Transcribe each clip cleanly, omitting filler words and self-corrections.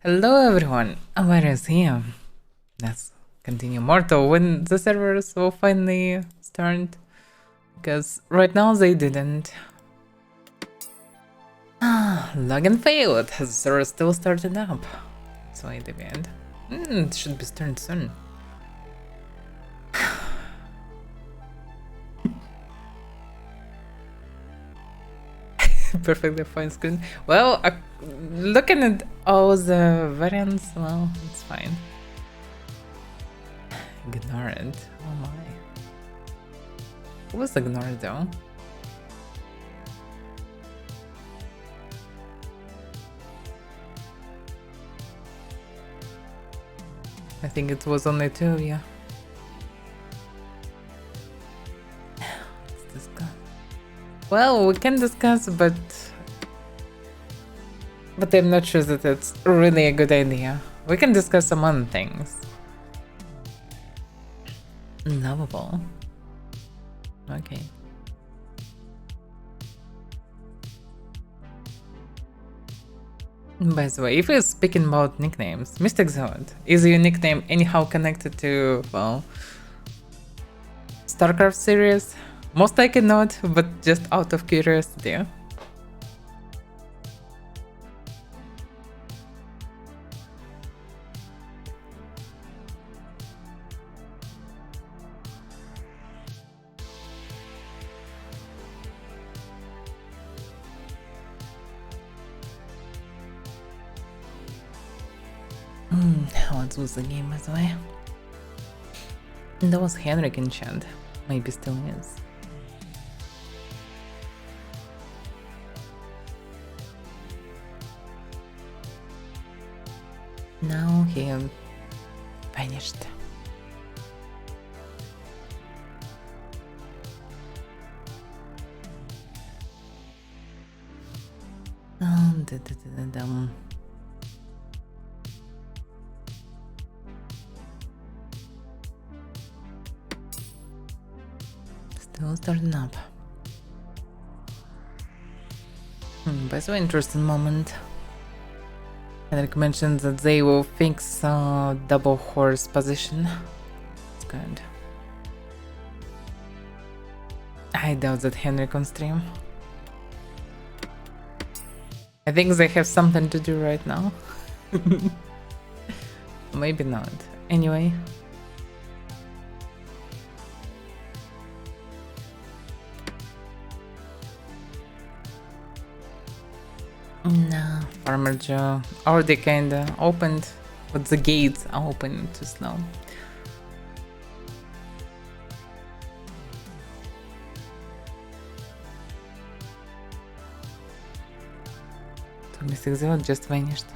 Hello everyone, Avaira is here. Let's continue Mortal when the servers will finally start, because right now they didn't. Login failed, the server still starting up. So wait a minute. It should be starting soon. Perfectly fine screen. Well, looking at all the variants, well, it's fine. Ignore it. Oh my. Who was ignored though? I think it was only two of you. Let's discuss. Well, we can discuss, but I'm not sure that it's really a good idea. We can discuss some other things. Lovable. Okay. By the way, if we're speaking about nicknames, Mystic Zod, is your nickname anyhow connected to, well, StarCraft series? Most likely not, but just out of curiosity. What was the game, by the way? That was Henrik in chat. Maybe still is. Now he vanished. Still starting up. By the way, interesting moment. Henrik mentioned that they will fix double horse position. It's good. I doubt that Henrik on stream. I think they have something to do right now. Maybe not. Anyway. No, Farmer Joe already kinda opened, but the gates are open too slow. So Mystic Zero just vanished.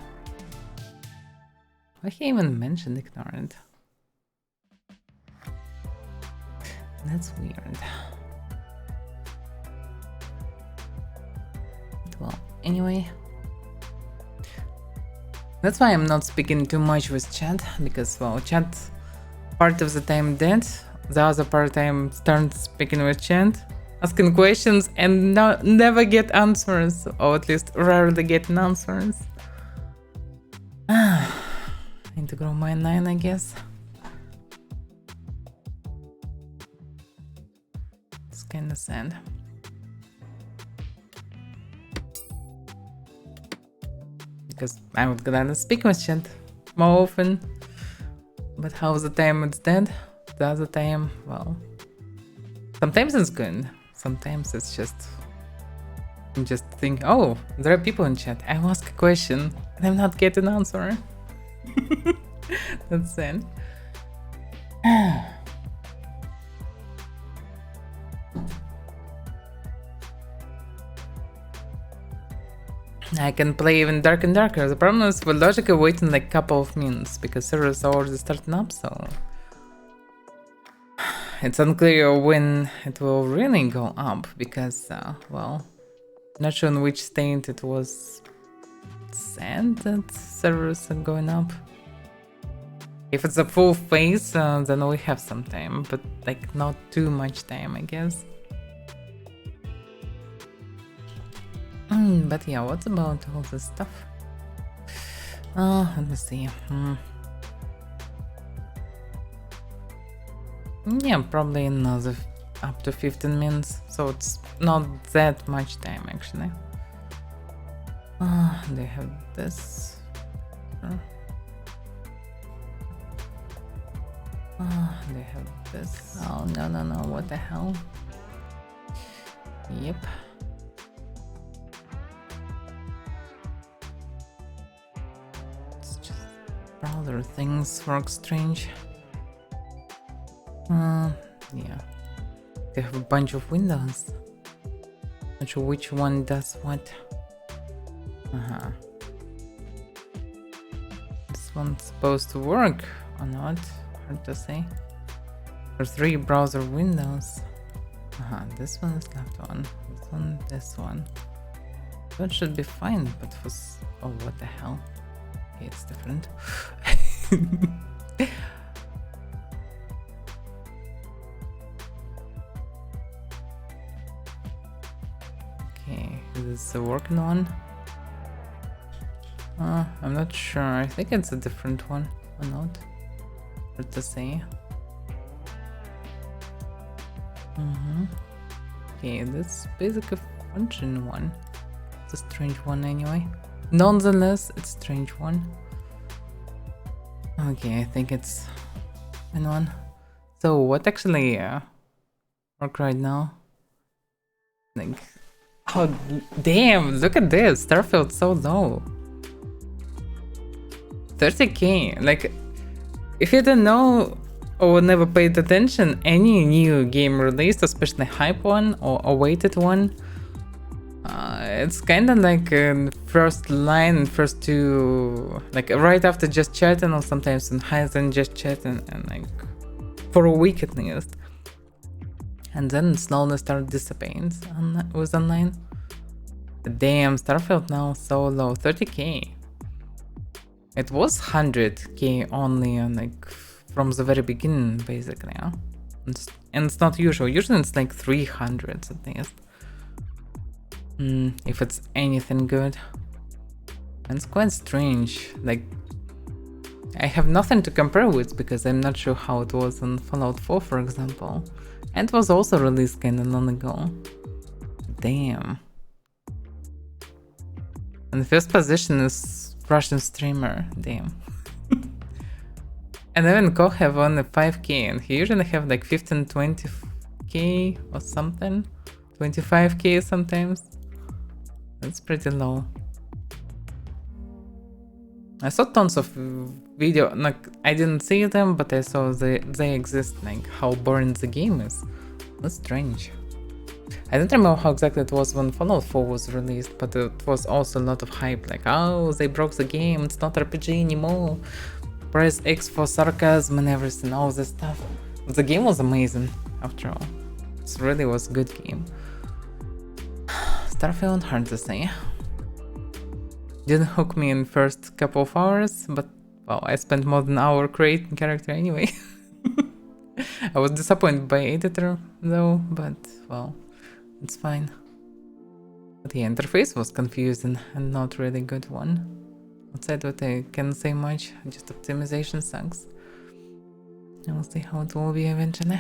Why he even mentioned ignorant? That's weird. Well, anyway. That's why I'm not speaking too much with chat, because, well, chat part of the time dead, the other part I'm start speaking with chat, asking questions and never get answers, or at least rarely get answers. I need to grow my 9, I guess. It's kinda sad. Because I would gonna speak with chat more often, but half the time it's dead, the other time, well, sometimes it's good, sometimes it's just, you just think, oh, there are people in chat, I'll ask a question and I'm not getting an answer. That's sad. I can play even dark and darker. The problem is with logic waiting like a couple of minutes because servers are already starting up, so it's unclear when it will really go up because, well, not sure in which state it was said that servers are going up. If it's a full phase, then we have some time, but like not too much time, I guess. But yeah, what about all this stuff? Let me see. Yeah, probably another up to 15 minutes, so it's not that much time actually. They have this. They have this. Oh no, what the hell? Yep. It's just browser things work strange. Yeah. They have a bunch of windows. Not sure which one does what. This one's supposed to work or not? Hard to say. There's 3 browser windows. This one is left one. This one. That should be fine, but for oh, what the hell? Okay, it's different. Okay, is this the working one? I'm not sure. I think it's a different one or not. Hard to say. Okay, that's basically a function one. It's a strange one anyway. Nonetheless, it's a strange one. Okay, I think it's in one. So what actually work right now? Like, oh damn! Look at this. Starfield so low. 30k. Like, if you don't know or never paid attention, any new game released, especially hype one or awaited one, it's kind of like first line, first two, like right after just chatting, or sometimes higher than just chatting, and like for a week at least, and then slowly start dissipating with online. Damn, Starfield now so low, 30k. It was 100k only, and like from the very beginning, basically, huh? And it's not usual. Usually it's like 300 at least. If it's anything good. And it's quite strange. Like, I have nothing to compare with because I'm not sure how it was in Fallout 4, for example. And it was also released kinda long ago. Damn. And the first position is Russian streamer. Damn. And even Koch have only 5k, and he usually have like 15, 20k or something. 25k sometimes. That's pretty low. I saw tons of video, like I didn't see them, but I saw they exist, like how boring the game is. That's strange. I don't remember how exactly it was when Fallout 4 was released, but it was also a lot of hype, like, oh, they broke the game, it's not RPG anymore. Press X for sarcasm and everything, all this stuff. But the game was amazing, after all. It really was a good game. Starfield, hard to say. Didn't hook me in first couple of hours, but well, I spent more than an hour creating character anyway. I was disappointed by editor though, but well, it's fine. But the interface was confusing and not really good one. Outside what I can't say much, just optimization sucks. We'll see how it will be eventually.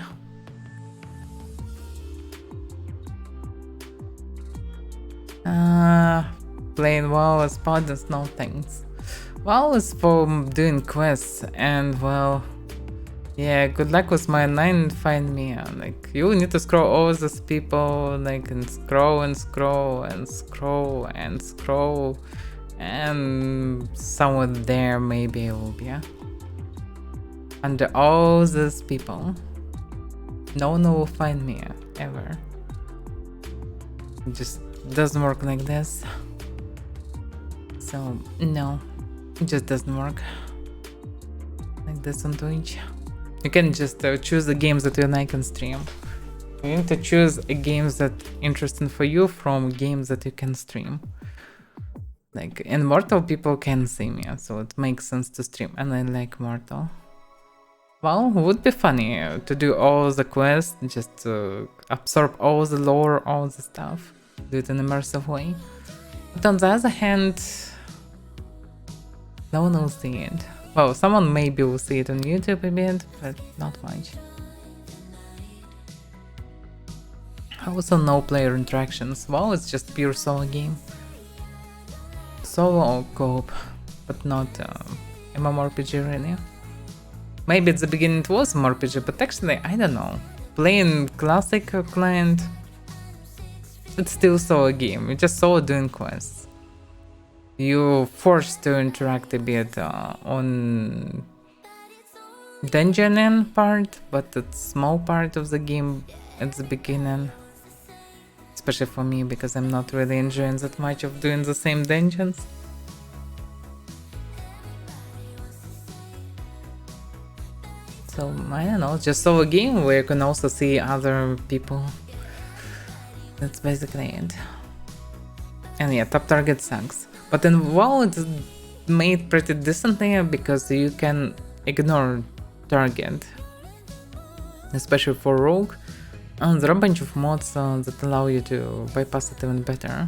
Playing WoW as Paladin, no thanks. WoW is for doing quests, and well, yeah, good luck with my 9, find me. Like, you need to scroll all these people, like, and scroll and scroll and scroll and scroll, and somewhere there maybe it will be, yeah? Under all these people, no one will find me, ever. It just doesn't work like this. So, no, it just doesn't work like this on Twitch. You can just choose the games that you like and stream. You need to choose games that interesting for you from games that you can stream. Like, in Mortal people can see me, so it makes sense to stream, and I like Mortal. Well, it would be funny to do all the quests, just to absorb all the lore, all the stuff, do it in an immersive way. But on the other hand, No one will see it. Well, someone maybe will see it on YouTube a bit, but not much. Also no player interactions. Well, it's just pure solo game. Solo or co-op, but not mmorpg really. Maybe at the beginning it was mmorpg, but actually, I don't know. Playing classic client, it's still solo game. You're just solo doing quests. You're forced to interact a bit on dungeoning part, but it's small part of the game at the beginning. Especially for me, because I'm not really enjoying that much of doing the same dungeons. So, I don't know, just solo game where you can also see other people. That's basically it. And yeah, top target sucks. But in WoW it's made pretty decently because you can ignore target. Especially for rogue. And there are a bunch of mods that allow you to bypass it even better.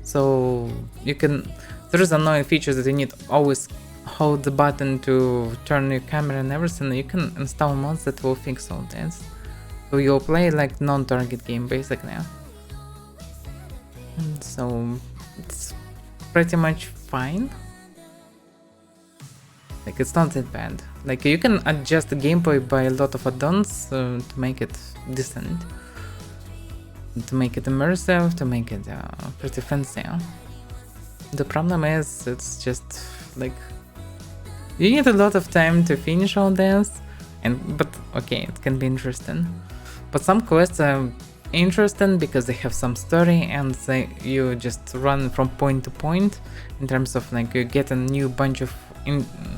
So you can... There is annoying feature that you need always hold the button to turn your camera and everything. You can install mods that will fix all this. So you'll play like non-target game basically. And so it's pretty much fine. Like it's not that bad. Like you can adjust the gameplay by a lot of add-ons to make it decent. To make it immersive, to make it pretty fancy. The problem is it's just like you need a lot of time to finish all this, but okay, it can be interesting. But some quests are interesting because they have some story and you just run from point to point in terms of like you get a new bunch of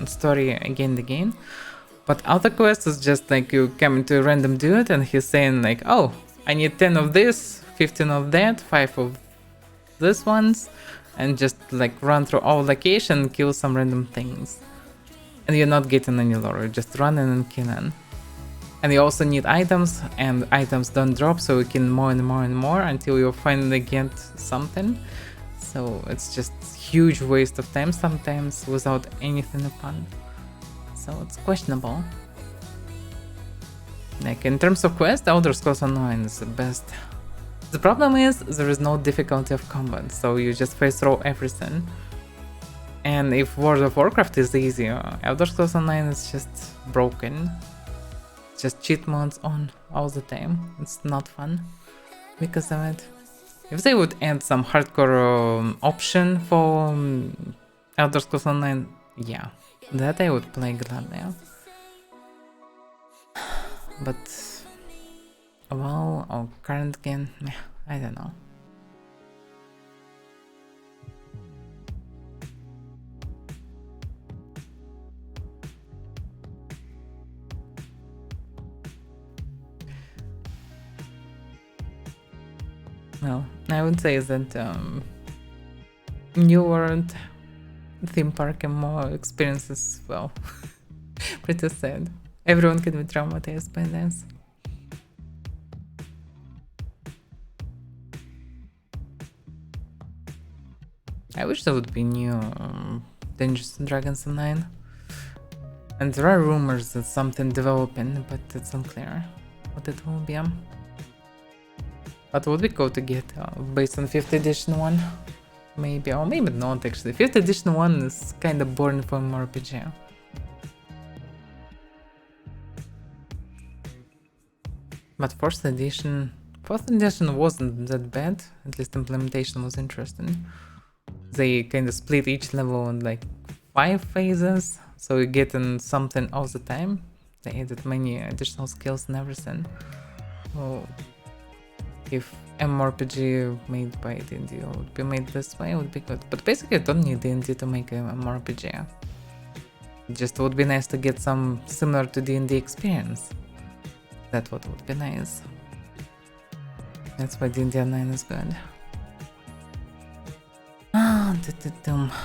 story again and again. But other quests is just like you come into a random dude and he's saying like, oh, I need 10 of this, 15 of that, 5 of this ones, and just like run through all location, kill some random things. And you're not getting any lore, you're just running and killing. And you also need items, and items don't drop, so you kill more and more and more until you finally get something. So it's just huge waste of time sometimes without anything fun. So it's questionable. Like in terms of quest, Elder Scrolls Online is the best. The problem is there is no difficulty of combat, so you just face through everything. And if World of Warcraft is easier, Elder Scrolls Online is just broken. Just cheat mods on all the time. It's not fun because of it. If they would add some hardcore option for Elder Scrolls Online, yeah, that I would play gladly. But well, or current game, I don't know. Well, I would say that New World theme park and more experiences, well, pretty sad. Everyone can be traumatized by this. I wish there would be new Dungeons and Dragons Online. And there are rumors that something developing, but it's unclear what it will be. But would be cool to get based on 5th edition one. Maybe, or maybe not actually. 5th edition one is kinda boring for mmorpg. But 4th edition wasn't that bad. At least implementation was interesting. They kinda split each level in like 5 phases, so you get in something all the time. They added many additional skills and everything. Well, if mmorpg made by D&D would be made this way, it would be good. But basically, you don't need D&D to make a mmorpg. It just would be nice to get some similar to D&D experience. That would be nice. That's why D&D Online is good.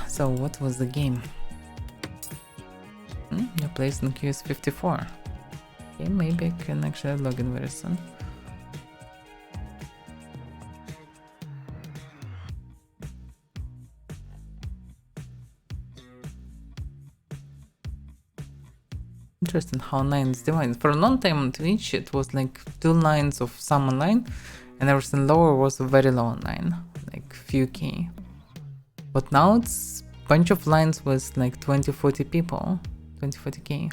So what was the game? Your place in queue is 54. Okay, maybe I can actually log in very soon. Interesting how 9 is divided. For a long time on Twitch, it was like 2 lines of some online, and everything lower was a very low line, like few K. But now it's bunch of lines with like 20-40 people, 20-40K.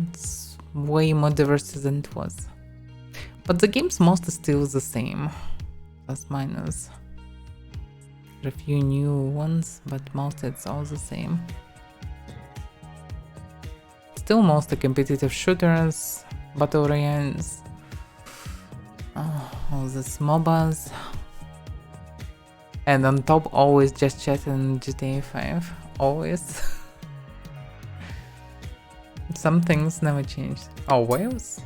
It's way more diverse than it was. But the game's mostly still the same, plus minus. There are a few new ones, but mostly it's all the same. Still mostly competitive shooters, battle royales, all these MOBAs. And on top, always just chatting GTA 5. Always. Some things never changed. Oh, Wales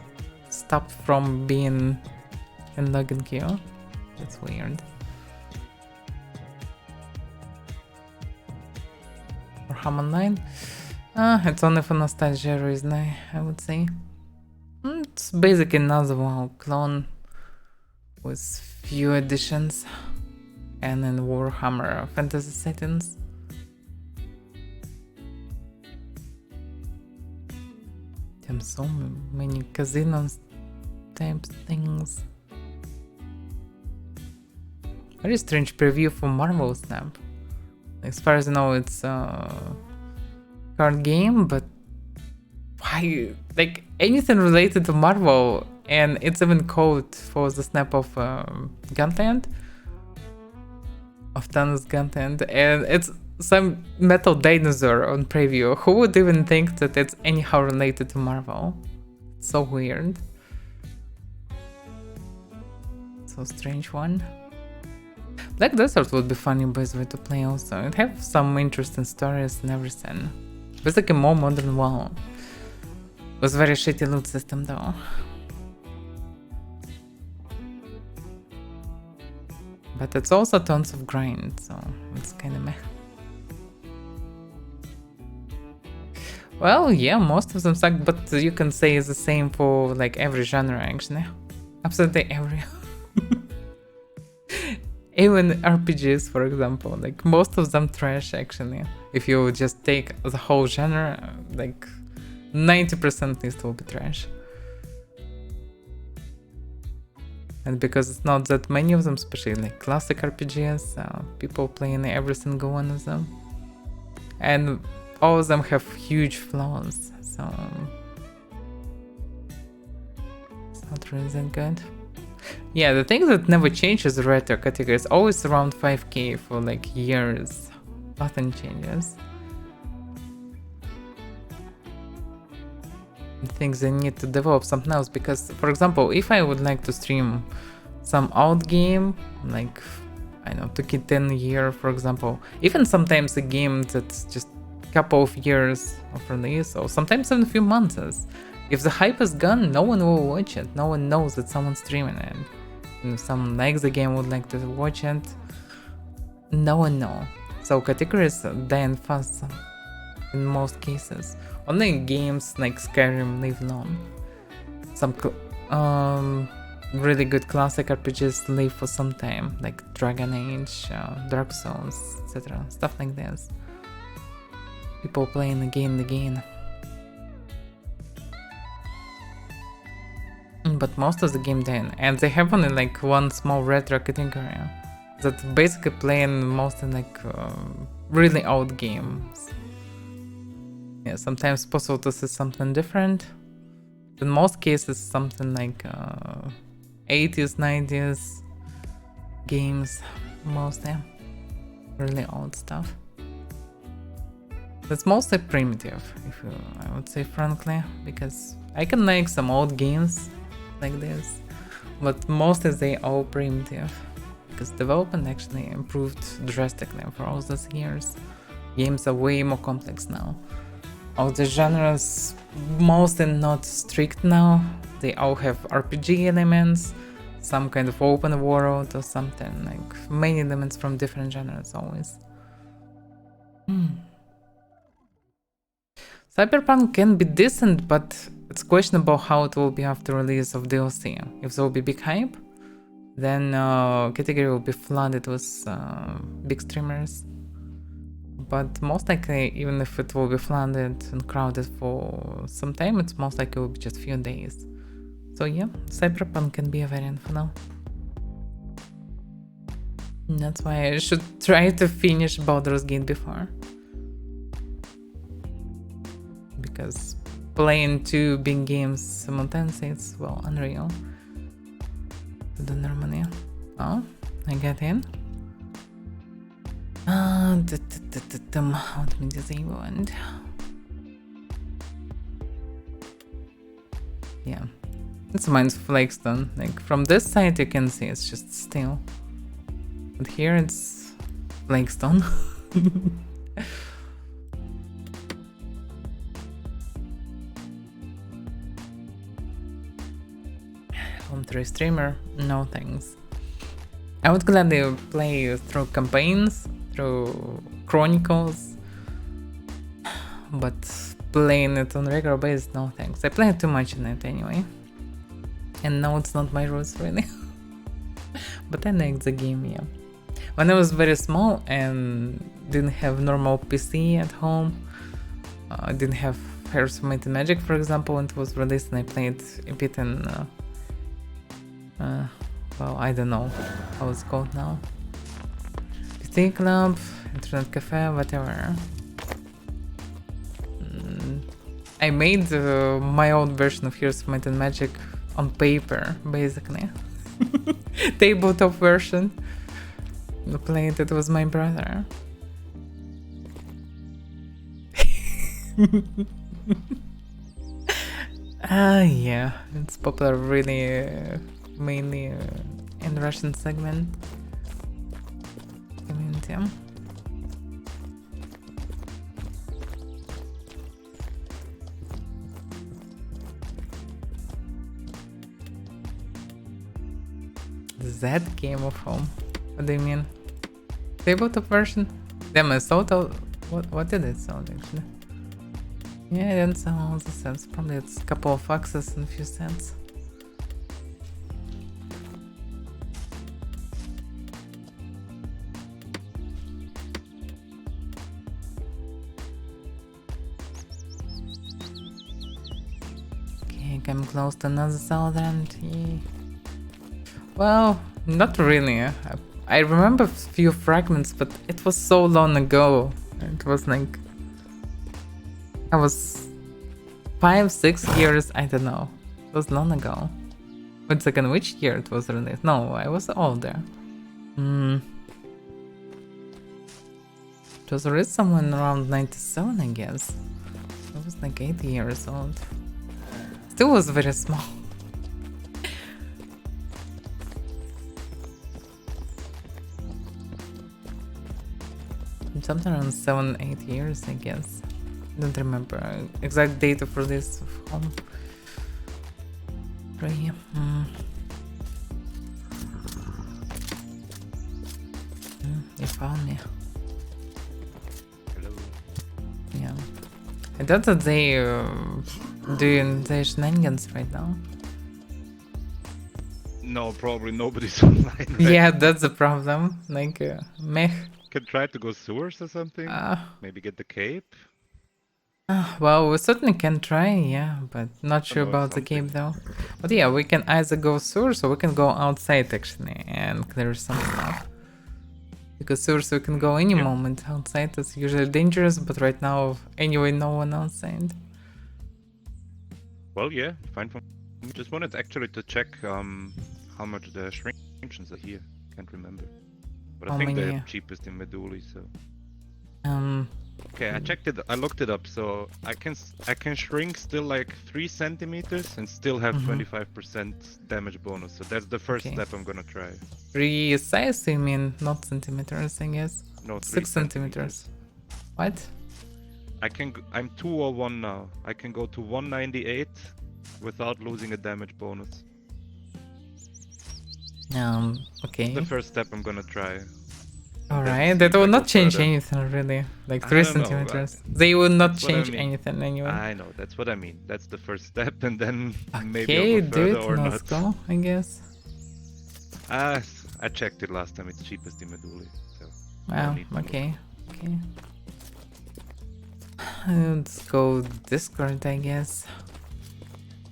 stopped from being in login queue. That's weird. Or Ham Online? It's only for nostalgia reason, I would say. It's basically another WoW clone with few additions and in Warhammer fantasy settings. Damn, so many casinos type things. Very strange preview for Marvel Snap. As far as I know, it's a card game, but why? Like anything related to Marvel, and it's even code for the snap of Gunland, of Thanos Gunland, and it's some metal dinosaur on preview. Who would even think that it's anyhow related to Marvel? It's so weird. So strange one. Black Desert would be funny by the way to play also. It have some interesting stories and everything. It's like a more modern WoW. It was very shitty loot system though. But it's also tons of grind, so it's kinda meh. Well, yeah, most of them suck, but you can say it's the same for like every genre actually. Absolutely every. Even RPGs, for example, like most of them trash actually. If you just take the whole genre, like 90% needs to be trash. And because it's not that many of them, especially like classic RPGs, people playing every single one of them. And all of them have huge flaws, so it's not really that good. Yeah, the thing that never changes the retro category is always around 5k for like years. Nothing changes. I think they need to develop something else because, for example, if I would like to stream some old game, like, I don't know, took it 10 years, for example, even sometimes a game that's just a couple of years of release, or sometimes even a few months, if the hype is gone, no one will watch it. No one knows that someone's streaming it. And if someone likes the game, would like to watch it, no one knows. So categories dying fast in most cases. Only games like Skyrim live long. Some really good classic RPGs live for some time, like Dragon Age, Dark Souls, etc. Stuff like this. People playing again and again. But most of the game dying, and they have only like one small retro category that's basically playing mostly like really old games. Yeah, sometimes possible to see something different. In most cases, something like 80s, 90s games, mostly really old stuff. It's mostly primitive, if you, I would say frankly, because I can like some old games like this, but mostly they all primitive because development actually improved drastically for all those years. Games are way more complex now. All the genres mostly not strict now. They all have RPG elements, some kind of open world or something, like many elements from different genres always. Cyberpunk can be decent, but it's questionable how it will be after release of DLC. If there will be big hype, then category will be flooded with big streamers But most likely, even if it will be flooded and crowded for some time, it's most likely will be just few days. So yeah, Cyberpunk can be a variant for now. And that's why I should try to finish Baldur's Gate before. Because playing two big games simultaneously, it's, well, unreal. To do normally. Oh, I get in. What means disabled? Yeah, it's mine's flagstone. Like from this side, you can see it's just steel, but here it's flagstone. Home 3 streamer? No thanks. I would gladly play through campaigns, through chronicles, but playing it on regular basis, no thanks. I play too much in it anyway. And now it's not my roots really. But I like the game, yeah. When I was very small and didn't have normal PC at home, I didn't have Heroes of Might and Magic, for example, when it was released, and I played a bit in well, I don't know how it's called now. PC Club, Internet Cafe, whatever. I made my own version of Heroes of Might and Magic on paper, basically. Tabletop version. The played it was my brother. Yeah, it's popular really mainly in the Russian segment community. That Game of Home? What do you mean? Tabletop version? Damn, I sold out. What did it sound actually? Yeah, it didn't sell all the cents. Probably it's a couple of Foxes and a few cents. Okay, I'm close to another Southern. Well, not really. I remember a few fragments, but it was so long ago. It was like I was 5-6 years, I don't know. It was long ago. Wait a second, which year it was released? No, I was older. It was released someone around 97, I guess. I was like 8 years old. Still was very small. Something around 7-8 years, I guess. Don't remember exact date of release of Home 3. You found me. Hello. Yeah. I thought that they doing their shenanigans right now. No, probably nobody's online. Right? Yeah, that's the problem. Like, meh. Can try to go sewers or something. Maybe get the cape. Well, we certainly can try, yeah, but not sure about the cape though. But yeah, we can either go sewers or we can go outside actually and clear some stuff. Because sewers we can go any moment, outside is usually dangerous, but right now anyway no one outside. Well, yeah, fine for me. Just wanted actually to check how much the shrinktions are here. Can't remember. But I think they're cheapest in Meduli, so. Okay, I checked it. I looked it up. So I can shrink still like 3 centimeters and still have 25% damage bonus. So that's the first step I'm gonna try. 3 size, you mean, not centimeters, I guess. No, 6 centimeters. What? I'm 201 now. I can go to 198 without losing a damage bonus. Okay. The first step I'm gonna try. Alright, that will not change anything really. Like 3 centimeters. They will not change anything anyway. I know, that's what I mean. That's the first step, and then maybe I'll go further or not. Let's go, I guess. I checked it last time. It's cheapest in Meduli. So wow, okay. let's go Discord, I guess.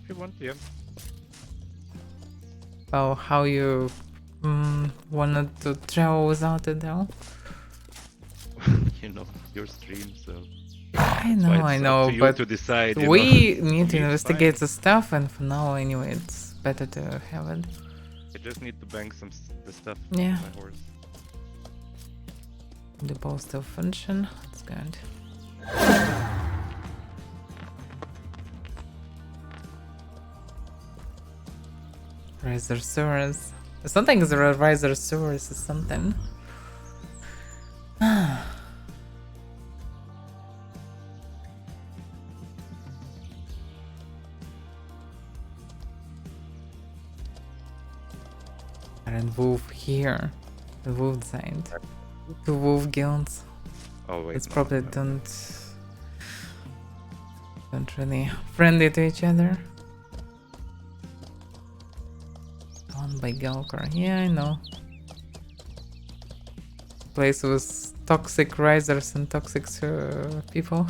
If you want, yeah. Well, how you wanted to travel without it though? You know, your stream, so I that's why know, it's up but to you to decide. You we know. need For to me, it's investigate fine. the stuff, and for now, anyway, it's better to have it. I just need to bank the stuff Yeah. on my horse. The ball still function. That's good. Risersaurus. Something is a Risersaurus or something. And wolf here. The wolf side. Two wolf guilds. Oh wait. It's no, probably no. don't really friendly to each other. Owned by Galkor. Yeah, I know. Place with toxic risers and toxic people.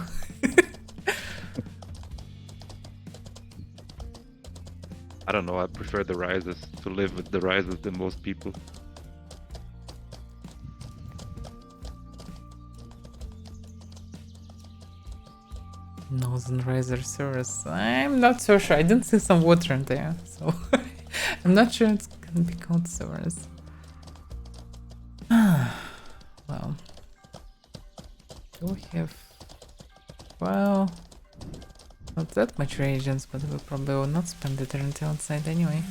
I don't know. I prefer the rises to live with the rises than most people. Northern Risersaurus. I'm not so sure. I didn't see some water in there, so I'm not sure it's gonna be called Saurus. Well, do we have? Well, not that much reagents, but we probably will not spend it until outside anyway.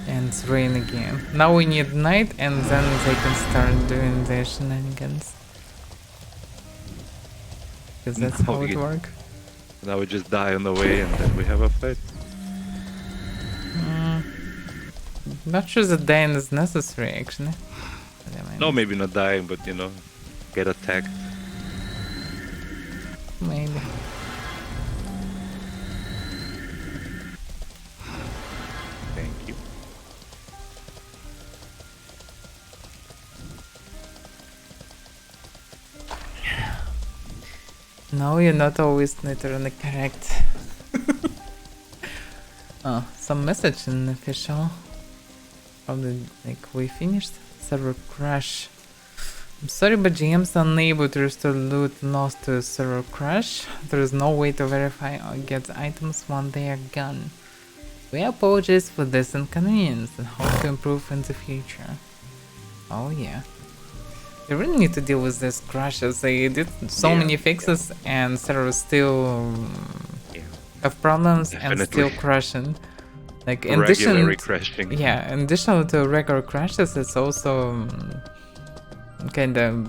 And it's rain again. Now we need night, and then they can start doing their shenanigans. Because that's how it works. Now we just die on the way, and then we have a fight. Not sure that dying is necessary, actually. But I mean, No, maybe not dying, but you know, get attacked. maybe. Thank you. No, you're not always literally correct. Oh, some message in official. Probably like we finished. Server crash. I'm sorry, but GM's unable to restore loot lost to a server crash. There is no way to verify or get items when they are gone. We apologize for this inconvenience and hope to improve in the future. Oh yeah. They really need to deal with this crashes. They did so many fixes and servers still have problems and still crashing. Like in addition, crashing. Yeah, in addition to regular crashes, it's also kind of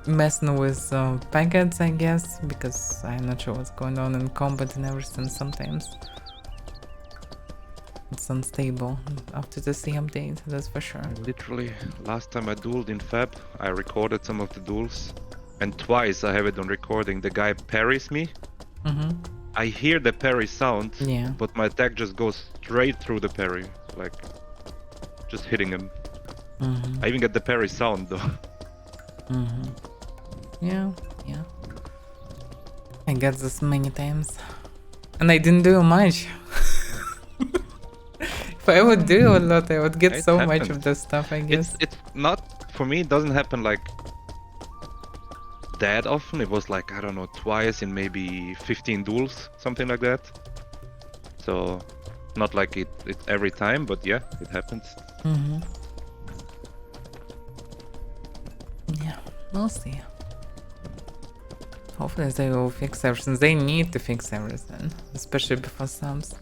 messing with packets, I guess, because I'm not sure what's going on in combat and everything. Sometimes it's unstable after the C update, that's for sure. Literally, last time I dueled in Fab, I recorded some of the duels, and twice I have it on recording. The guy parries me. I hear the parry sound, but my attack just goes straight through the parry, like just hitting him. I even get the parry sound though. Yeah. I got this many times, and I didn't do much. If I would do a lot, I would get so much of this stuff, I guess. It's not, for me, it doesn't happen like that often. It was like, I don't know, twice in maybe 15 duels, something like that. So, not like it's every time, but yeah, it happens. Yeah, we'll see. Hopefully they will fix everything. They need to fix everything, especially before subs.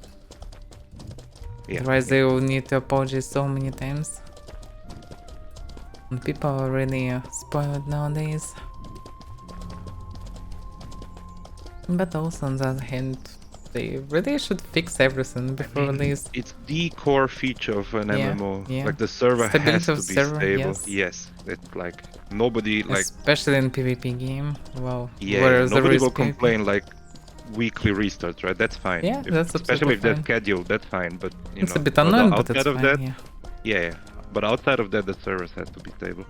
Otherwise they will need to apologize so many times. And people are really spoiled nowadays. But also on the other hand, they really should fix everything before release. It's the core feature of an MMO. Yeah. Like the server Stability has to be server, stable. Yes, it's like nobody especially in PvP game. Well, nobody will complain like weekly restarts, right? That's fine. Yeah, that's especially if they're fine. scheduled, that's fine. But you it's know, a bit annoying, but outside it's of fine, that, yeah. But outside of that, the servers have to be stable.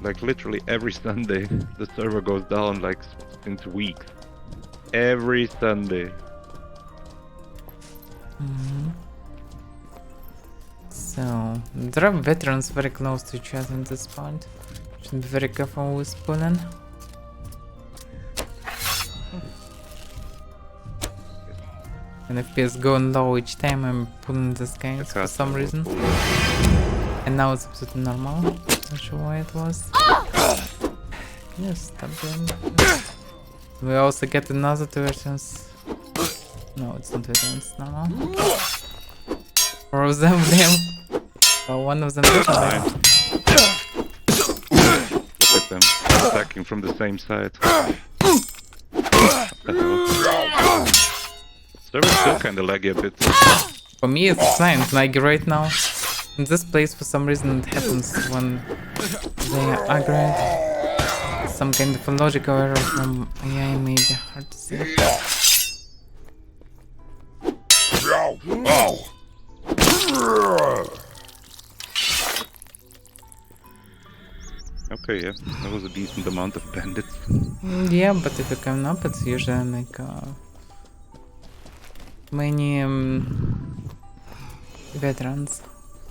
Like literally every Sunday, the server goes down like since weeks. Every Sunday. So there are veterans very close to each other at this point. Should be very careful with pulling. And FPS going low each time I'm pulling this game for some reason. And now it's absolutely normal. Not sure why it was. Can you stop doing that? We also get another two versions. No, it's not veterans, it's normal. Four of them, damn. Oh, one of them definitely. Look at them, attacking from the same side. Server's still kinda laggy a bit. For me it's fine, it's laggy right now. In this place for some reason it happens when they are aggroed. Some kind of a logical error from AI, maybe, hard to see. Okay, yeah, that was a decent amount of bandits. Yeah, but if you come up it's usually like many veterans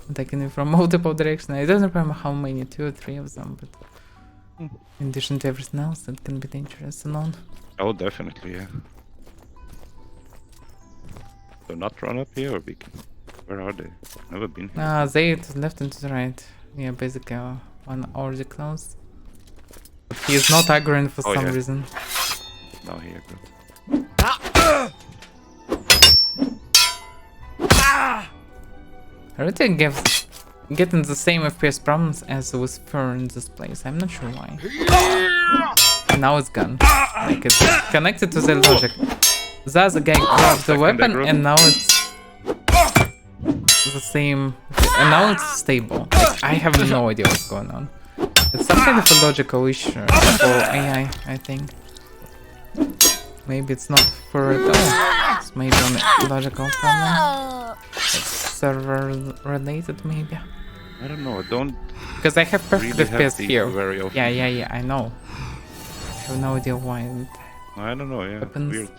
attacking you from multiple directions. I don't remember how many, 2 or 3 of them, but in addition to everything else that can be dangerous and on. Oh, definitely, yeah. So not run up here, or we can... Where are they? Never been here. They to the left and to the right. Yeah, basically one already close. But he is not aggroing for some reason. Now here, good. I really getting the same FPS problems as with Fur in this place. I'm not sure why. And now it's gone. Like it's connected to the logic. The other guy grabbed the weapon and now it's the same. And now it's stable. Like, I have no idea what's going on. It's some kind of a logical issue for AI, I think. Maybe it's not for it all. It's maybe a logical problem. It's server related, maybe. I don't know. I don't. Because I have perfect really FPS here. Very often. Yeah. I know. I have no idea why. I don't know. Yeah, happens. weird.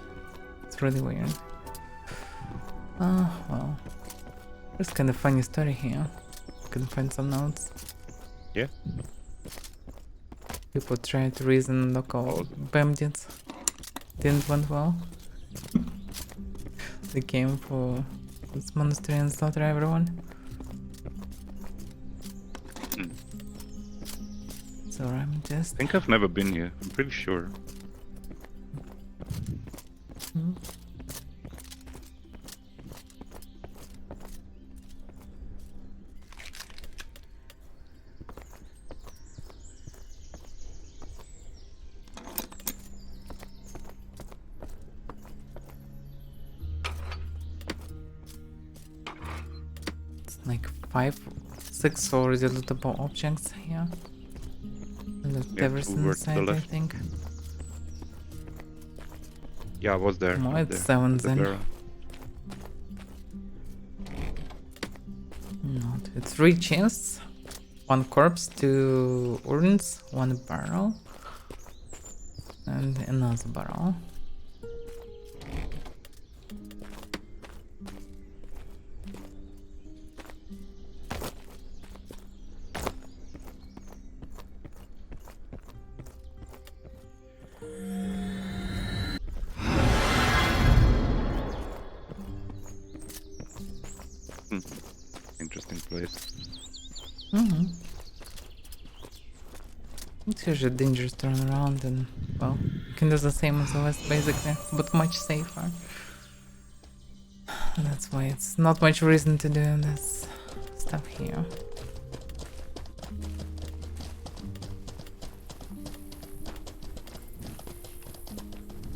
It's really weird. Oh well. There's kind of funny story here. Can find some notes. Yeah. People tried to reason local bandits. Didn't went well. They came for this monastery and slaughter everyone. So I'm just... I think I've never been here. I'm pretty sure. Like 5, 6 already lootable objects here. Everything inside, I think. Yeah, I was there. No, it's 7 then. Not. It's 3 chests, 1 corpse, 2 urns, 1 barrel, and another barrel. Interesting place. It's usually dangerous to run around and, well, you can do the same as the West basically, but much safer. That's why it's not much reason to do this stuff here.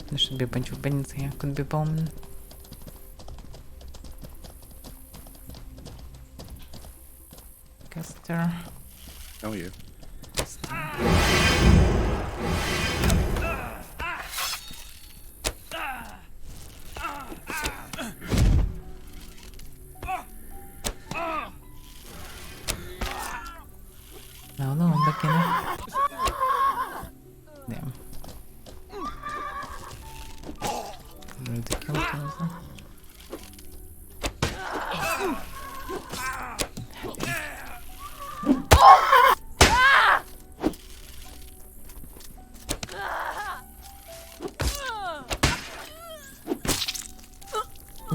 There should be a bunch of bandits here, could be bombing. Caster. Oh yeah. No, I'm back in.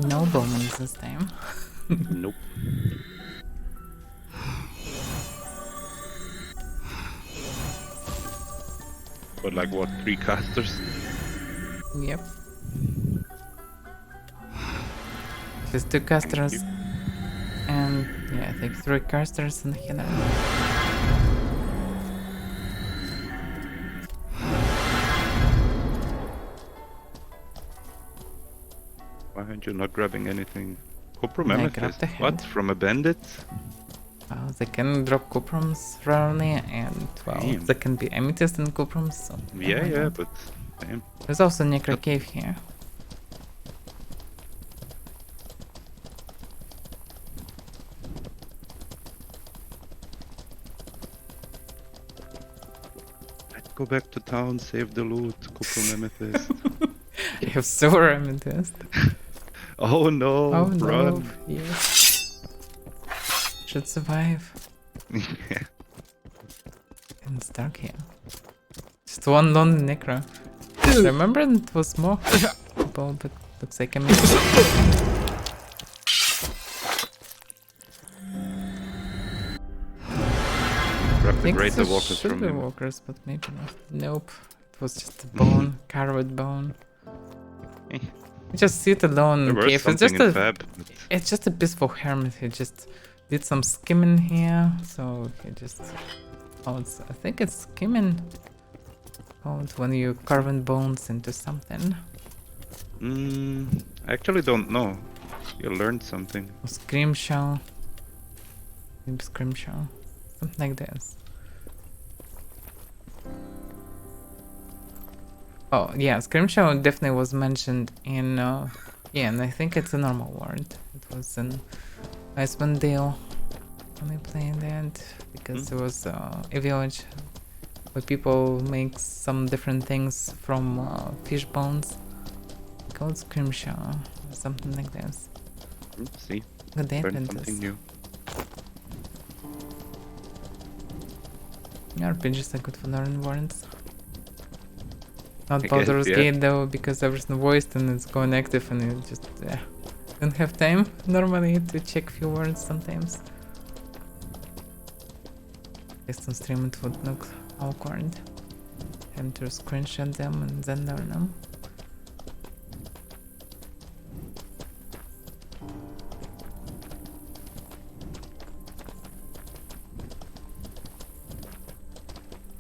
No bombs this time. Nope. But like what, 3 casters? Yep. Just 2 casters. And yeah, I think 3 casters and healer. Why aren't you not grabbing anything? Cuprum I amethyst? grabbed the What? hand. From a bandit? Well, they can drop cuprums rarely, and well, Damn. there can be amethyst and cuprums. So Yeah, but damn. there's also necro cave here. Let's go back to town, save the loot, Cuprum amethyst. You have silver amethyst. Oh no, Oh no, run. yes. Should survive. Yeah. And it's dark here. Just one lonely necro. Remember it was more people, but looks like I missed it. Grab I the think greater it's walkers from sugar him. walkers, but maybe not. Nope. It was just a bone, carrot bone. Eh. Just sit alone There in was cave. It's something just in a Fab. But it's just a peaceful hermit. He just did some skimming here, so he just I think it's skimming. It's when you carving bones into something. I actually don't know. You learned something. Or scrimshaw. Maybe scrimshaw. Something like this. Oh yeah, scrimshaw definitely was mentioned in yeah, and I think it's a normal word. It was in Icewind Dale when I played that, because it was a village where people make some different things from fish bones called scrimshaw or something like this. See, Good day, learned something new. RPGs are good for learning words. Not I guess, Baldur's yeah. Gate though, because everything voiced and it's going active and you just don't have time normally to check few words sometimes. Based on stream it would look awkward. Having to screenshot them and then learn them.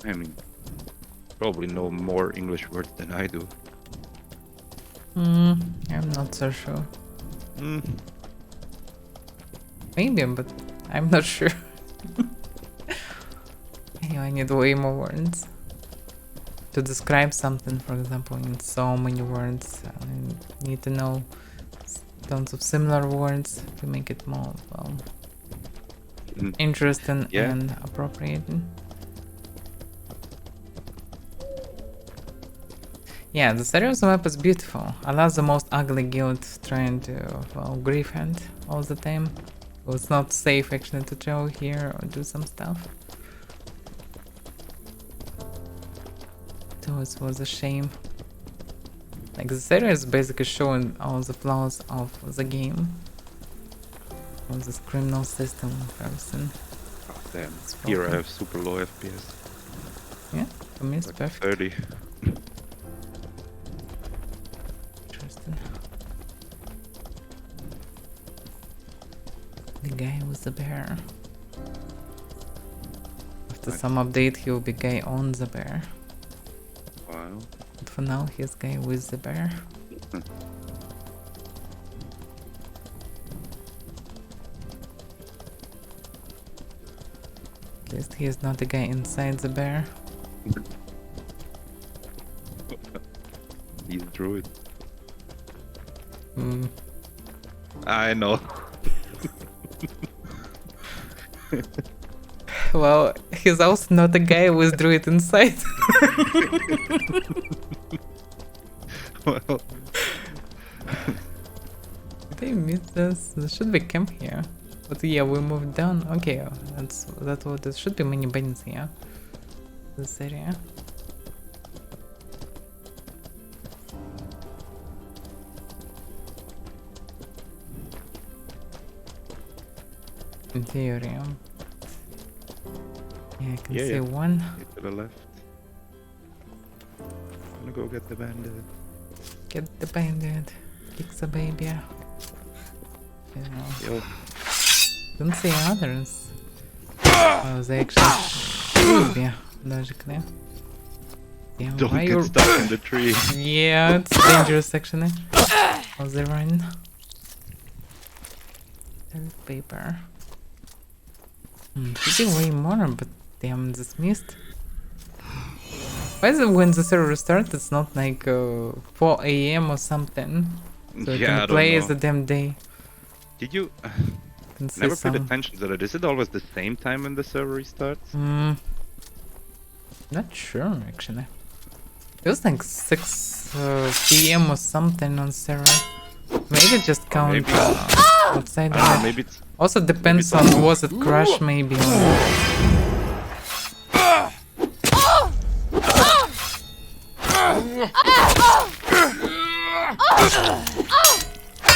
I mean, probably know more English words than I do. I'm not so sure. Maybe, but I'm not sure. Anyway, I need way more words. To describe something, for example, I need so many words. I need to know tons of similar words to make it more interesting and appropriate. Yeah, the serious map is beautiful. I love the most ugly guild trying to grief hunt all the time. So it's not safe actually to travel here or do some stuff. So it was a shame. Like the series is basically showing all the flaws of the game. All this criminal system and everything. Oh, damn. Here I have super low FPS. Yeah, for me it's Like perfect. 30. Interesting. The guy with the bear. After some update he'll be guy on the bear. Wow. But for now he's guy with the bear. At least he is not the guy inside the bear. He's druid. Mm. I know. Well, he's also not a guy with druid inside. Well, They missed us. There should be camp here. But yeah, we moved down. Okay, that's what there should be many bandits here. This area. In theory. Yeah, I can see one. To the left. I'm gonna go get the bandit. Get the bandit. Kick the baby. Yo. Don't see others. Oh, they actually should be logically. Yeah, Don't get stuck in the tree. Yeah, it's dangerous actually. Oh, they run. There's paper. Should be way more, but damn, dismissed. Why is it when the server restarts, it's not like 4 AM or something? So you can play as the damn day. Did you never paid attention to that? Is it always the same time when the server restarts? Not sure actually. It was like 6 PM or something on server. Maybe just count outside. Maybe it's also depends on was it crash maybe.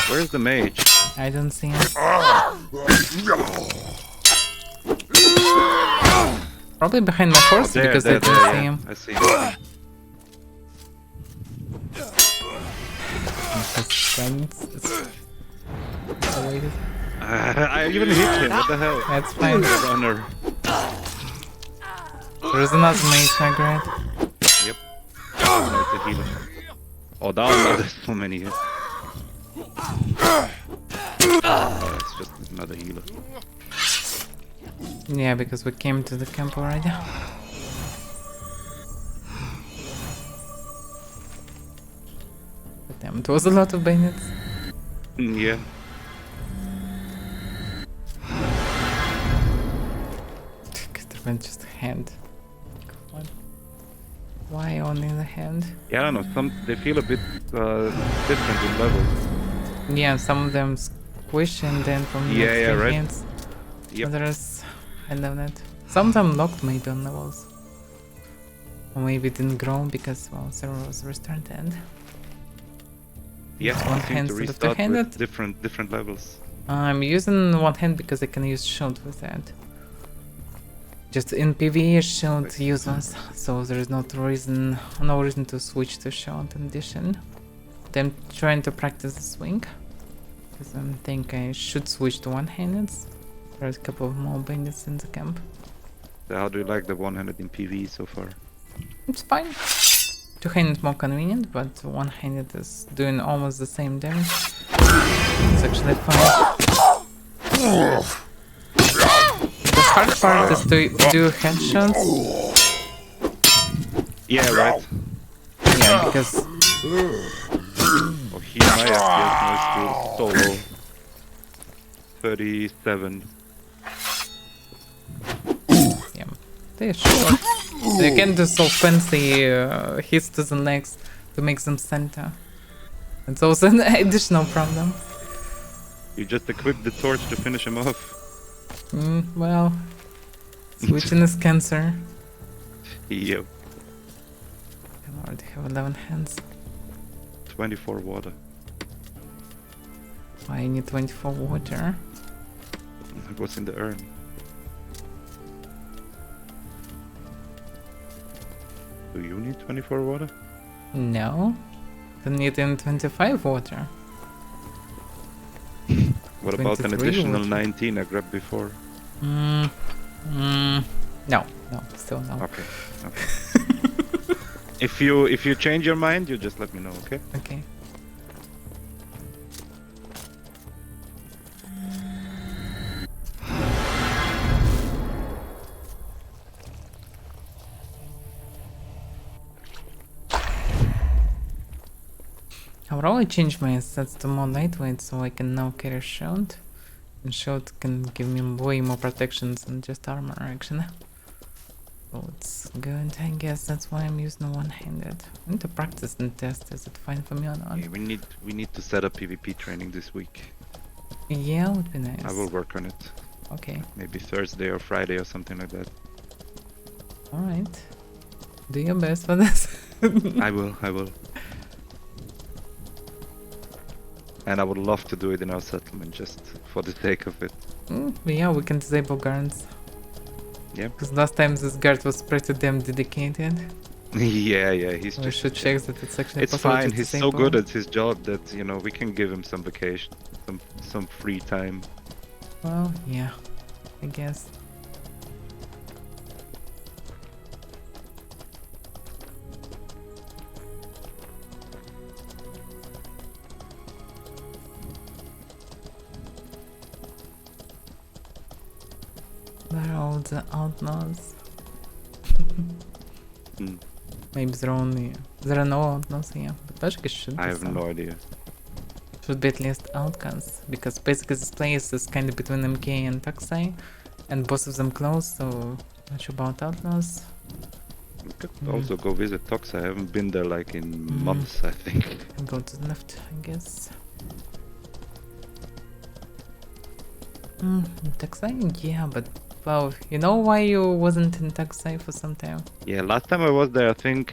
Where's the mage? I don't see him. Probably behind my horse because I don't see him. I see him. I even hit him. What the hell? That's fine. Runner. There's another mage, I grab. Yep. Oh, it's a healer. Oh, there's so many here. Oh, it's just another healer. Yeah, because we came to the camp already. But damn, it was a lot of bayonets. Yeah. There went just a hand. What? Why only the hand? Yeah, I don't know. They feel a bit different in levels. Yeah, some of them squish and then from the right. hands. Yep. Others, I love that. Some of them locked maybe on levels. Or maybe it didn't grow because, well, server was restarted. Yeah, one hand instead of two-handed. Different levels. I'm using one hand because I can use shield with that. Just in PvE, shield is useless, so there is no reason to switch to shield in addition. I'm trying to practice the swing, because I think I should switch to one-handed. There's a couple of more bandits in the camp. So how do you like the one-handed in PvE so far? It's fine. Two-handed more convenient, but one-handed is doing almost the same damage. It's actually fine. The hard part is to do headshots. Yeah, right. Yeah, because... Oh, my FPS is so low. 37. Yeah, they're short. You can do so fancy hits to the legs to make them center. It's also an additional problem. You just equip the torch to finish him off. Well, switching is cancer. Yep. I already have 11 hands. 24 water. I need 24 water. What's in the urn? Do you need 24 water? No. I need 25 water. What about an additional water. 19 I grabbed before? No, still no. Okay. If you change your mind, you just let me know, okay? Okay. I'll probably change my stats to more lightweight so I can now carry shield. And shield can give me way more protections than just armor actually. Oh, it's good. I guess that's why I'm using one-handed. I need to practice and test. Is it fine for me or not? Yeah, we need to set up PvP training this week. Yeah, would be nice. I will work on it. Okay. Maybe Thursday or Friday or something like that. Alright. Do your best for this. I will. And I would love to do it in our settlement just for the sake of it. Yeah, we can disable guards. Yeah. Because last time this guard was pretty damn dedicated. yeah, he's We just... should check that it's actually It's possible fine, to he's so disable. good at his job that, you know, we can give him some vacation. Some free time. Well, yeah. I guess. Where are all the outlaws? Maybe there are no outlaws here, but logically should be I have some. no idea. Should be at least outcasts, because basically this place is kind of between MK and Taxai, and both of them close, so not sure about outlaws. We could also go visit Tox. I haven't been there like in months, I think. And go to the left, I guess. Taxai? Yeah, but well, you know why you wasn't in Taxai for some time? Yeah, last time I was there, I think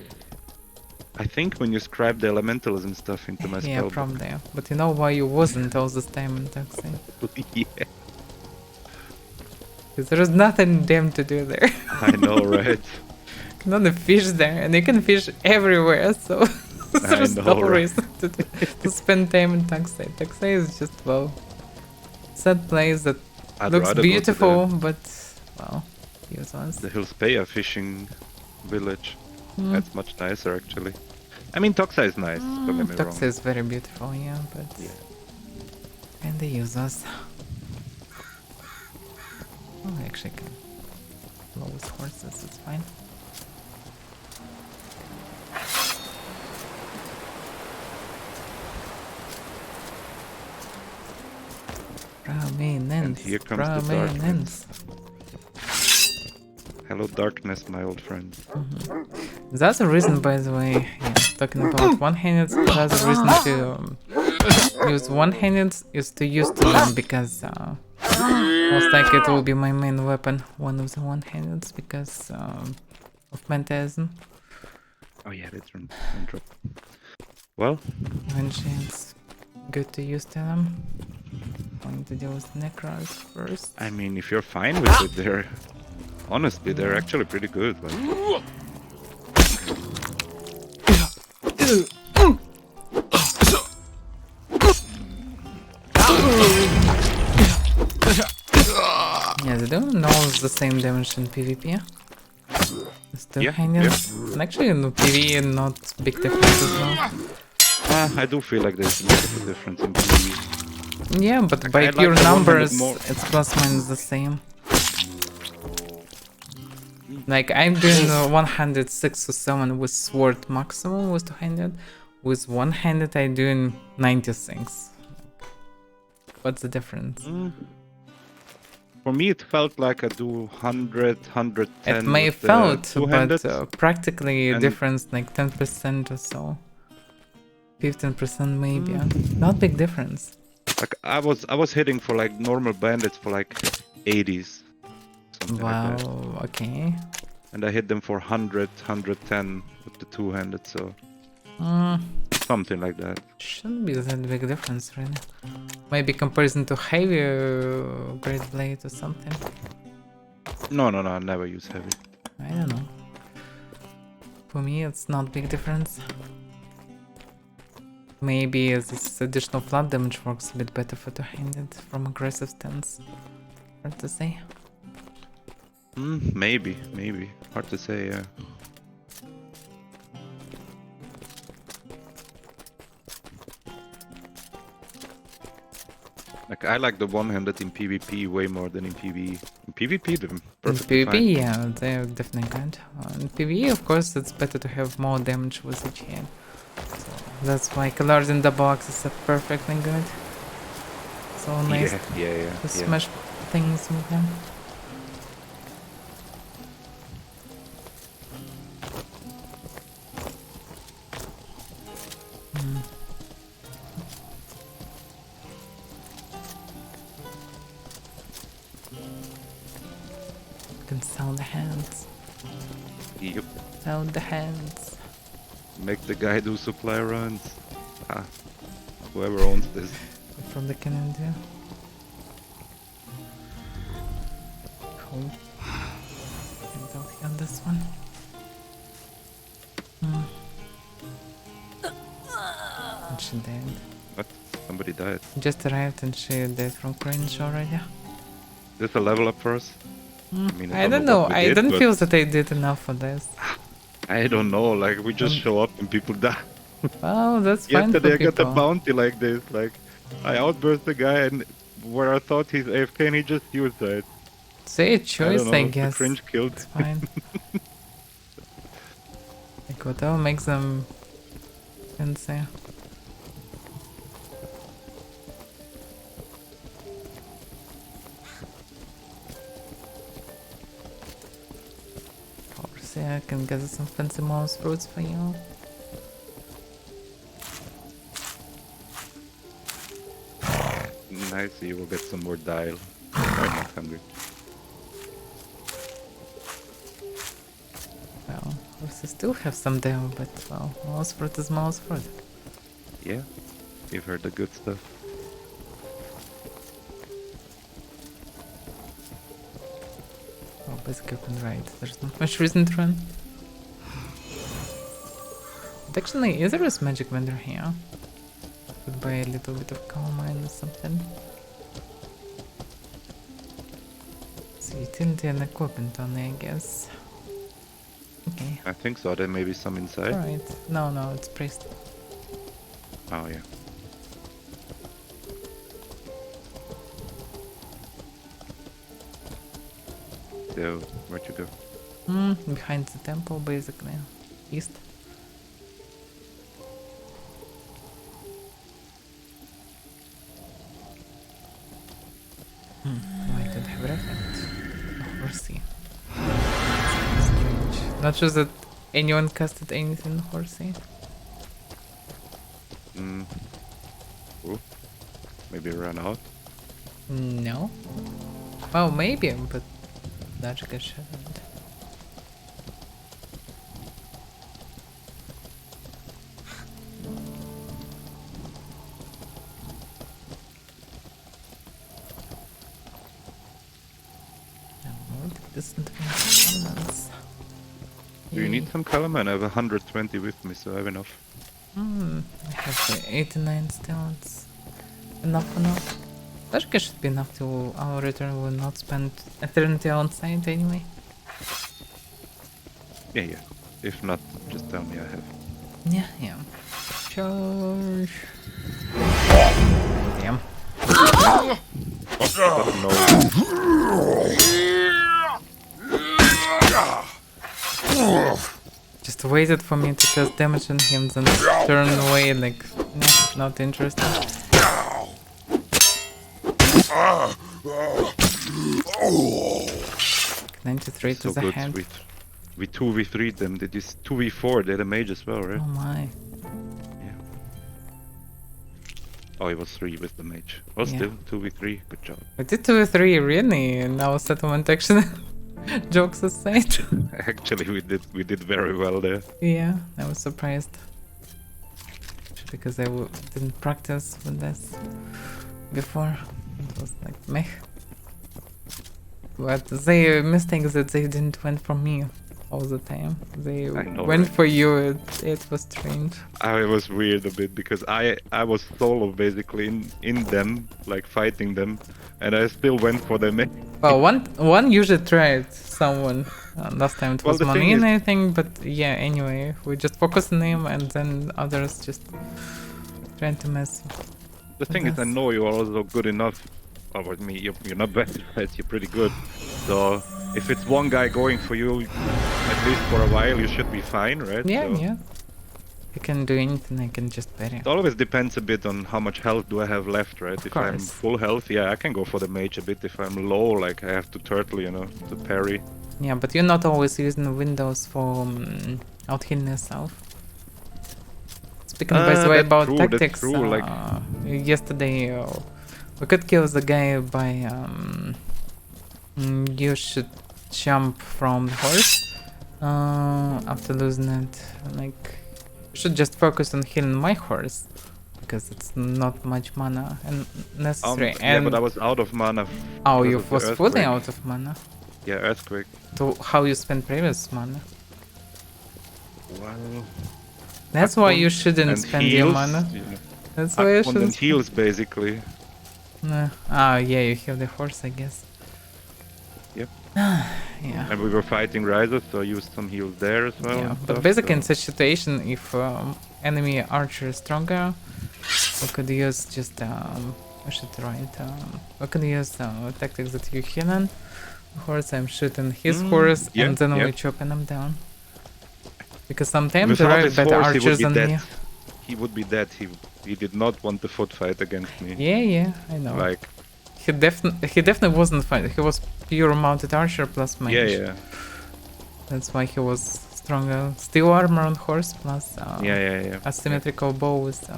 when you scribed the elementalism stuff into my spell. Yeah, from there. But you know why you wasn't all this time in Taxai? Yeah. Because there was nothing damn to do there. I know, right? You can only fish there, and you can fish everywhere, so there's no reason to spend time in Taxai. Taxai is just, well, sad place that looks beautiful, but, well, useless. The Hillspaya fishing village. That's much nicer, actually. I mean, Toxa is nice, don't get me wrong. Toxa is very beautiful, yeah, but kinda useless. Oh, I actually can blow with horses, it's fine. Prominence, And here comes the darkness. Hello, darkness, my old friend. That's a reason, by the way, yeah, talking about one-handed, that's a reason to use one-handed is to use to them, because most likely it will be my main weapon, one of the one-handeds, because of Phantasm. Oh yeah, that's one drop. Well, Eventually it's good to use to them. Going to deal with Necros first. I mean, if you're fine with it, they're actually pretty good. Like. Yeah, they don't know the same damage in PvP. Two-handed. And actually in PvE not big difference as well. I do feel like there's a bit of a difference in PvE. Yeah, but like by pure numbers, it's plus minus the same. Like I'm doing 106 or 7 with sword maximum with two-handed. With one-handed I'm doing 96. What's the difference? For me it felt like I do 100, 110. It may felt, but practically a difference like 10% or so. 15% maybe. Not big difference. Like I was hitting for like normal bandits for like 80s. Wow, like okay. And I hit them for 100, 110 with the two-handed, so something like that. Shouldn't be that big difference, really. Maybe comparison to heavier Great Blade or something. No, I never use heavy. I don't know. For me, it's not big difference. Maybe this additional flat damage works a bit better for two-handed from aggressive stance. Hard to say. Maybe. Hard to say, yeah. Like, I like the one-handed in PvP way more than in PvE. In PvP, they're perfectly fine. In PvP, yeah, they're definitely good. In PvE, of course, it's better to have more damage with each hand. So that's why colors in the box is perfectly good. So nice to smash things with them. You can sell the hands. Yep. Sell the hands. Make the guy do supply runs. Ah, whoever owns this. From the cannon there. Cool. And out here on this one. And she died. What? Somebody died. Just arrived and she died from cringe already. Is this a level up for us? I don't know. I don't feel that I did enough for this. I don't know. Like we just show up and people die. Oh, that's fine. Yesterday I for got a bounty like this. Like I outburst the guy and where I thought he's AFK and he just suicide. Say a choice, I guess. The cringe killed. It's fine. Like whatever makes them fancy. Obviously, I can get some fancy mouse fruits for you. Nice, you will get some more dial. I'm not hungry. Well, we still have some there, but well, mouse fruit is mouse fruit. Yeah, you've heard the good stuff. Oh, basically you can ride. There's not much reason to run. But actually, is there a magic vendor here? Could buy a little bit of Calmine or something. So utility and equipment on there, I guess. Okay. I think so. There may be some inside. Alright. No, it's priest. Oh yeah. So where'd you go? Behind the temple, basically. East. I don't have reference. Oh, horsey. Strange. Not sure that anyone casted anything horsey. Ooh. Maybe run out. No. Well, maybe, but Dajka shouldn't. Do you need some Kalaman? I have 120 with me, so I have enough. I have 89 still. It's enough for now. Dajka should be enough to our return. Will not spend eternity on site anyway. Yeah. If not, just tell me I have. Yeah. Charge. Damn. Just waited for me to cast damage on him, then turn away like, not interested. 93 to the hand. We 2v3 them. They did 2v4. They're the mage as well, right? Oh my. Yeah. Oh, it was 3 with the mage. Oh, still 2v3. Good job. We did 2v3 really in our settlement action. Jokes aside. Actually, we did very well there. Yeah, I was surprised. Because I didn't practice with this before. It was like meh. But the mistake is that they didn't went for me all the time. They went for you. It was strange. It was weird a bit because I was solo basically in them, like fighting them, and I still went for them. Well, one usually tried someone. Last time it was money and everything, but yeah. Anyway, we just focus on him, and then others just trying to mess. The thing is, I know you are also good enough. Oh, with me, you're not bad, right? You're pretty good. So if it's one guy going for you, at least for a while, you should be fine, right? Yeah. I can do anything. I can just parry. It always depends a bit on how much health do I have left, right? If I'm full health, yeah, I can go for the mage a bit. If I'm low, like I have to turtle, to parry. Yeah, but you're not always using windows for out-healing yourself. Speaking by the way about tactics, like... yesterday we could kill the guy by You should jump from the horse after losing it. Like, you should just focus on healing my horse because it's not much mana and necessary. Yeah, but I was out of mana. Oh, you was fully out of mana. Yeah, earthquake. So how you spend previous mana? Well, that's why you shouldn't spend your mana. You know. That's why you shouldn't. Heals basically. Yeah, you heal the horse, I guess. Yep. Yeah. And we were fighting Rises, so I used some heals there as well. Yeah, but basically in such situation, if enemy archer is stronger, we could use just I should write. We could use tactics that you healing horse. I'm shooting his horse, and then we're chopping him down. Because sometimes there are better archers than me. He would be dead. He did not want the foot fight against me. Yeah, I know. Like he definitely wasn't fighting. He was pure mounted archer plus mage. Yeah. That's why he was stronger. Steel armor on horse plus asymmetrical bow with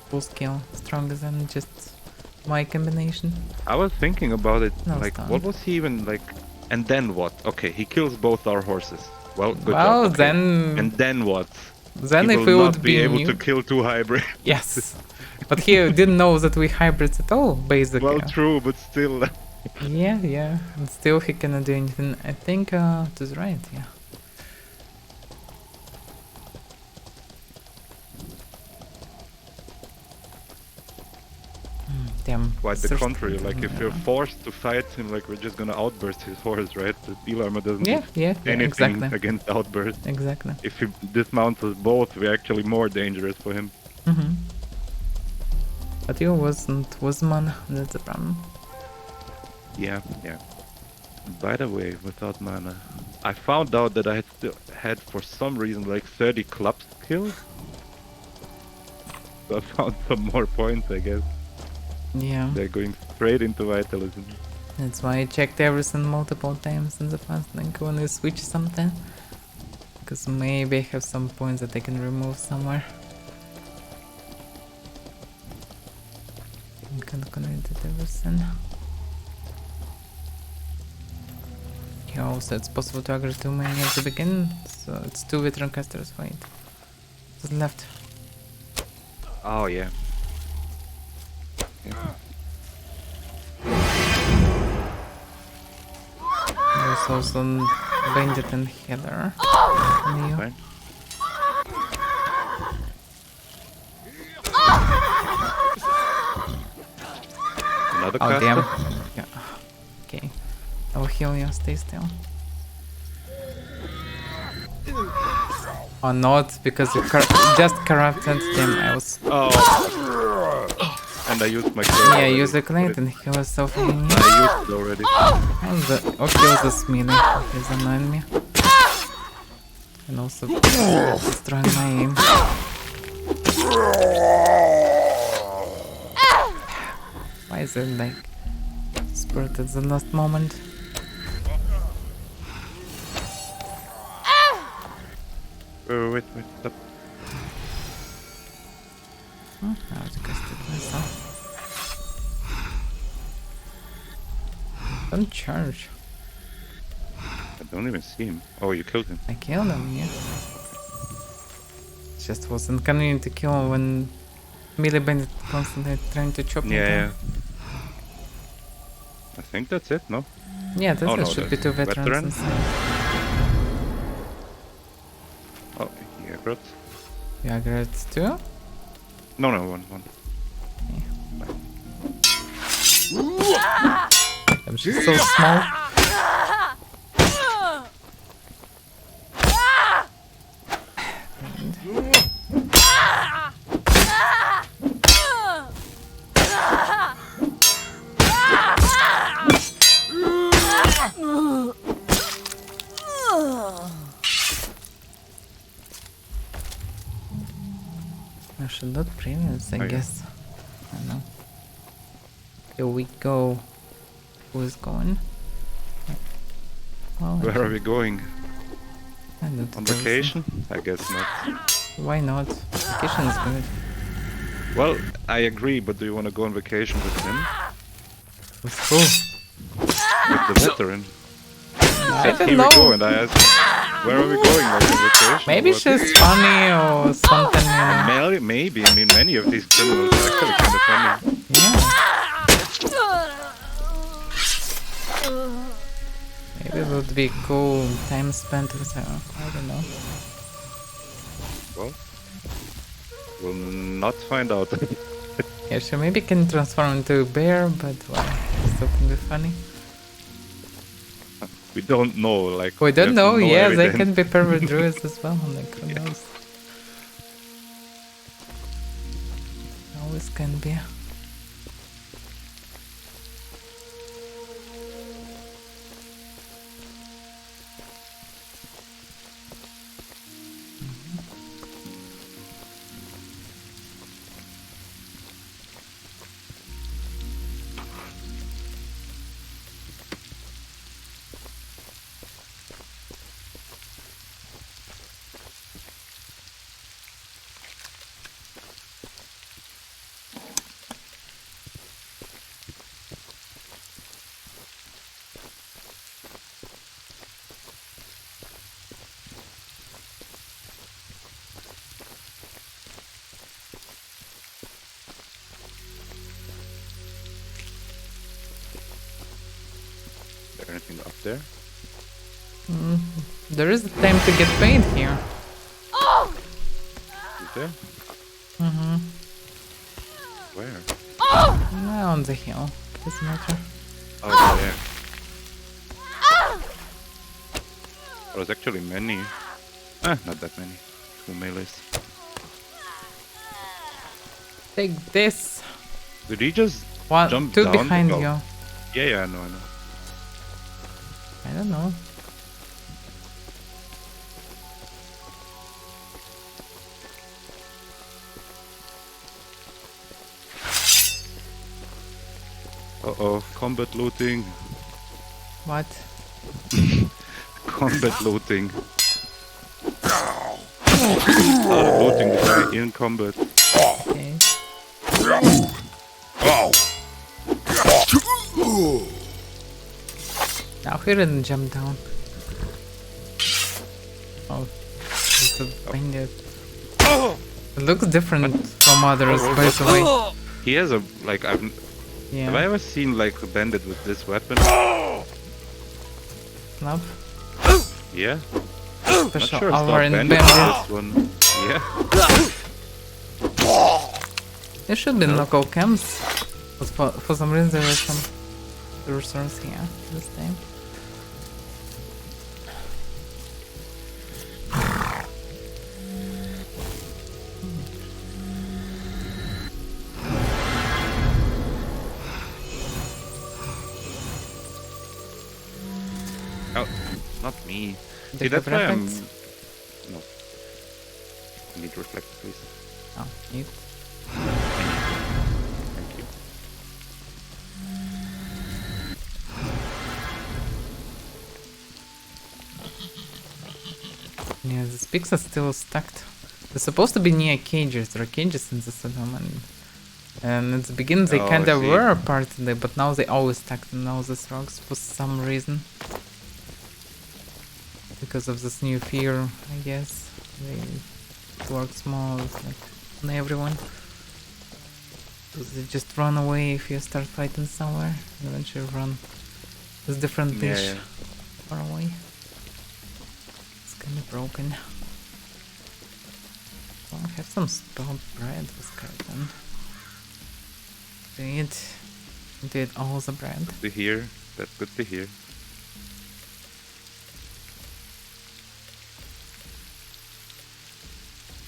full skill, stronger than just my combination. I was thinking about it. What was he even like? And then what? Okay, he kills both our horses. Well, good job. Okay. Then. And then what? Then he if we would be able to kill two hybrids. Yes, but he didn't know that we hybrids at all, basically. Well, true, but still. Yeah, and still he cannot do anything. I think to the right, yeah. Damn. Quite the contrary. Like if you're forced to fight him, like we're just gonna outburst his horse, right? The steel armor doesn't do anything against outburst. Exactly. If he dismounts us both, we're actually more dangerous for him. But you was mana. That's the problem. Yeah. By the way, without mana, I found out that I had for some reason like 30 club kills. So I found some more points, I guess. Yeah. They're going straight into vitalism. That's why I checked everything multiple times in the past, like when we switch something. Because maybe I have some points that I can remove somewhere. I'm calculated everything. Yeah, also it's possible to aggro too many at the beginning, so it's 2 veteran casters, wait. To the left. Oh yeah. There's also bandit and healer. Fine. Another caster? Damn. Yeah. Okay. I will heal you, stay still. Or not, because you just corrupted them. I was. And I used my Yeah, use the grenade and heal yourself. I used it already. Kill this melee. He's annoying me. And also destroying my aim. Why is it like spurt at the last moment? Wait, stop. I was casted myself. Don't charge. I don't even see him. Oh, you killed him. I killed him, yeah. It just was inconvenient to kill him when melee bandit constantly trying to chop me down. Yeah. I think that's it, no? Yeah, there should be 2 veterans inside. Oh, he aggroed. You aggroed too? No, one. Yeah. Damn, she's so small. I should not premiums, I guess. I don't know. Here we go. Who is going? Well, where are we going? On vacation? I guess not. Why not? Vacation is good. Well, I agree, but do you want to go on vacation with him? With who? With the veteran. I don't Here know. we go, and I asked, where are we going? Like on vacation? Maybe she's funny or something, you know. Maybe. I mean, many of these criminals are actually kind of funny. Yeah. Maybe it would be cool time spent with her. I don't know. Well, we'll not find out. Yeah, she maybe can transform into a bear, but well, still can be funny. We don't know, like... We don't know, no yeah, evidence. they can be pervert druids as well, like who knows. Always can be. Is there anything up there? There is a time to get paid here. Is there? Where? On the hill. Doesn't matter. Oh, there. There's actually many. Not that many. 2 melees. Take this. Did he just One, jump two down? behind Oh. you. Yeah, I know. I don't know. Uh-oh, combat looting. What? Combat looting. Started looting the guy in combat. Okay. Now he didn't jump down. Oh, it's a bandit. It looks different from others, by the way. He has a, like, have I Yeah. ever seen, like, a bandit with this weapon? Club. Yeah? Not Special sure it's hour not in bandit bandit. this one. Yeah? There should be local camps. But for some reason there were some resources here this time. Oh, not me. See, Take that's the why I'm... reflex. No. I need reflect, please. Oh, you. Thank you. Yeah, the pigs are still stuck. They're supposed to be near cages. There are cages in the settlement. And at the beginning they Oh, I kinda see. were partly, but now they always stuck in all these rocks for some reason. Because of this new fear, I guess. It works more like on everyone. So they just run away if you start fighting somewhere. And eventually run with different Yeah, dish yeah. far away. It's kinda broken. Well, I have some spelled bread with skeleton. Do it all the bread. To hear. That's good to hear.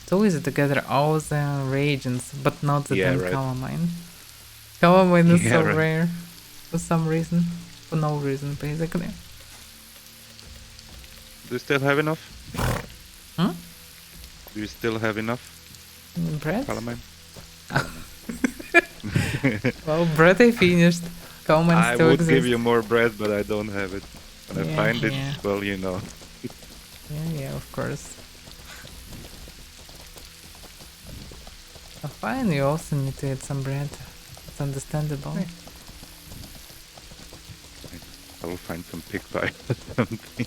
It's always to gather all the reagents, but not the Yeah, damn right. calamine. Calamine is Yeah, so right. rare. For some reason. For no reason, basically. Do you still have enough? Hmm? Do you still have enough, Bread? Paladin? Well, bread I finished. Calamine I still would exists. give you more bread, but I don't have it. When I Yeah, find it, yeah. well, you know. Yeah, of course. Oh, fine, you also need to eat some bread. It's understandable. I will find some pig pie or something.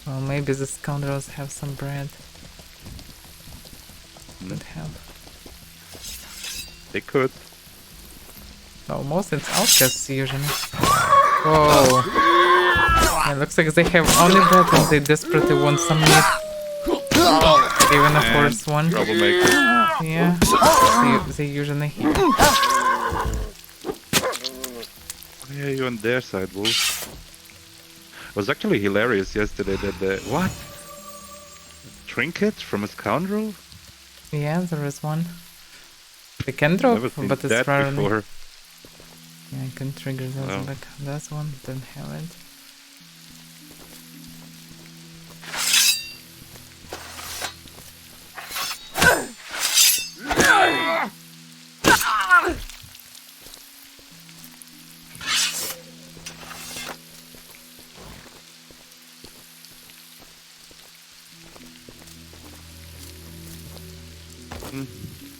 Well, maybe the scoundrels have some bread. Could have. They could. No, most it's outcasts usually. Whoa. It looks like they have only bread and they desperately want some meat. Even a forced one. Troublemaker. Yeah. They usually hear. Yeah, you on their side, Wolf. It was actually hilarious yesterday that the... What? Trinket from a scoundrel? Yeah, there is one. They can drop, Never seen but it's that rarely. before. Yeah, I can trigger those Oh. back. That's one, don't have it.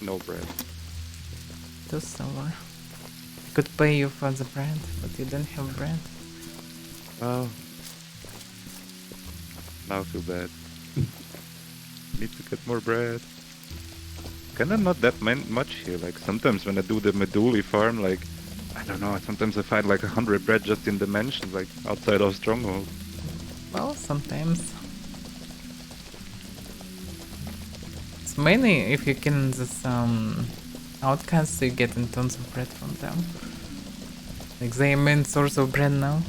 No bread. Too silver. Could pay you for the bread, but you don't have bread. Oh. Now I feel bad. Need to get more bread. Kinda not that much here. Like sometimes when I do the Meduli farm, like I don't know. Sometimes I find like 100 bread just in the mansion, like outside of stronghold. Well, sometimes. It's mainly if you kill this outcasts, you get in tons of bread from them. Like their main source of bread now.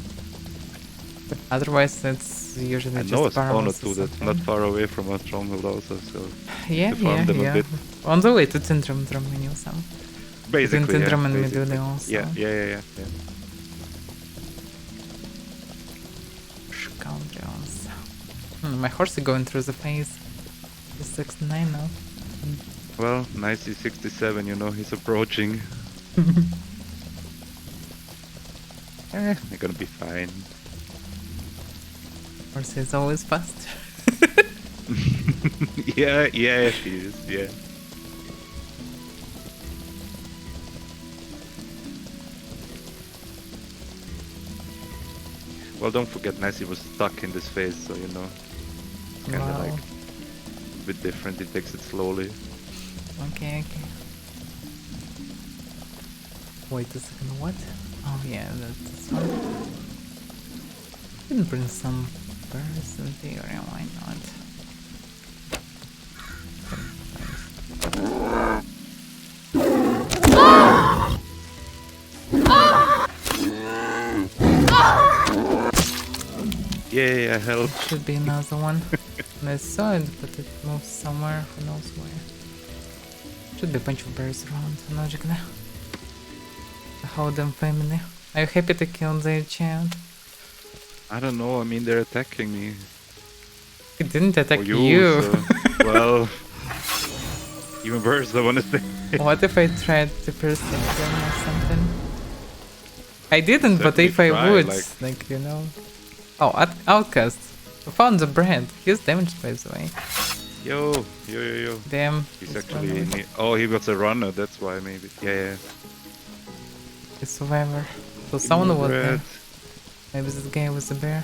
But otherwise, it's usually I just know a spawn or farmers two that's not far away from our stronghold also, so yeah, to farm them a bit. On the way to Tindrum menu some. Basically, Between Tindrum and basically. Meduli also. Yeah. Scoundrels. My horse is going through the phase. He's 69 now. Well, nice he's 67, you know, he's approaching. They're gonna be fine. Horse is always fast. yeah, she is, yeah. Well, don't forget, Nessie was stuck in this phase, so you know, it's kinda Wow. like a bit different, he takes it slowly. Okay. Wait a second, what? Oh yeah, that's this one. Can bring some birds in theory, why not? Yeah, help. Should be another one. And I saw it, but it moves somewhere, who knows where. Should be a bunch of birds around, I'm not gonna hold them family. Are you happy to kill their child? I don't know, I mean, they're attacking me. It didn't attack Or you. so, well, even worse, I wanna say. What if I tried to personally kill him or something? I didn't, but if I try, would, like you know. Oh, outcast. I found the brand. He's damaged, by the way. Yo. Damn. He's actually oh, he got a runner, that's why maybe. Yeah. He's survivor. So someone was there. Bread. Maybe this guy was a bear.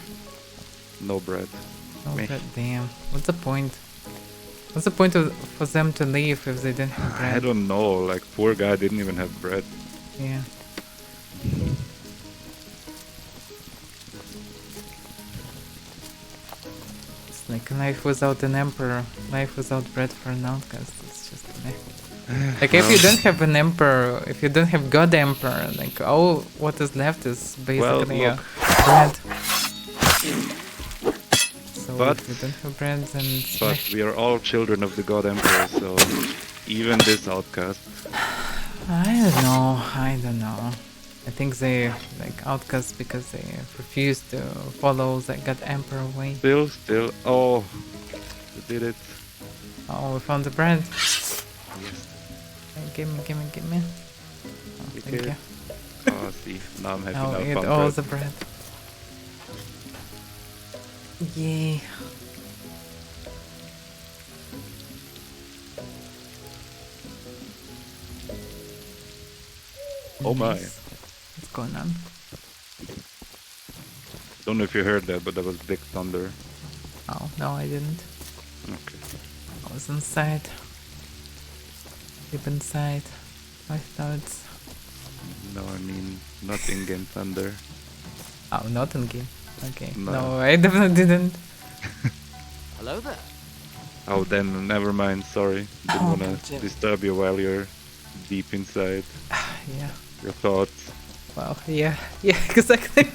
No bread. No Me. bread. Damn. What's the point? What's the point for them to leave if they didn't have bread? I don't know, like poor guy didn't even have bread. Yeah. It's like life without an emperor, life without bread for an outcast. It's just meh. Like if you don't have an emperor, if you don't have god emperor, like all what is left is basically bread. So But- if you don't have bread, then it's But meh. we are all children of the god emperor, so even this outcast. I don't know. I think they like outcasts because they refuse to follow the god emperor way. Still, oh, we did it. Oh, we found the bread. Yes. Give me. Oh, thank Okay. you. Oh, see, now I'm happy I'll now I eat found all bread. the bread. Yay. Oh my. Nice. What's going on? Don't know if you heard that, but that was big thunder. Oh, no, I didn't. Okay. I was inside. Deep inside. My thoughts. No, I mean, not in-game thunder. Oh, not in game. Okay. No. No, I definitely didn't. Hello there. Oh, then never mind. Sorry. Didn't Oh, wanna disturb you while you're deep inside Yeah. your thoughts. Well, yeah. Yeah, exactly.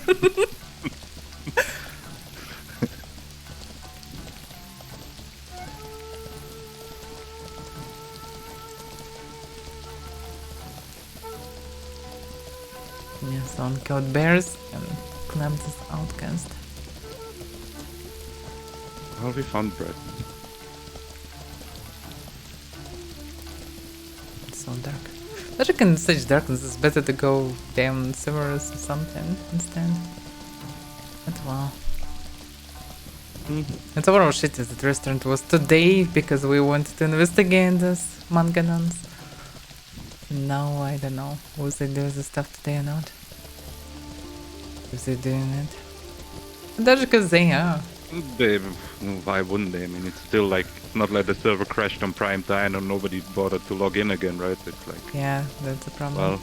Yes, on Code Bears and Clemson's Outcast. Well, we found bread. It's so dark. But you can such darkness, it's better to go down sewers or something instead. But well. It's overall shit is that the restaurant was today because we wanted to investigate this manganons. Now I don't know if they do the stuff today or not. If they're doing it. That's because they are. They, why wouldn't they? I mean, it's still like, it's not like the server crashed on prime time and nobody bothered to log in again, right? It's like... Yeah, that's the problem. Well,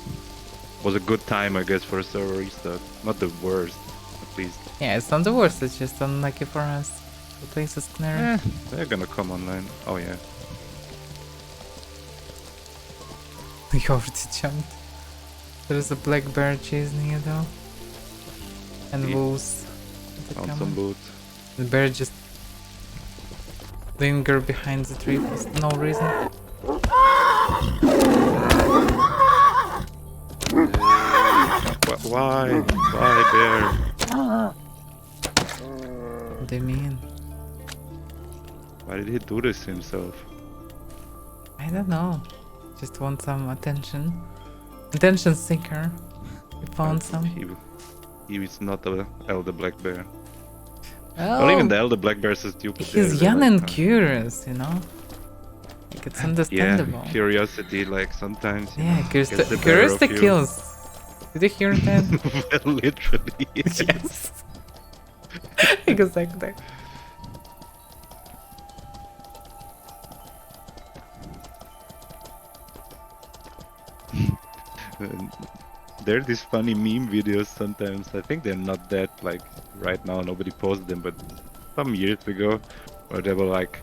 was a good time, I guess, for a server restart. Not the worst, at least. Yeah, it's not the worst, it's just unlucky for us. The place is clear. They're gonna come online. Oh yeah. We already jumped. There's a black bear chasing you though. And wolves. Found some loot. The bear just linger behind the tree for no reason. Why? Why bear? What do you mean? Why did he do this to himself? I don't know. Just want some attention. Attention seeker. We found some. He is not the elder black bear. Well, Well, even the elder black bears is stupid. he's young and curious, you know? Like, it's understandable. Yeah, curiosity, like, sometimes... Yeah, gets the better curiosity of you. kills. Did you hear that? Well, literally. Yes. Exactly. There are these funny meme videos sometimes. I think they're not that, like, right now, nobody posted them, but some years ago, where they were like,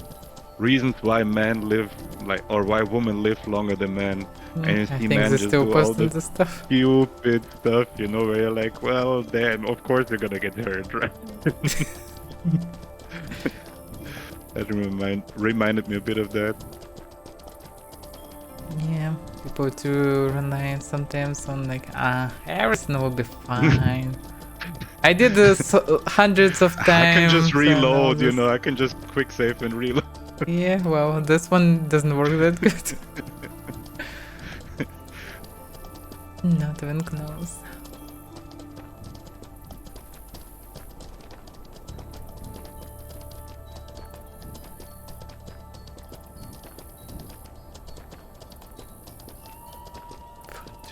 reasons why men live, like, or why women live longer than men. And you I see think men they just still do all posting the the stuff. stupid stuff, you know, where you're like, well, then, of course you're gonna get hurt, right? That reminded me a bit of that. Yeah, people do rely sometimes on like, everything will be fine. I did this hundreds of times. I can just and all reload, you this. know, I can just quick save and reload. Yeah, well, this one doesn't work that good. Not even close.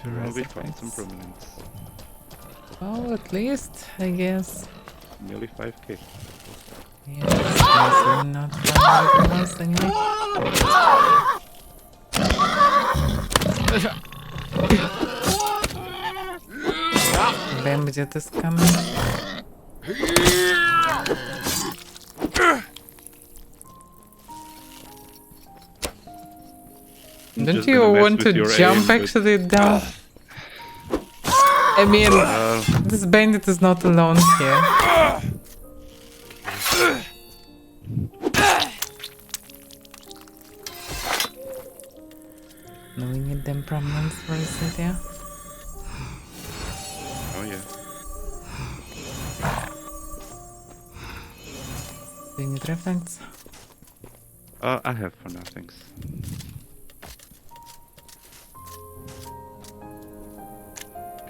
Well, we found some prominence. Well, at least, I guess. Nearly 5k. Yeah, we're not far away from us anyway. Bandit is coming. Don't you want to jump actually down? I mean, this bandit is not alone here. No, we need them prominence for the city. Oh yeah. Do you need reflects? I have for now, thanks.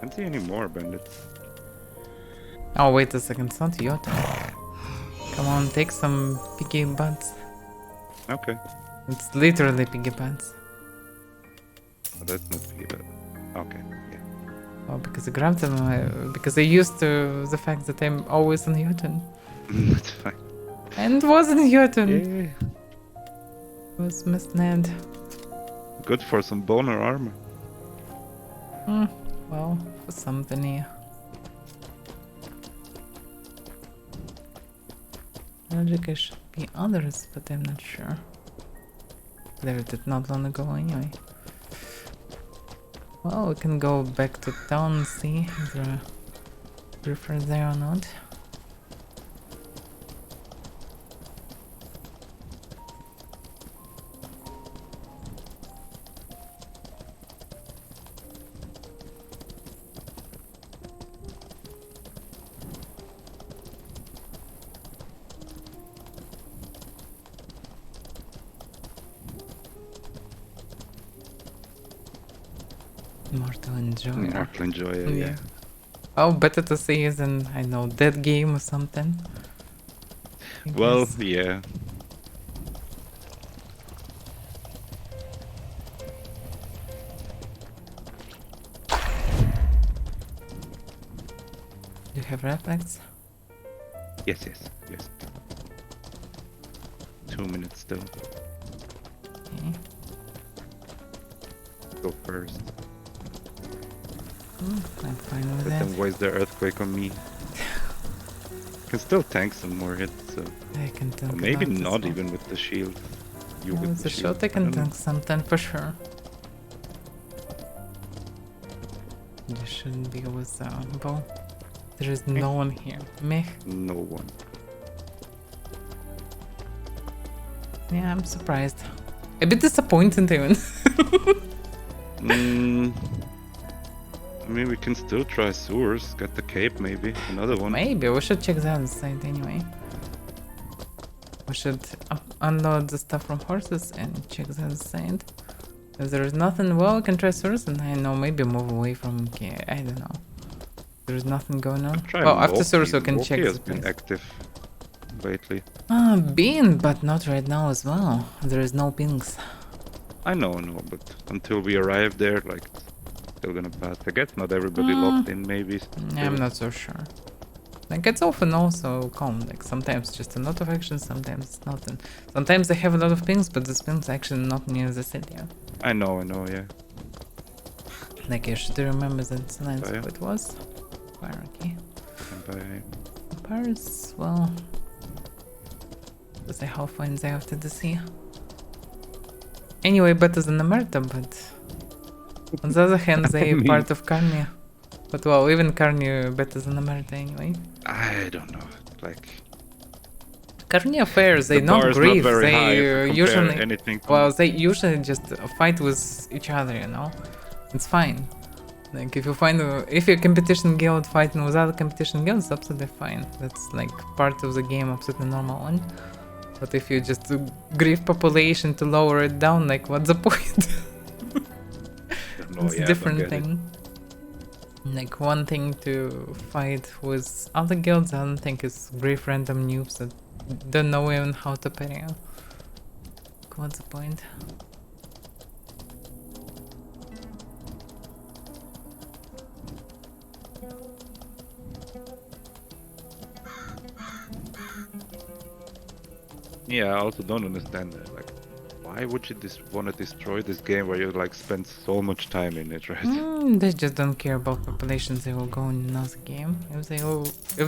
Can't see any more bandits. Oh, wait a second, it's not your turn. Come on, take some piggy butts. Okay. It's literally piggy butts. Oh, that's not piggy, but okay, yeah. Well, because I grabbed them, because I used to the fact that I'm always on Jotun. That's fine. And it wasn't Jotun. Yeah. It was Miss Ned. Good for some boner armor. Well, for something here. Logic should be others, but I'm not sure. There did not long ago anyway. Well, we can go back to town and see if there are griffers there or not. More to enjoy. More to enjoy it, yeah. Oh, better to see is in, I know, that game or something. Well, yeah. Do you have reflex? Yes. 2 minutes still. Okay. Go first. I'm fine with But that. then waste the earthquake on me. Can still tank some more hits, so I can tank maybe about this not one. even with the shield. You Yeah, with with the the shield. shot I can tank something for sure. There shouldn't be with bow. There is no one here. Meh. No one. Yeah, I'm surprised. A bit disappointed even. I mean, we can still try sewers. Get the cape, maybe. Another one. Maybe we should check the other side anyway. We should unload the stuff from horses and check the other side. If there is nothing, well, we can try sewers and I know maybe move away from. Okay, I don't know. There's nothing going on. Well, after sewers we can check has the been place. active lately. Been, but not right now as well. There is no pings. I know, but until we arrive there, like, still gonna pass. I guess not everybody locked in, maybe. I'm not so sure. Like, it's often also calm. Like, sometimes just a lot of action, sometimes it's not. And sometimes they have a lot of pings, but the pings actually not near the city. I know, yeah. Like, I should remember that Silence yeah. it was. Hierarchy. Bye. Paris, well. To say how fine they have to the sea. Anyway, better than Amerta, but on the other hand, they part of Carnia. But well, even Carnia better than Amerta anyway. I don't know, like... Carnia fairs, they the not bar is grieve, not very high if they you compare usually... anything to- Well, they usually just fight with each other, you know? It's fine. Like, if you find... if your competition guild fighting with other competition guilds, it's absolutely fine. That's like part of the game, absolutely normal one. But if you just grieve population to lower it down, like, what's the point? It's a different thing. Like, one thing to fight with other guilds, I don't think is grieve random noobs that don't know even how to parry. What's the point? Yeah, I also don't understand that. Like, why would you want to destroy this game where you like spend so much time in it, right? They just don't care about populations. They will go in another game. If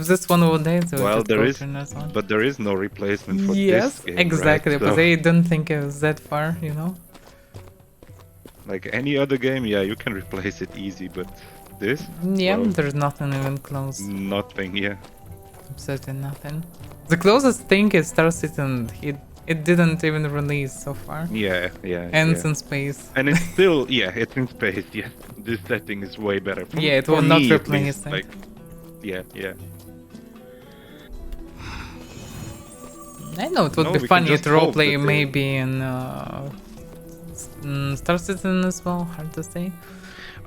this one will die, they will just go to another one. But there is no replacement for yes, this game, exactly. right? But So, they don't think it was that far, you know. like any other game, yeah, you can replace it easy, but this? Yeah, well, there's nothing even close. Nothing, yeah. Absolutely nothing. The closest thing is Star Citizen. It didn't even release so far. Yeah. And it's in space. And it's still, yeah, it's in space, yes. This setting is way better. Yeah, it for will not me, at replace least, it. like, yeah. I know it would No, be we funny can to just hope roleplay that they- maybe in Star Citizen as well. Hard to say.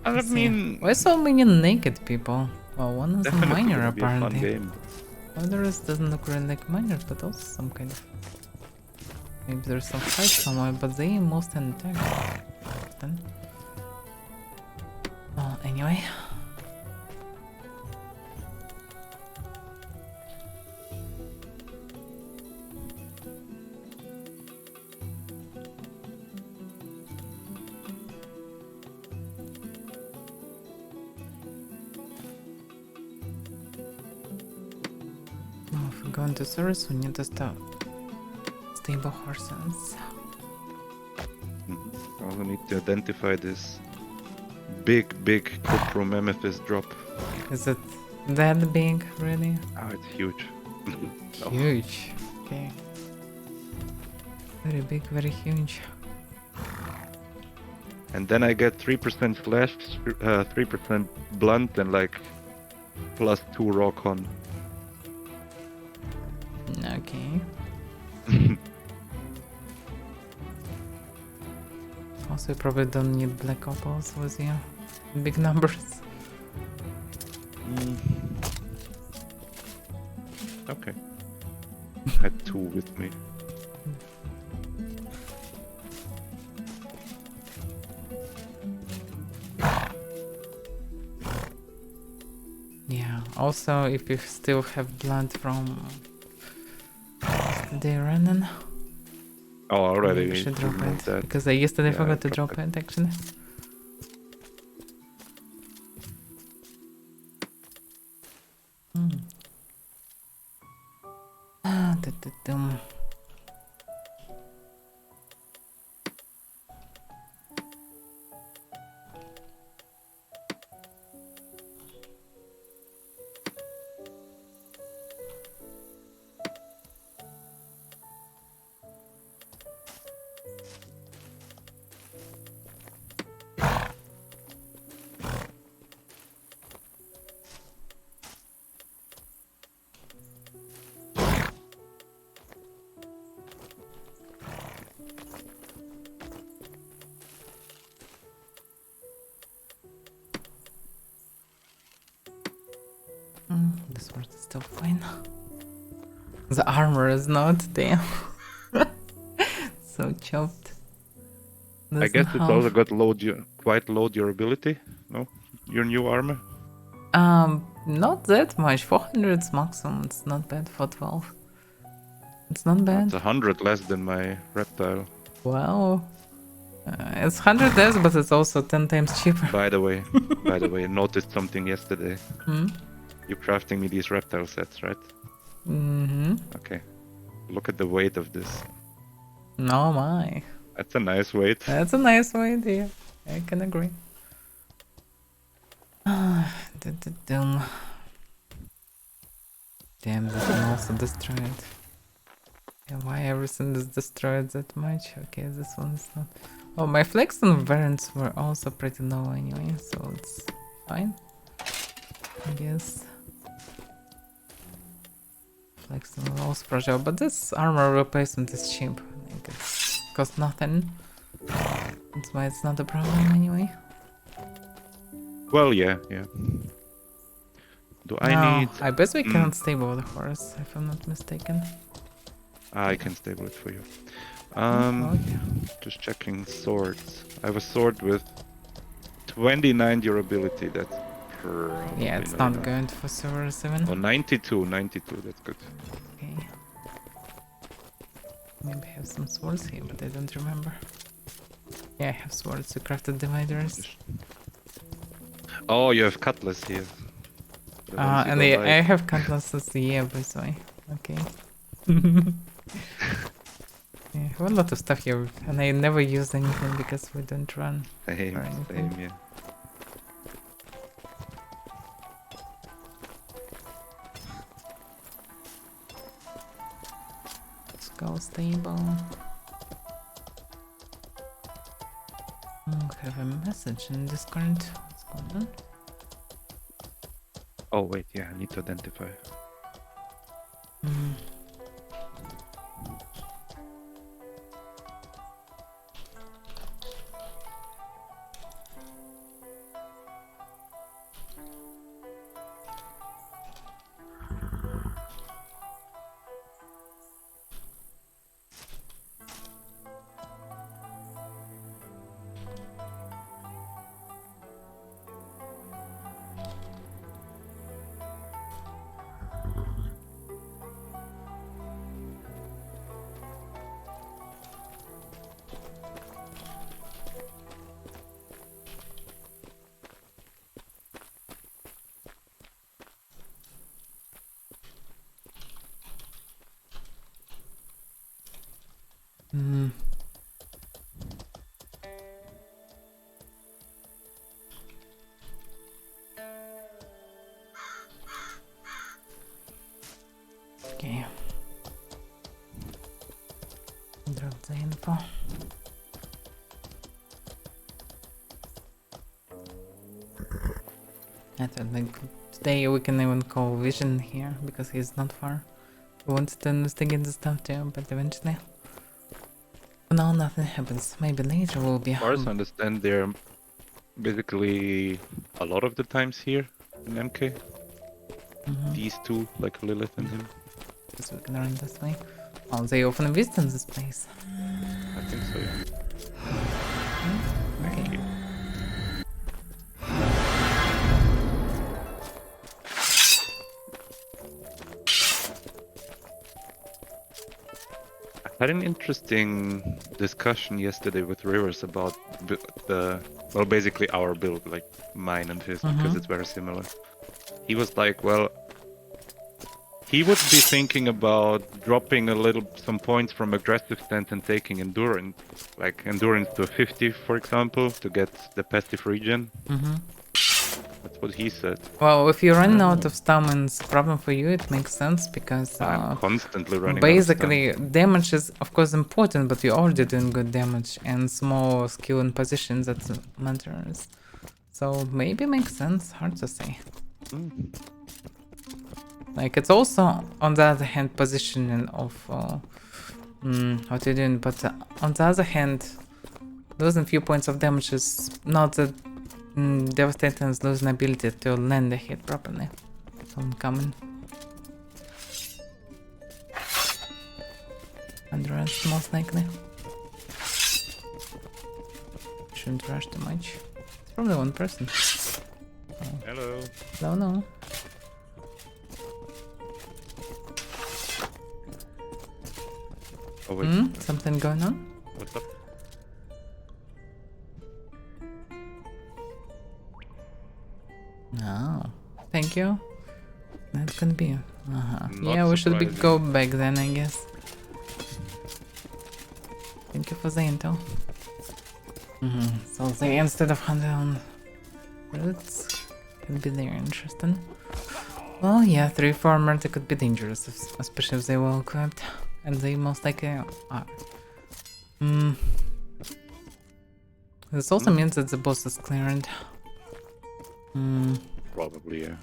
I mean, Why so many naked people? Well, one is a definitely miner gonna be a fun apparently. game. Well, the rest doesn't look really like miners, but also some kind of... Maybe there's some fight somewhere, but they mostly attack often. Well, anyway. we're going to service, we need to start stable horses. I also need to identify this big Cuprum amethyst drop. Is it that big, really? Oh, it's huge. Huge. Okay. Very big, very huge. And then I get 3% flash, 3% blunt, and like +2 rock on. Okay. Also, you probably don't need black opals with you in big numbers. Okay. I had 2 with me. Yeah, also if you still have blood from yesterday running, Oh, already. you should drop it. That. Because I yesterday Yeah, forgot to drop it actually. Da-da-dum. This sword is still fine. The armor is not, damn. So chopped. I guess it's also got quite low durability, no? Your new armor? Not that much. 400 is maximum. It's not bad for 12. It's not bad. It's 100 less than my reptile. Wow. It's 100 less, but it's also 10 times cheaper. By the way, I noticed something yesterday. You're crafting me these reptile sets, right? Mm-hmm. Okay. Look at the weight of this. Oh my. That's a nice weight. That's a nice weight, yeah. I can agree. Damn, this one also destroyed. Yeah, why everything is destroyed that much? Okay, this one is not. Oh, my Flexon variants were also pretty low anyway, so it's fine. I guess. Flexon will also fragile, but this armor replacement is cheap. Like it costs nothing. That's why it's not a problem anyway. Well, yeah. Do I need... I bet we can't stable the horse, if I'm not mistaken. I can stable it for you. Okay. Just checking swords. I have a sword with 29 durability. That's probably yeah, it's not good for Silver 7. Oh, 92, that's good. Okay. Maybe I have some swords here, but I don't remember. Yeah, I have swords, you crafted dividers. Oh, you have cutlass here. And I have cutlasses, yeah, by the way. Okay. Yeah, I have a lot of stuff here, and I never use anything because we don't run. Same, yeah. Let's go stable. Have a message in Discord. What's going on? Oh wait, yeah, I need to identify. Hmm. Okay. Drop the info. I thought like today we can even call Vision here because he's not far. We wanted to investigate the stuff too, but eventually. No, nothing happens. Maybe later we'll be As far as I home. understand, they're basically a lot of the times here in MK. These two, like Lilith and him. So we can run this way. Oh, they often visit in this place. I think so, yeah. Okay. Thank you. I had an interesting discussion yesterday with Rivers about well, basically our build, like mine and his, because it's very similar. He was like, well, he would be thinking about dropping some points from aggressive stance and taking endurance, like endurance to a 50, for example, to get the passive regen. That's what he said. Well, if you run out of stamina, it's a problem for you. It makes sense because I'm constantly running basically out of damage is of course important, but you're already doing good damage and small skill and positions that matters. So maybe makes sense. Hard to say. Like it's also on the other hand positioning of what you're doing, but on the other hand, losing few points of damage is not that devastating as losing ability to land a hit properly. So I'm coming. Underrush most likely. Shouldn't rush too much. It's probably one person. Oh. Hello. No. Oh wait. Something going on? What's up? No. Thank you. That can be. Not Yeah, we should surprising. go back then, I guess. Thank you for the intel. So they instead of hunting on roots can be there. Interesting. Well, yeah, 3-4 murder could be dangerous, especially if they were equipped, and they most likely are. This also means that the boss is cleared. Probably, yeah.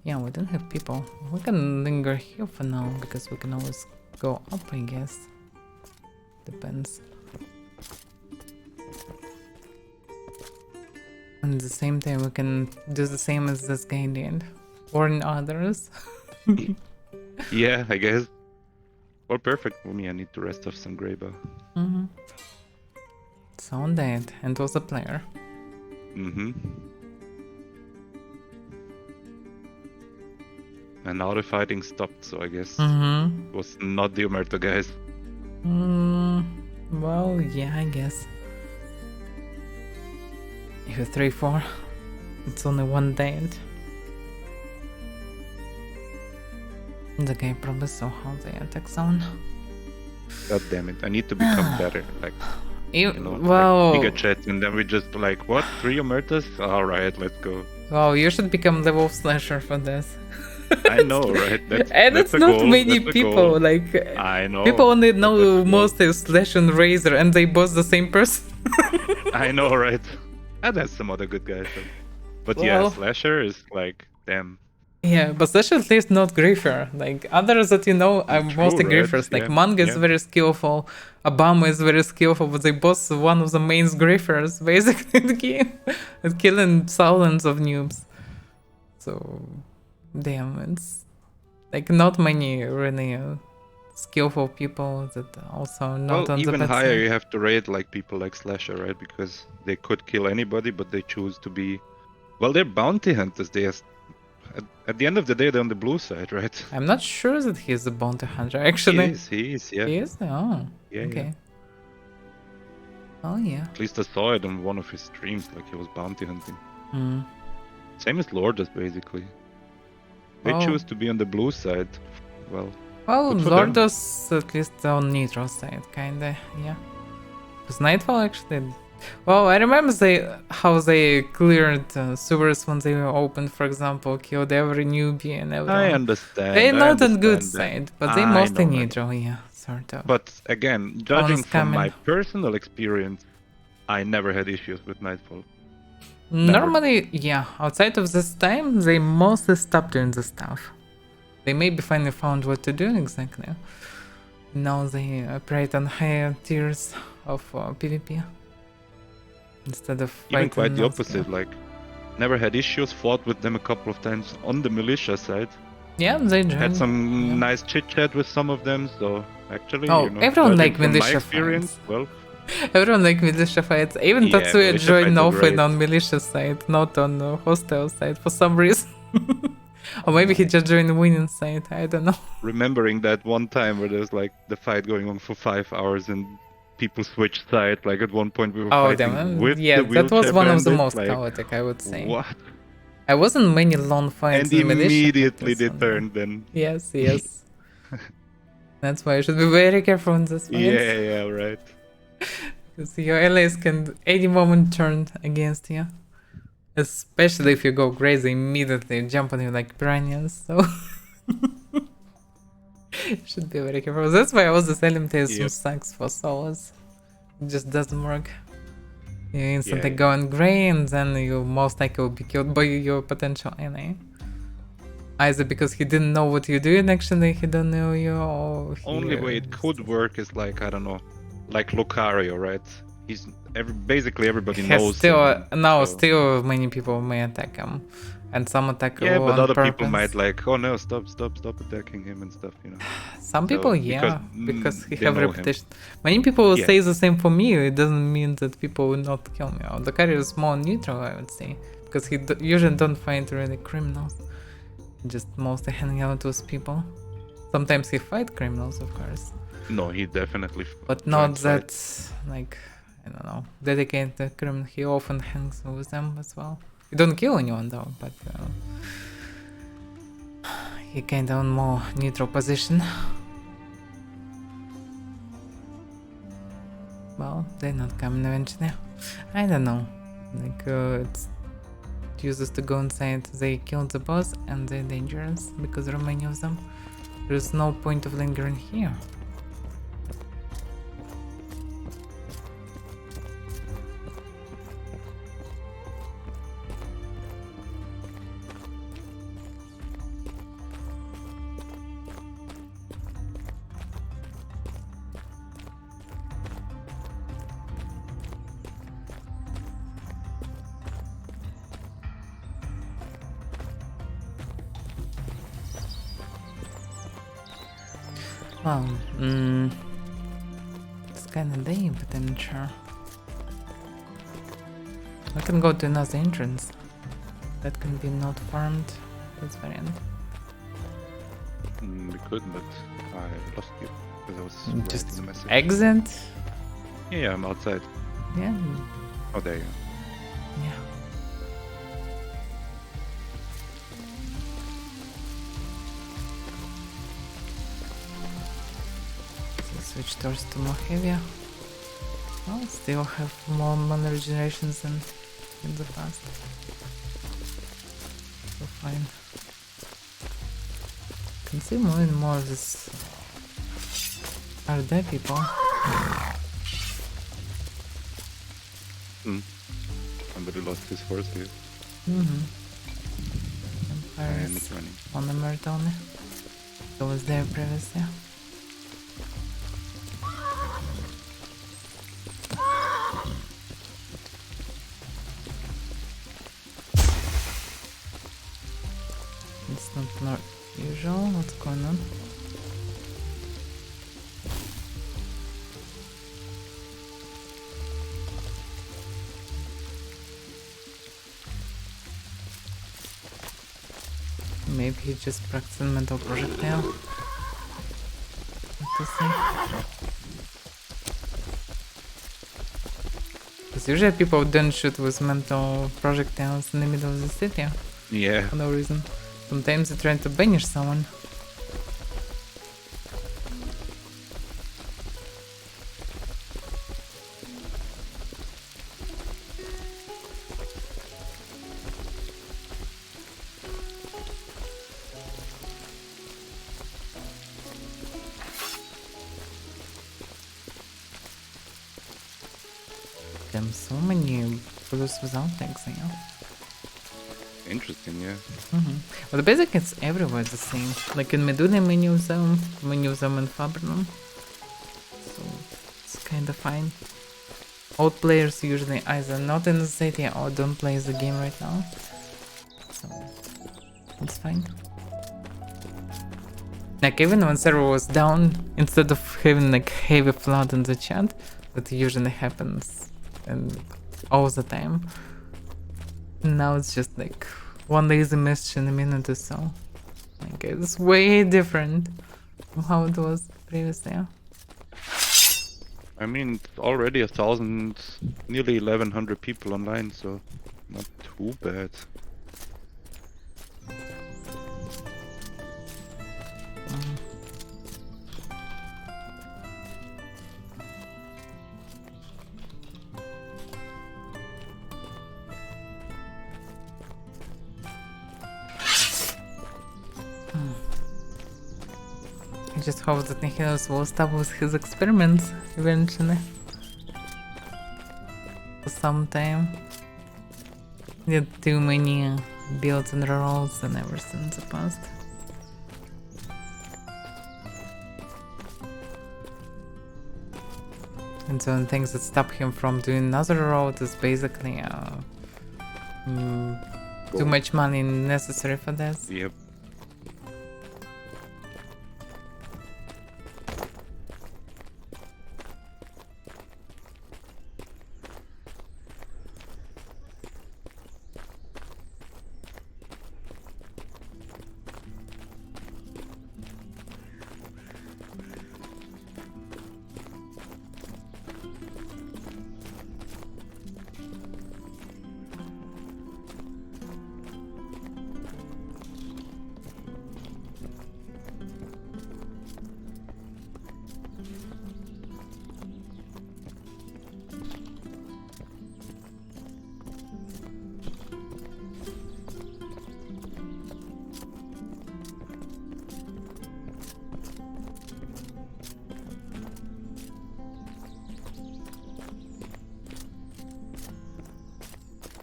Yeah, we don't have people. We can linger here for now because we can always go up, I guess. Depends. And at the same time, we can do the same as this guy did. Or in others. Yeah, I guess. Well, perfect for me. I need to rest off some Greybow. So dead, and was a player. And now the fighting stopped, so I guess it was not the Omerta guys. Well, yeah, I guess. If it's 3-4, it's only one dead. The guy probably saw how the attack zone. God damn it! I need to become better. Like, well, like Giga and then we just like, what? 3 Omertas? All right, let's go. Well, you should become the wolf slasher for this. I know, right? And that's it's not goal. many That's people. Like, I know. people only know mostly Slash and Razor, and they both the same person. I know, right? And that's some other good guys. So. But Well, yeah, Slasher is like, damn. Yeah, but Slash at least not Griefer. Like, others that you know are True, mostly right? Griefers. Like, Yeah, Manga is yeah. very skillful, Obama is very skillful, but they both one of the main Griefers, basically, in the game. And killing thousands of noobs. So, damn, it's like not many really skillful people that also not Well, on the even bad higher, side. you have to rate like people like Slasher, right? Because they could kill anybody, but they choose to be. Well, they're bounty hunters. They are. At the end of the day, they're on the blue side, right? I'm not sure that he's a bounty hunter, actually. He is, yeah. He is? Oh, Yeah, okay. yeah. Oh, yeah. At least I saw it on one of his streams, like he was bounty hunting. Hmm. Same as Lourdes, basically. They Oh. choose to be on the blue side. Well, Well, Lordos at least on neutral side, kinda, yeah. Because Nightfall actually... Well, I remember how they cleared sewers when they were opened, for example, killed every newbie and everyone. I understand. They're not on good side, but they mostly neutral, yeah, sort of. But again, judging from my personal experience, I never had issues with Nightfall. Normally, yeah, outside of this time, they mostly stopped doing the stuff. They maybe finally found what to do exactly. Now they operate on higher tiers of PvP. Instead of even quite the opposite, like never had issues, fought with them a couple of times on the militia side. Yeah, they had some nice chit chat with some of them, so actually, everyone like militia fights. Well, everyone like militia fights. Even Tatsuya joined often on militia side, not on hostile side for some reason. Or maybe he just joined the winning side, I don't know. Remembering that one time where there's like the fight going on for 5 hours and people switched side, like at one point we were fighting with the that was one of the most like, chaotic, I would say. What? I wasn't many long fights and immediately they turned then. Yes. That's why you should be very careful in this fight. Yeah, right. Because your allies can any moment turn against you. Especially if you go crazy immediately, jump on you like piranhas, so... should be very careful. That's why all the Salimtales sucks for solos. It just doesn't work. You instantly go on grey and then you most likely will be killed by your potential enemy. Either because he didn't know what you're doing, actually he don't know you, or... Only way it could work is like, I don't know, like Lucario, right? He's basically everybody knows him. Still many people may attack him. And some attack but other purpose. People might like, oh no, stop attacking him and stuff, Some people, because he have reputation. Many people will say the same for me. It doesn't mean that people will not kill me. The carrier is more neutral, I would say, because he usually don't find really criminals. Just mostly hanging out with people. Sometimes he fight criminals, of course. No, he definitely. But not that, like, I don't know, dedicated to criminal. He often hangs with them as well. You don't kill anyone though, but he kinda on more neutral position. Well, they're not coming eventually. I don't know. Like, it uses to go inside. They killed the boss and they're dangerous because there are many of them. There's no point of lingering here. Well, it's kinda lame, but I'm not sure. I can go to another entrance. That can be not farmed. This variant. We could, but I lost you because I was just writing the message. Exit? Yeah, I'm outside. Yeah. Oh, there you go. Yeah. Switch doors to more heavier. Well, still have more mana regenerations than in the past. So fine. Can see more and more of this. Are there people? Somebody lost his horse here. Empire is on the Mertone. It was there previously. It's not usual. What's going on? Maybe he just practicing mental projectile. What to say? Because usually people don't shoot with mental projectiles in the middle of the city. Yeah. For no reason. Sometimes they're trying to banish someone. them so many blues without legs, yeah. Interesting, yeah. But the basic is everywhere the same. Like in Medulla, many of them in Fabrinum. So it's kinda fine. Old players usually either not in the city or don't play the game right now. So it's fine. Like even when server was down, instead of having like heavy flood in the chat, that usually happens and all the time. Now it's just like one lazy message in a minute or so. Like it's way different from how it was previously. I mean, it's already 1,000, nearly 1,100 people online, so not too bad. I just hope that Nihilos will stop with his experiments eventually. For some time. Did too many builds and rolls and everything in the past. And so the things that stop him from doing another road is basically too much money necessary for this. Yep.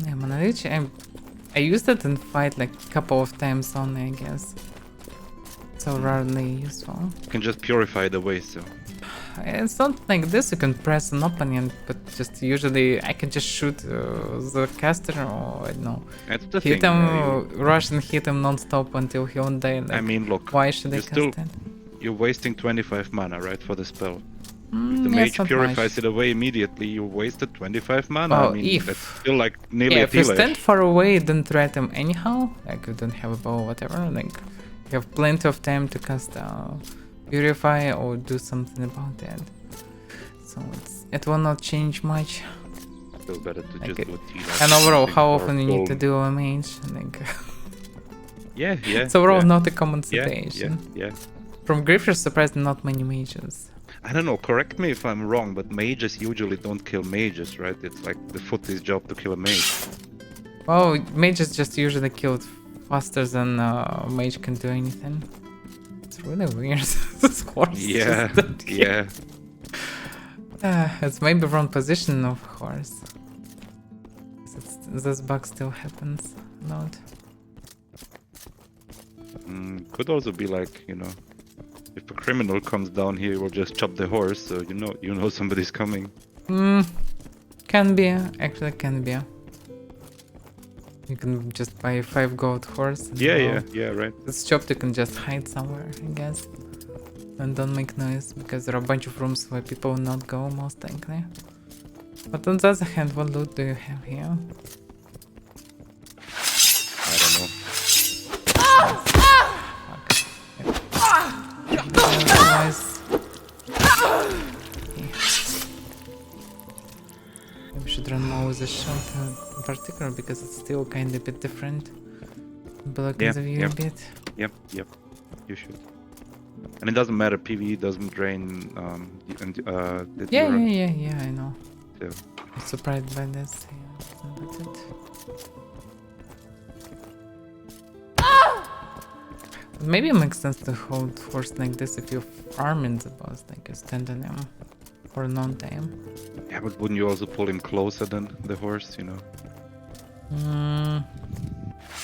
Yeah, Monolith, I used it in fight like a couple of times only, I guess. So rarely useful. You can just purify the waste, so. It's not like this, you can press an opponent, but just usually I can just shoot the caster or I don't know. That's the hit thing, him, rush and hit him non-stop until he won't die. Like, I mean, look, why should I cast it? You're wasting 25 mana, right, for the spell. Mm, If the yeah, mage purifies it away immediately, you wasted 25 mana. Oh, I mean, if. that's still like nearly Yeah, a if you delay. stand far away, don't threat him anyhow. Like you don't have a bow or whatever. Like you have plenty of time to cast purify or do something about that. So it will not change much. Still better to Like just do a T. And overall, how often you need to do a mage? Like Yeah, yeah. it's overall yeah. not a common Yeah, situation. yeah. From Griffer's surprised not many mages. I don't know, correct me if I'm wrong, but mages usually don't kill mages, right? It's like the footy's job to kill a mage. Well, mages just usually killed faster than mage can do anything. It's really weird. This horse. Yeah, yeah. It's maybe wrong position of horse. This bug still happens a lot. Could also be like, you know, if a criminal comes down here, we'll just chop the horse, so you know somebody's coming. Can be, actually can be. You can just buy a 5 gold horse. Yeah, right. It's chopped, you can just hide somewhere, I guess. And don't make noise, because there are a bunch of rooms where people will not go, most likely. But on the other hand, what loot do you have here? I don't know. Otherwise... Maybe should run more with the shot in particular, because it's still kind of a bit different. Blocking the view a bit. Yep, you should. And it doesn't matter, PvE doesn't drain the Yeah, I know. So. I'm surprised by this. Yeah, that's it. Maybe it makes sense to hold horse like this if you farm in the boss, like you stand on him. for non-time. Yeah, but wouldn't you also pull him closer than the horse, you know?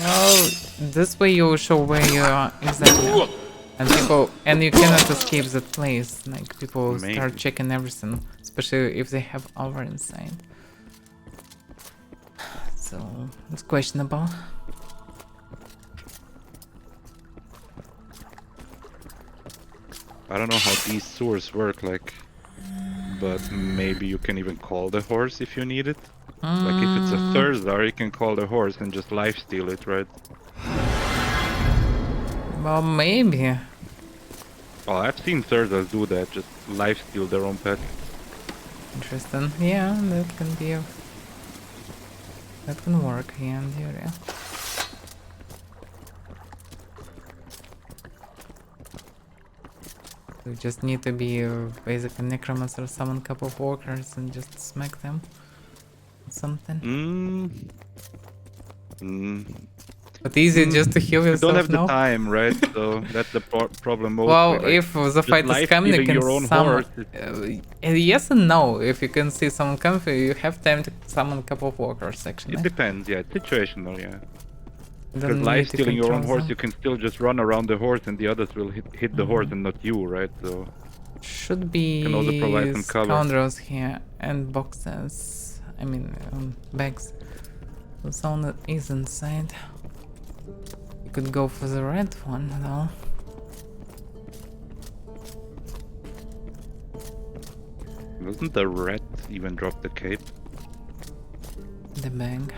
Well, this way you will show where you are exactly. And you cannot escape that place. Like, people start checking everything, especially if they have Avaira inside. So, it's questionable. I don't know how these sewers work, like, but maybe you can even call the horse if you need it. Like, if it's a Thursday, you can call the horse and just lifesteal it, right? Well, maybe. Oh, I've seen Thursdays do that, just lifesteal their own pet. Interesting. Yeah, that can be that can work here in the area. You just need to be basically necromancer, summon a couple of walkers and just smack them. Something. But easy just to heal yourself. You don't have now? the time, right? So that's the problem. Well, mostly, like, if the fight is coming, you can summon. Yes and no. If you can see someone come, you have time to summon a couple of walkers. Actually, it depends. Yeah, it's situational. Yeah. You Because don't life need to stealing your own control horse, them. you can still just run around the horse, and the others will hit the horse and not you, right? So should be can also provide some cover. scoundrels here and boxes. I mean, bags. So someone is inside. You could go for the red one though. Doesn't the rat even drop the cape? The bag.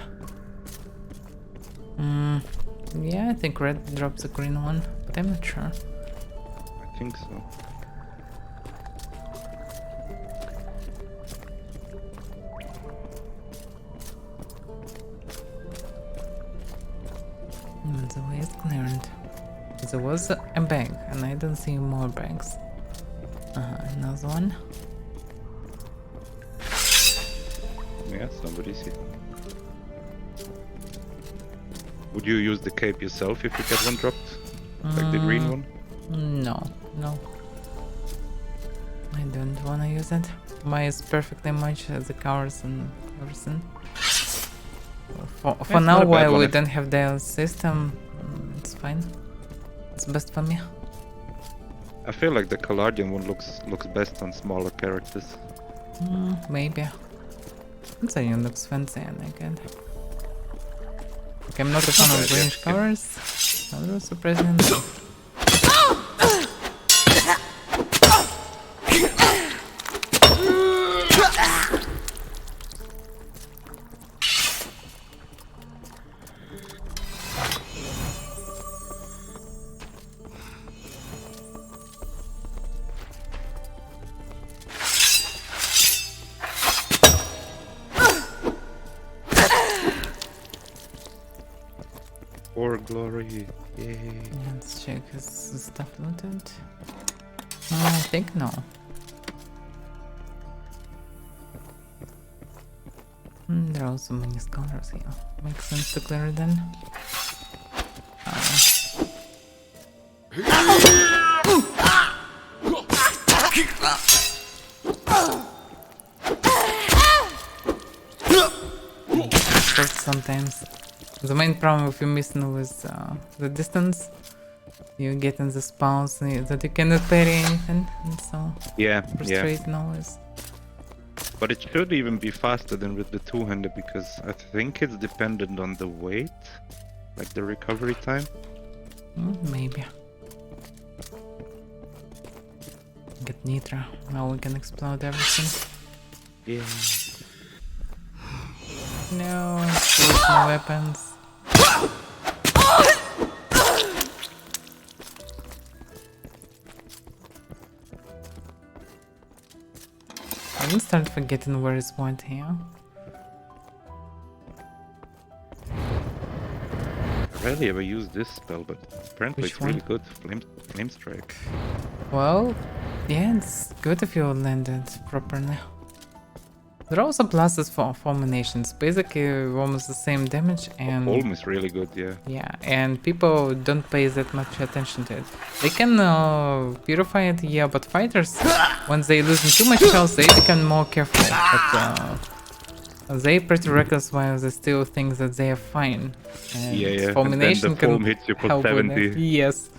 Yeah, I think red drops the green one, but I'm not sure. I think so. The way is cleared. There was a bag, and I don't see more bags. Another one. Yeah, somebody's here. Would you use the cape yourself if you get one dropped? Like the green one? No. I don't wanna use it. Mine is perfectly much as the covers and everything. For now, while we don't have the system, it's fine. It's best for me. I feel like the Paladin one looks best on smaller characters. Maybe. It's looks fancy and I can. Okay, I'm not a fan of greenish covers. That was surprisingly. For glory, yay. Let's check his stuff looted. I think no. There are also many scholars here. Makes sense to clear it then. Sometimes. The main problem if you're missing with the distance, you get in the spawns that you cannot parry anything, and so frustrating always. But it should even be faster than with the two-hander because I think it's dependent on the weight, like the recovery time. Maybe. Get Nitra. Now we can explode everything. Yeah. No, there's no weapons. I'm start forgetting where is what here. I rarely ever use this spell, but apparently it's really good. Flame strike. Well, yeah, it's good if you land it properly. There are also pluses for fulminations. Basically, almost the same damage and... Fulm is really good, yeah. Yeah, and people don't pay that much attention to it. They can purify it, yeah, but fighters, once they lose too much health, they become more careful. But they pretty reckless while they still think that they are fine. And yeah. fulmination and then the foam hits you for help 70. Yes.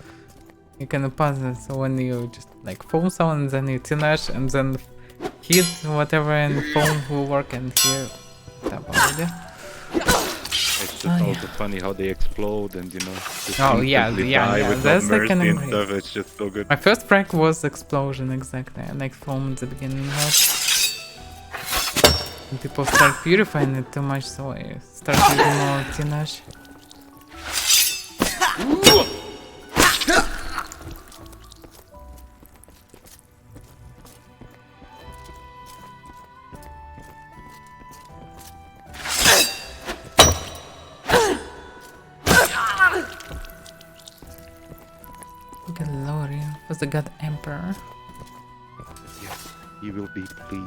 You can pass it, so when you just like foam someone and then you tinash and then hit whatever and foam will work and here tap already. It's just also funny how they explode and you know just yeah, with that's no like mercy an and stuff. It's just so good. My first frag was explosion, exactly. I like foam at the beginning. And people start purifying it too much, so I start using more tinash. Was the god emperor? Yes, he will be pleased.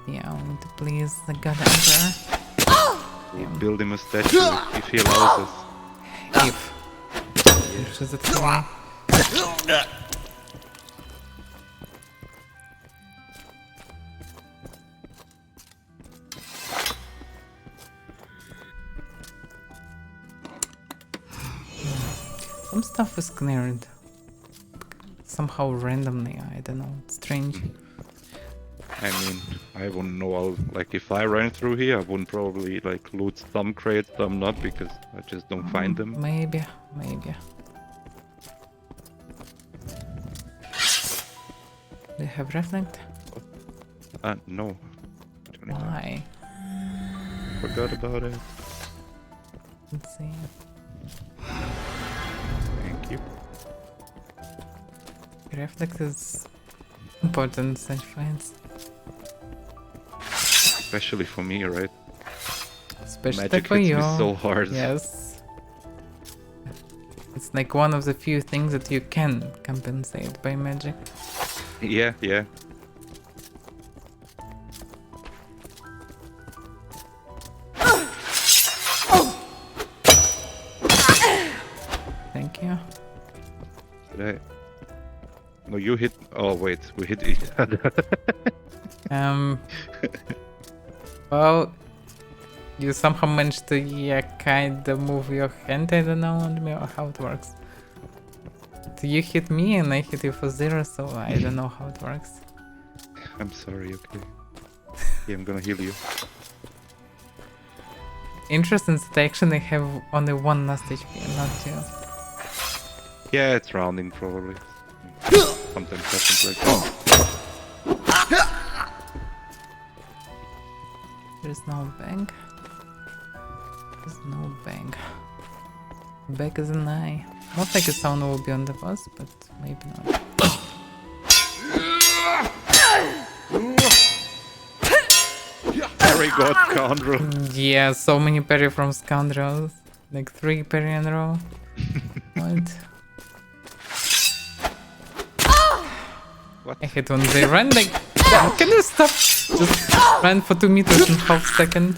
Yeah, I want to please the god emperor. We'll build him a statue if he allows us. If. Which is it for? Some stuff is cleared. Somehow randomly, I don't know, it's strange. I mean, I wouldn't know, like if I ran through here, I wouldn't probably like loot some crates, some not, because I just don't find them. Maybe. Do you have reflect? No. Why? Forgot about it. Let's see. Thank you. Reflect is important in such fights. Especially for me, right? Especially Magic for hits you. me so hard. Yes. It's like one of the few things that you can compensate by magic. Yeah. Thank you. Did I? No, you hit. Oh wait, we hit each other. Well, you somehow managed to, yeah, kind of move your hand. I don't know on me or how it works. You hit me and I hit you for 0, so I don't know how it works. I'm sorry. Okay. Yeah, I'm gonna heal you. Interesting that I actually have only 1 last HP, not 2. Yeah, it's rounding probably. Sometimes happens like that. There's no bank. There's no bank. Back is an eye. Most likely someone will be on the bus, but maybe not. Very good, scoundrel. Yeah, so many parry from scoundrels. Like 3 parry in a row. What? What? I hate when they run like... Can you stop? Just run for 2 meters in half second.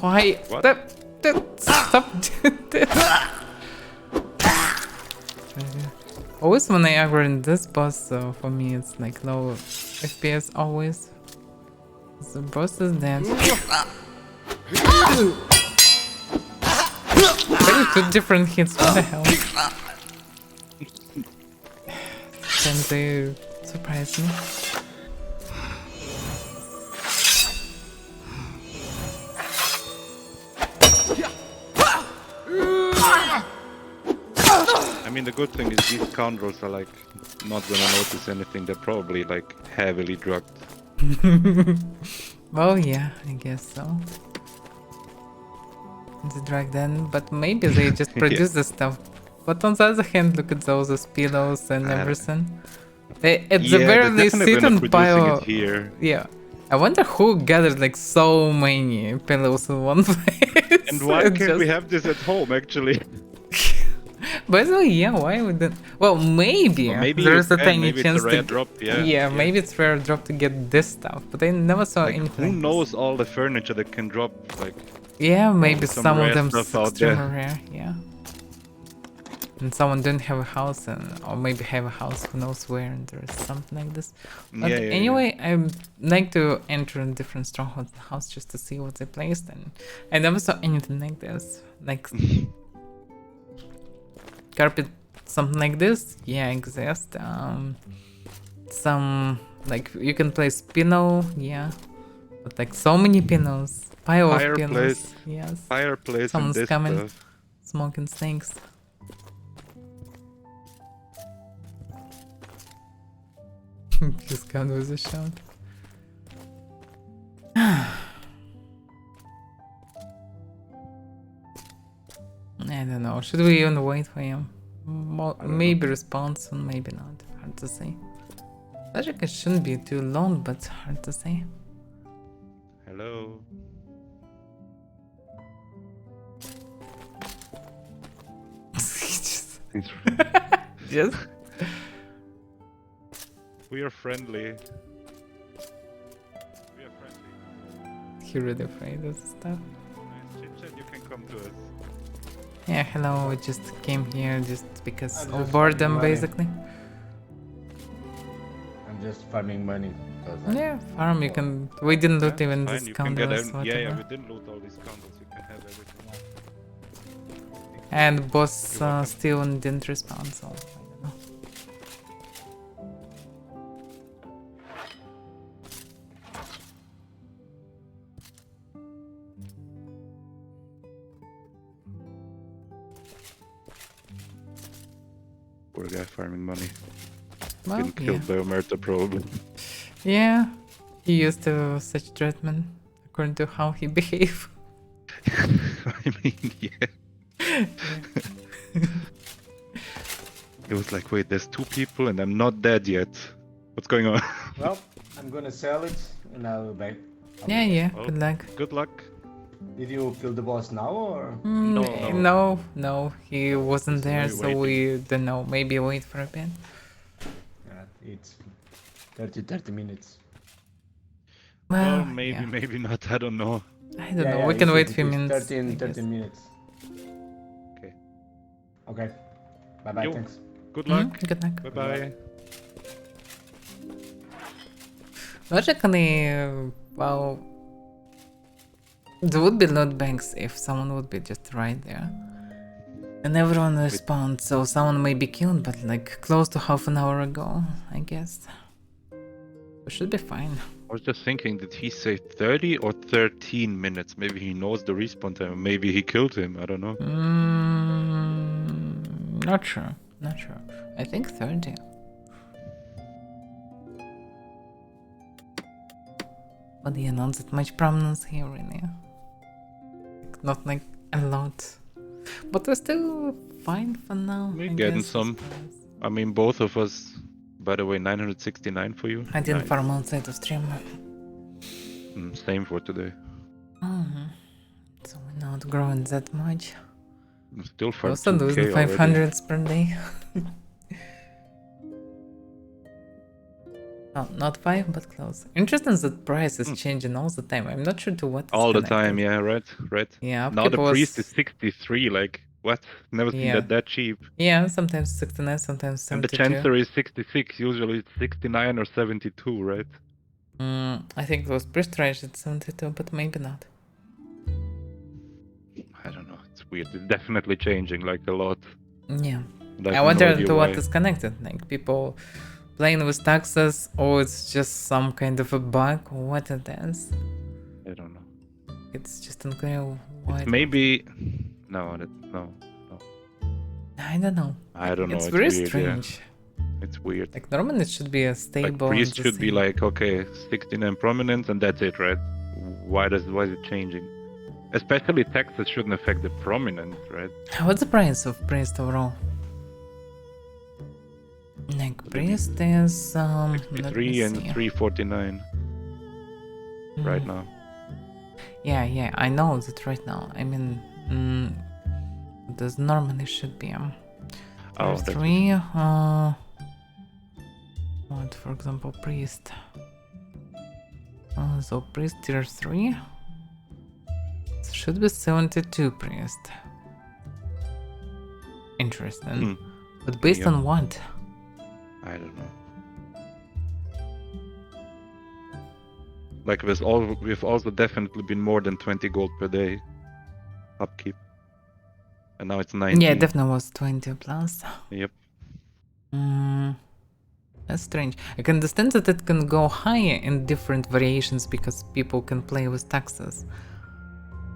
Why? What? Stop doing this. Always when I aggro in this boss, so for me it's like low FPS always. The boss is dead. Very 2 different hits, what the hell? Can they surprise me? I mean, the good thing is these scoundrels are like not gonna notice anything. They're probably like heavily drugged. Well, yeah, I guess so. It's drag then, but maybe they just produce the stuff. But on the other hand, look at those speedos and everything. At the very they sit on pile. Here. Yeah, I wonder who gathered like so many pillows in one place. And why can't we have this at home, actually? By the way, yeah, why would that? Well, maybe, maybe there's a can, tiny maybe chance it's a rare to drop, yeah, maybe it's rare drop to get this stuff, but I never saw like, anything. who knows all the furniture that can drop, like... Yeah, maybe some of rare them stuff out extremely there. rare, yeah. And someone didn't have a house, or maybe have a house, who knows where, and there's something like this. But anyway, I like to enter a different stronghold house just to see what they placed, and I never saw anything like this. Like carpet, something like this, yeah, exists. Some like you can place pillow, yeah, but like so many pillows, pile of pillows, yes. Fireplace. Someone's and this coming, stuff. smoking snakes. Just come with a shot. I don't know. Should we even wait for him? Maybe respond soon, maybe not. Hard to say. Logic it shouldn't be too long, but hard to say. Hello. Just. We are friendly. We are friendly. He really afraid of stuff. Nice chit chat, you can come to us. Yeah, hello. We just came here just because I'm of just boredom, farming money. basically. I'm just farming money. Yeah, farm. You can. We didn't loot even Fine, this you can get counters, yeah, whatever. yeah, we didn't loot all these counters. You can have everything. And boss You're welcome. still didn't respond, so I don't know. Poor guy farming money. Well, Been killed by Omerta, probably. yeah, he used to such treatment according to how he behaved. I mean, yeah. It was like, wait, there's two people and I'm not dead yet. What's going on? Well, I'm gonna sell it and I'll be back. Yeah, Oh. good luck. Good luck. Did you kill the boss now or? No, he wasn't there, maybe so we don't know. Maybe wait for a bit. It's 30 minutes. Well, maybe, yeah. maybe not. I don't know. I don't know. We can wait a few minutes. 13 I guess. minutes. Okay. Okay. Bye bye. Yo. Thanks. Good luck. Good luck. Bye bye. Logically, well, there would be loot banks if someone would be just right there. And everyone responds, so someone may be killed, but like close to half an hour ago, I guess. We should be fine. I was just thinking, did he say 30 or 13 minutes? Maybe he knows the respawn time. Maybe he killed him. I don't know. Not sure. I think 30. But yeah, not that much prominence here, really. Not like a lot. But we're still fine for now. We're I getting guess, some. I mean, both of us. By the way, 969 for you. I didn't Nice. farm outside of stream. Same for today. So we're not growing that much. I'm still We farm also 2K losing already. 500s per day. Oh, not 5, but close. Interesting that price is changing all the time. I'm not sure to what. All the connected. time, yeah, right. Yeah, Now upkeep the priest was- is 63. Like what? Never seen Yeah. that cheap. Yeah, sometimes 69, sometimes 72. And the chancery is 66. Usually it's 69 or 72, right? I think it was priest range at 72, but maybe not. I don't know. It's weird. It's definitely changing like a lot. Yeah. And I have wonder no idea to what why. is connected. Like people playing with taxes, or it's just some kind of a bug, or what it is. I don't know. It's just unclear why. It's maybe no. I don't know. I don't know. It's It's very weird, strange. Yeah. It's weird. Like normally it should be a stable. Like priest and should be same. like, okay, 69 prominence and that's it, right? Why is it changing? Especially taxes shouldn't affect the prominence, right? What's the price of priest overall? Like priest is let's 63 me and see. 349. right now. Yeah, I know that right now. I mean, this normally should be Oh, tier that's 3. What, for example, priest. So priest tier 3 should be 72 priest. Interesting. But based Yeah. on what? I don't know. Like we've also definitely been more than 20 gold per day upkeep. And now it's 19. Yeah, it definitely was 20 plus. Yep. That's strange. I can understand that it can go higher in different variations because people can play with taxes.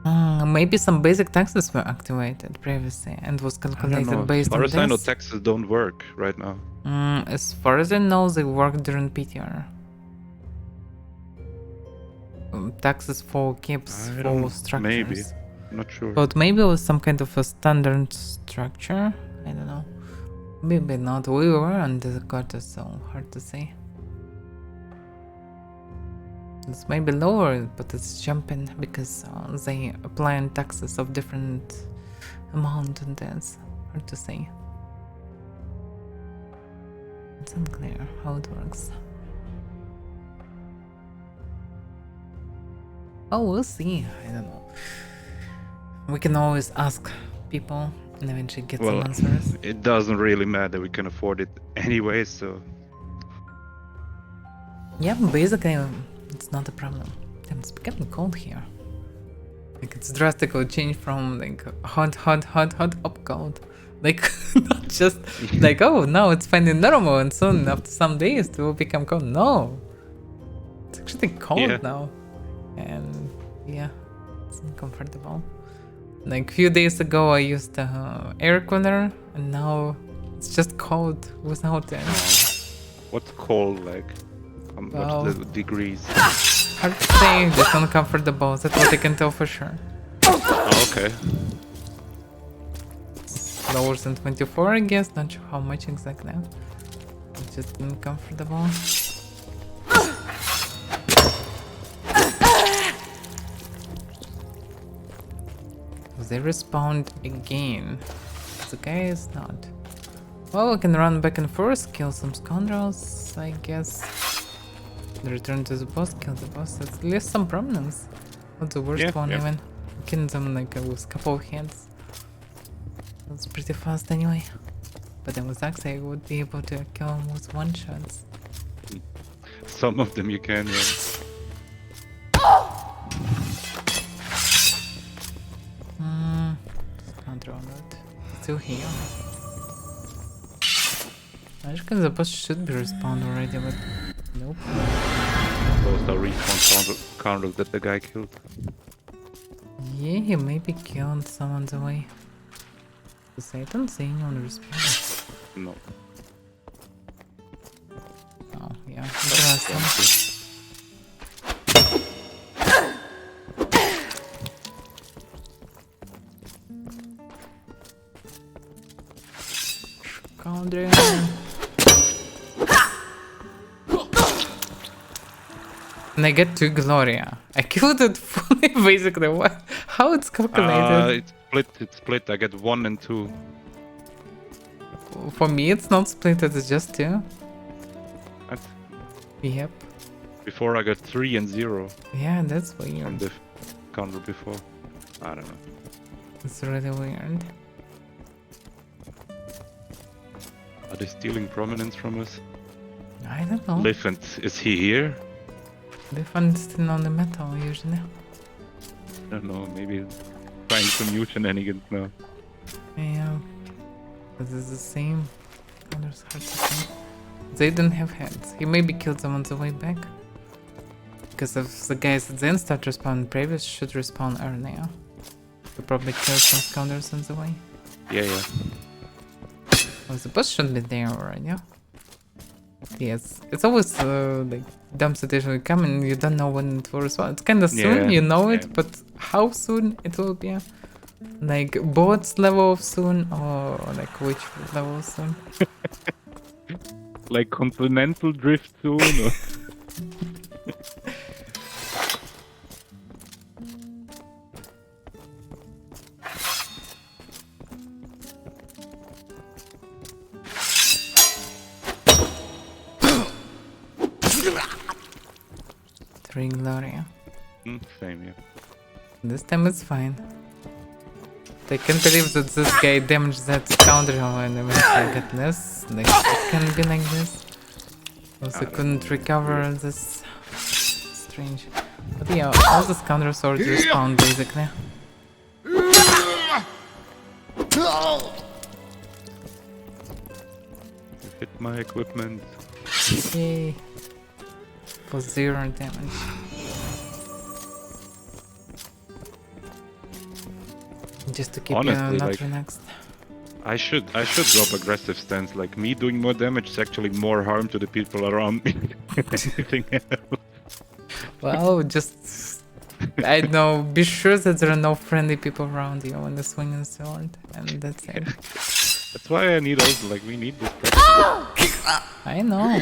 Maybe some basic taxes were activated previously and was I don't know. calculated As based far on as I know, this. taxes don't work right now. As far as I know, they work during PTR. Taxes for keeps I don't know. for structures. Maybe. I'm not sure. But maybe it was some kind of a standard structure. I don't know. Maybe not. We were under the quota, so hard to say. It's maybe lower, but it's jumping because they apply taxes of different amount, and that's hard to say. It's unclear how it works. Oh, we'll see. I don't know. We can always ask people and eventually get some answers. It doesn't really matter. We can afford it anyway, so. Yeah, basically, it's not a problem. Damn, it's becoming cold here. Like, it's drastically changed from like hot up cold. Like, not just like, oh, now it's finally normal and soon after some days it will become cold. No, it's actually cold now. And yeah, it's uncomfortable. Like, few days ago I used air cooler and now it's just cold without it. What's cold like? What's the degrees? Hard to say, just uncomfortable. That's what I can tell for sure. Oh, okay. It's lower than 24, I guess. Not sure how much exactly. It's just uncomfortable. They respawned again. The guy is not. Well, we can run back and forth, kill some scoundrels, I guess. Return to the boss, kill the boss. That's leaves some problems. Not the worst one even. Killing them like with a couple of hands. That's pretty fast anyway. But then with axe I would be able to kill them with one shots. Some of them you can, yeah. Scoundrel not. Still here. I reckon the boss should be respawned already, but nope. Those are respawn counters that the guy killed. Yeah, he maybe killed some on the way. Because I don't see anyone respawn. No. Oh, yeah. Interesting. Scoundrel. And I get 2 Gloria. I killed it fully, basically. What? How it's calculated? It's split. I get 1 and 2. For me, it's not split, it's just 2. What? Yep. Before I got 3 and 0. Yeah, that's weird. From the counter before. I don't know. It's really weird. Are they stealing prominence from us? I don't know. Liffant, is he here? They find still on the metal usually. I don't know, maybe trying some new shenanigans now. Yeah. This is the same. Colors hard to say. They don't have heads. He maybe killed them on the way back. Because if the guys that then start respawning previous should respawn earlier. He probably killed some scoundrels on the way. Yeah. Well, the boss should be there already, yeah? Yes, it's always like dumb situation. You come and you don't know when it will respawn. It's kind of soon, you know it, but how soon it will be? Like bots level of soon, or like which level of soon? Like continental drift soon? Or... 3 glory. Same, yeah. This time it's fine. I can't believe that this guy damaged that scoundrel and I got this. Like, it can be like this. Also couldn't recover this. Strange. But yeah, all the scoundrels already respawned basically. You hit my equipment. Yay. For 0 damage. Just to keep Honestly, you not like, relaxed. I should drop aggressive stance. Like me doing more damage is actually more harm to the people around me than anything else. Well, just I don't know. Be sure that there are no friendly people around you when the swinging sword, and that's it. That's why I need also like we need this practice. I know.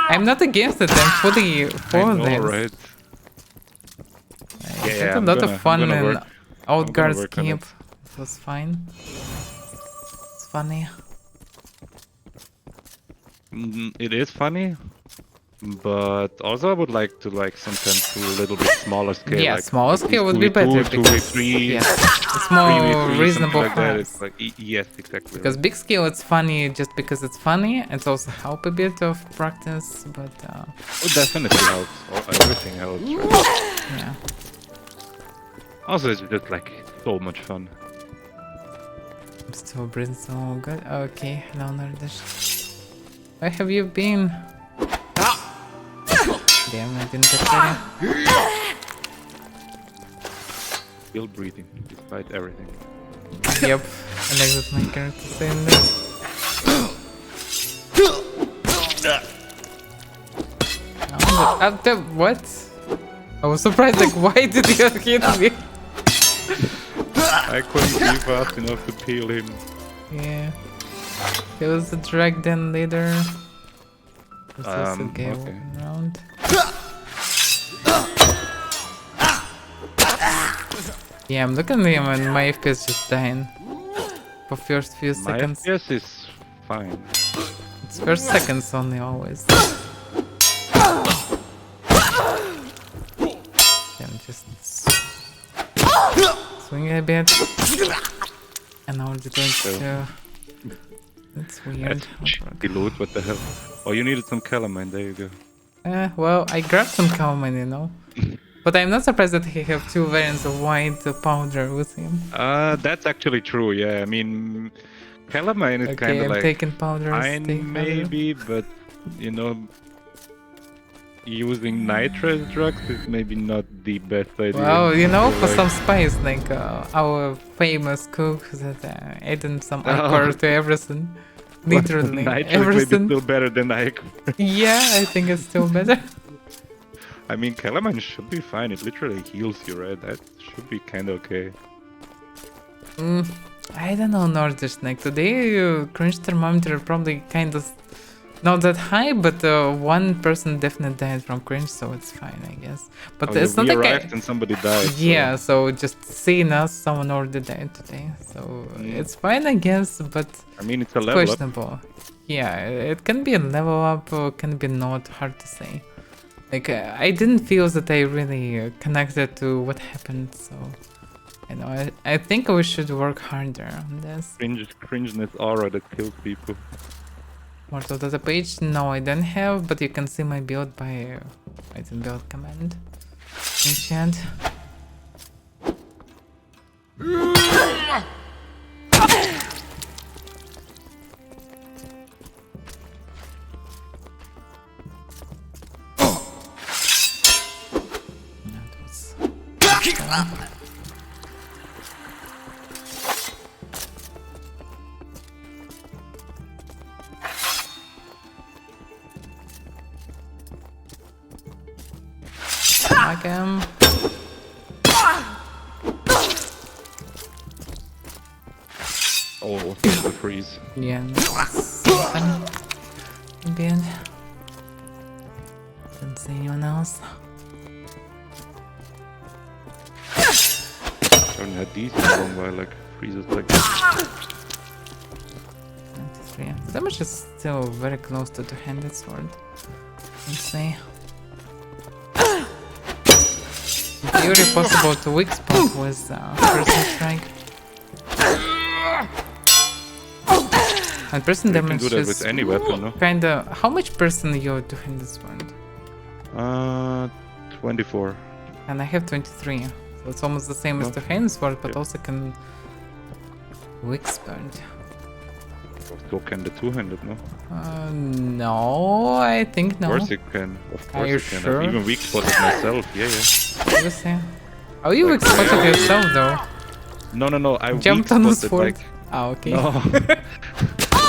I'm not against it. I'm fully for I know, this. right? I Yeah, had yeah, a lot of fun in work Outguard on skip. it. It was fine. It's funny. It is funny, but also I would like to like sometimes do a little bit smaller scale. Yeah, like smaller scale would be better because 2v3, yes, it's more 3v3, reasonable like for that. us. It's like yes, exactly. Because big scale, it's funny just because it's funny. It's also help a bit of practice, but It definitely helps. Everything helps. Right? yeah. Also, it's just like so much fun. I'm still breathing so good. Okay, hello Nordish. Where have you been? Damn, I didn't get there. Still breathing despite everything. Yep, I like that my character saying that. What? I was surprised, like, why did you hit me? I couldn't be fast enough to peel him. Yeah. He was a drag then later. This is a guy okay. walking around. Yeah, I'm looking at him and my FPS just dying. For first few seconds. My FPS is fine. It's first seconds only always. Then just swing a bit. And now we're going to... That's weird. Deload, what the hell? Oh, you needed some calamine, there you go. Well, I grabbed some calamine, you know. But I'm not surprised that he have 2 variants of white powder with him. That's actually true, yeah. I mean, calamine is kind of I'm like... taking powder. maybe, but, you know... Using nitrous drugs is maybe not the best idea. Well, you know, for some spice, like our famous cook that added some ichor to everything. Literally, nitrous everything. maybe still better than ichor. Yeah, I think it's still better. I mean, calamine should be fine. It literally heals you, right? That should be kind of okay. I don't know, Nordish. Like today, cringe thermometer probably kind of not that high, but one person definitely died from cringe, so it's fine, I guess. But it's not like and somebody died. Yeah, so just seeing us, someone already died today, so it's fine, I guess. But I mean, it's a level questionable. Up. Yeah, it can be a level up, or can be not. Hard to say. Like I didn't feel that I really connected to what happened, so. You know, I think we should work harder on this. Cringeness aura that kills people. Mortal data page? No, I don't have, but you can see my build by writing build command. Enchant. That was... Him. Oh, the freeze. Yeah, funny. Bad. Didn't see anyone else. I haven't had these in a long while, like freezes like that. 93. Damage is still very close to the handed sword. let's say. Theory possible to weak spot with person strike. And person You can damage do that is with any weapon, no? kinda. How much person you're doing this one? 24. And I have 23, so it's almost the same as the hand sword, but also can weak spot. So can the two-handed, no? No, I think no. Of course you can. Of course you you can. sure? I've even weak spotted myself. Yeah, yeah. You see? Oh, you weak spotted yourself though. No. I Jumped weak on the spotted sword. like. Ah, okay. No.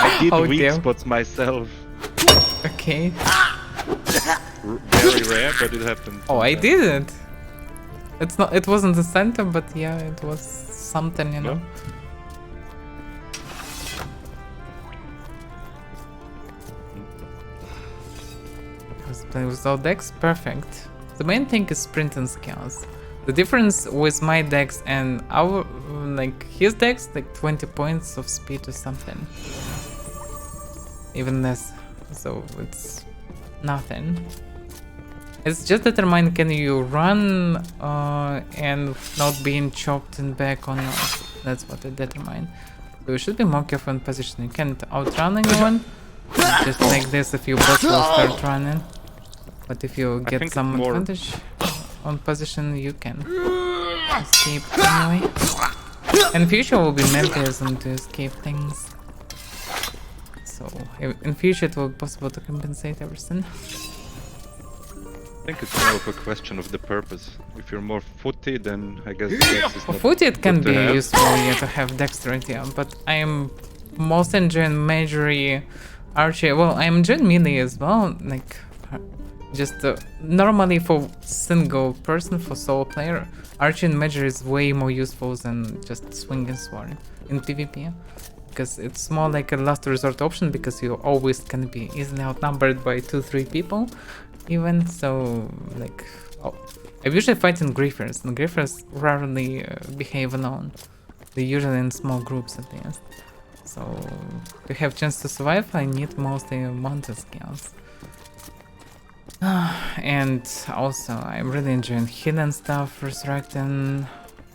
I did Oh, weak damn. spots myself. Okay. Very rare, but it happened. Oh, I sometimes. did it. It's not. It wasn't the center, but yeah, it was something, you know. Because playing without decks, perfect. The main thing is sprint and skills. The difference with my decks and our, like his decks, like 20 points of speed or something. Even less. So it's nothing. It's just determined can you run and not being chopped in back or not. That's what it determines. So you should be more careful in position. You can't outrun anyone. Just like this if your boss will start running. But if you get some advantage on position, you can escape anyway. In future will be mechanism to escape things. So in future it will be possible to compensate everything. I think it's more of a question of the purpose. If you're more footy, then I guess dex is For not footy it can good to be have. useful, yeah, to have dexterity, but I am most enjoying magery, archery. Well, I am enjoying melee as well, like just normally for single person, for solo player, archery and magery is way more useful than just swinging sword in PvP. Because it's more like a last resort option, because you always can be easily outnumbered by 2-3 people even. So like I usually fight in griefers, and griefers rarely behave alone. They're usually in small groups at least. So to have chance to survive I need mostly mounted skills. And also I'm really enjoying healing stuff, resurrecting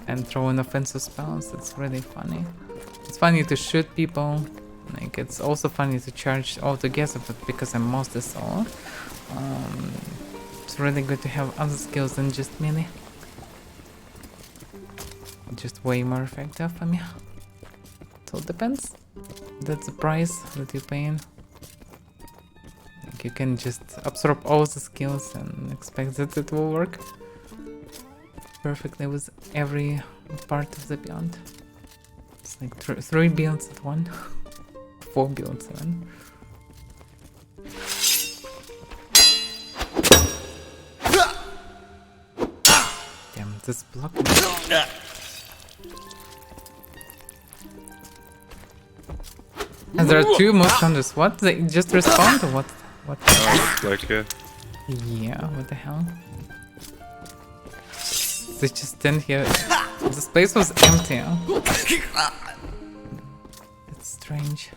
and throwing offensive spells. It's really funny. It's funny to shoot people, like it's also funny to charge all together, but because I'm mostly solo, it's really good to have other skills than just melee. Just way more effective for me. So it depends. That's the price that you're paying. Like you can just absorb all the skills and expect that it will work perfectly with every part of the build. It's like 3 builds at one. 4 builds even. Damn, this block. And there are 2 most hunters. What? They just respawned or what? What? Looks like Yeah, what the hell? They just stand here. This place was empty. It's strange.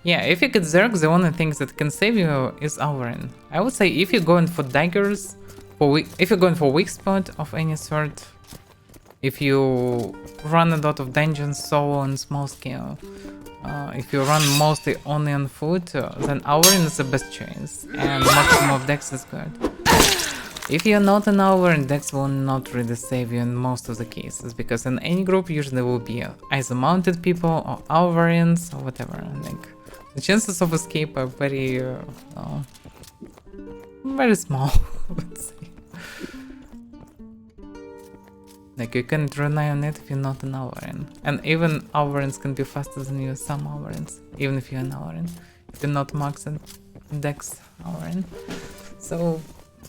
Yeah, if you get Zerg, the only thing that can save you is Avaira. I would say if you're going for daggers, if you're going for weak spot of any sort, if you run a lot of dungeons solo on small scale, if you run mostly only on foot, then Avaira is the best choice, and maximum of dex is good. If you're not an Avaira, dex will not really save you in most of the cases, because in any group usually will be either mounted people or Avarans or whatever. Like the chances of escape are very, very small. Let's say. Like you can't rely on it if you're not an Avaran. And even Avarans can be faster than you, some Avarans, even if you're an Avaran. If you're not maxed dex Avaran. So,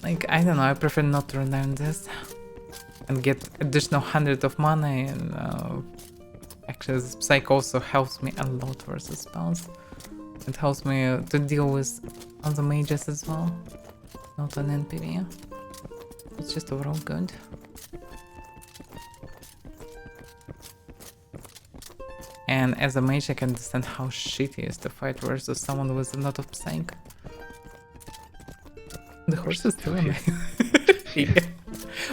like, I don't know, I prefer not to rely on this. And get additional 100 of mana, and actually this Psych also helps me a lot versus spells. It helps me to deal with other mages as well. Not on NPV. It's just overall good. And as a mage, I can understand how shitty it is to fight versus someone with a lot of psych. The horse is still amazing. Yeah.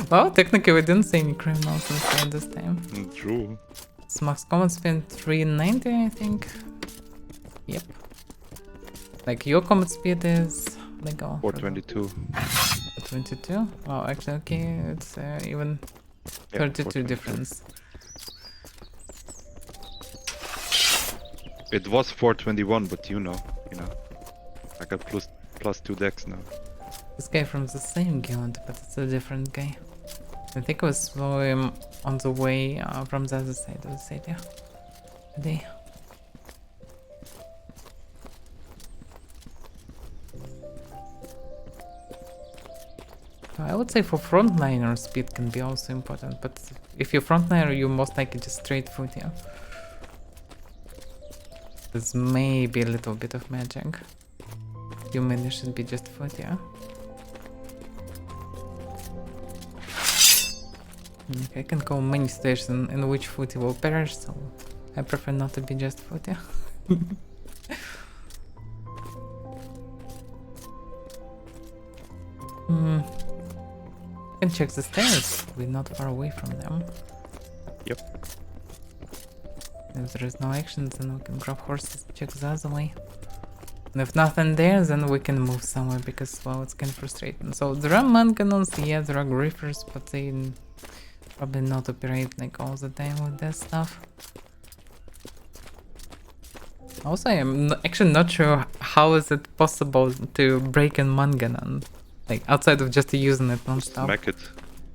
Well, technically we didn't see any criminals inside this time. True. It's max command speed 390, I think. Yep. Like your combat speed is... Let go. 422. 422? Well, actually, okay, it's even 32 difference. It was 421, but you know, I got plus 2 decks now. This guy from the same guild, but it's a different guy. I think I saw him on the way from the other side of the city today. I would say for frontliner speed can be also important, but if you're frontliner, you most likely just straight foot, yeah. There's maybe a little bit of magic. You mainly should be just foot, yeah. I can go many stations in which foot will perish, so I prefer not to be just foot, yeah. Can check the stairs. We're not far away from them. Yep. If there is no action, then we can grab horses, check the other way. And if nothing there, then we can move somewhere because, well, it's kind of frustrating. So there are manganons, yeah, there are griffers, but they probably not operate like all the time with that stuff. Also, I'm actually not sure how is it possible to break in manganon. Like, outside of just using it non-stop. Smack it.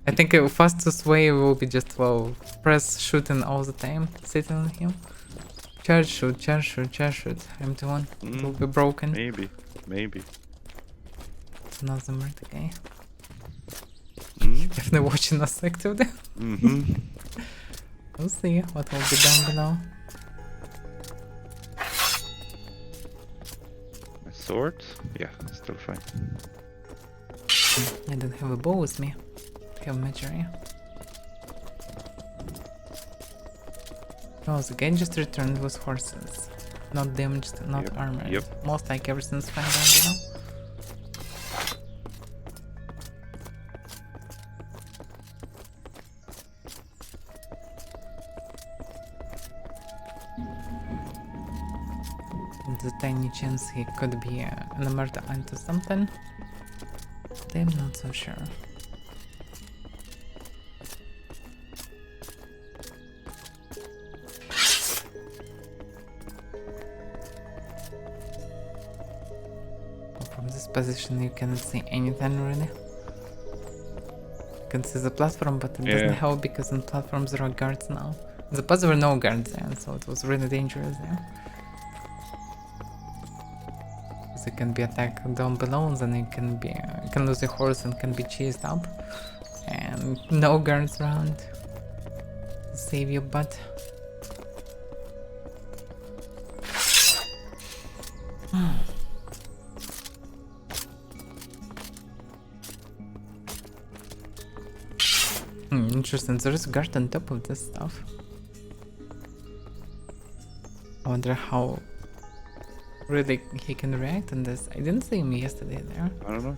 I think the fastest way will be just, well, press shooting all the time, sitting on him. Charge shoot, charge shoot, charge shoot. Empty one. It will be broken. Maybe. It's another murder guy. Definitely watching us actively. We'll see what will be done below. My sword? Yeah, still fine. I don't have a bow with me. I have mastery. Oh, the guy just returned with horses. Not damaged, not armored. Yep. Most like everything's fine down below. There's a tiny chance he could be an murder into something. But I'm not so sure. From this position you cannot see anything really. You can see the platform, but it doesn't help because on platforms there are guards now. In the past there were no guards there, so it was really dangerous there. Because you can be attacked down below, and then you can lose your horse and can be chased up. And no guards around to save your butt. Interesting, there is a guard on top of this stuff. I wonder how really he can react on this. I didn't see him yesterday there. I don't know.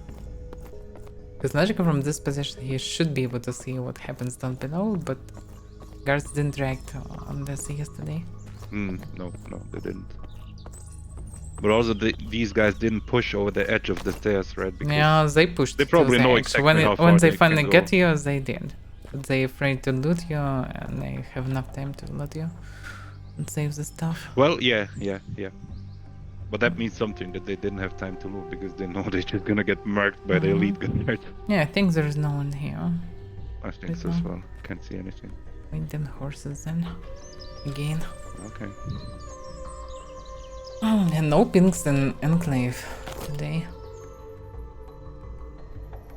Because logically from this position he should be able to see what happens down below, but guards didn't react on this yesterday. No, they didn't. But also these guys didn't push over the edge of the stairs, right? Because yeah, they pushed. They probably know edge. exactly how far when they they finally can get go. you, they did. But they afraid to loot you, and they have enough time to loot you and save the stuff. Well, yeah. But that means something, that they didn't have time to loot because they know they're just gonna get marked by the elite guard. Yeah, I think there's no one here. I think so as well. Can't see anything. Wait, them horses then. Again. Okay. Oh, and no pinks in Enclave today.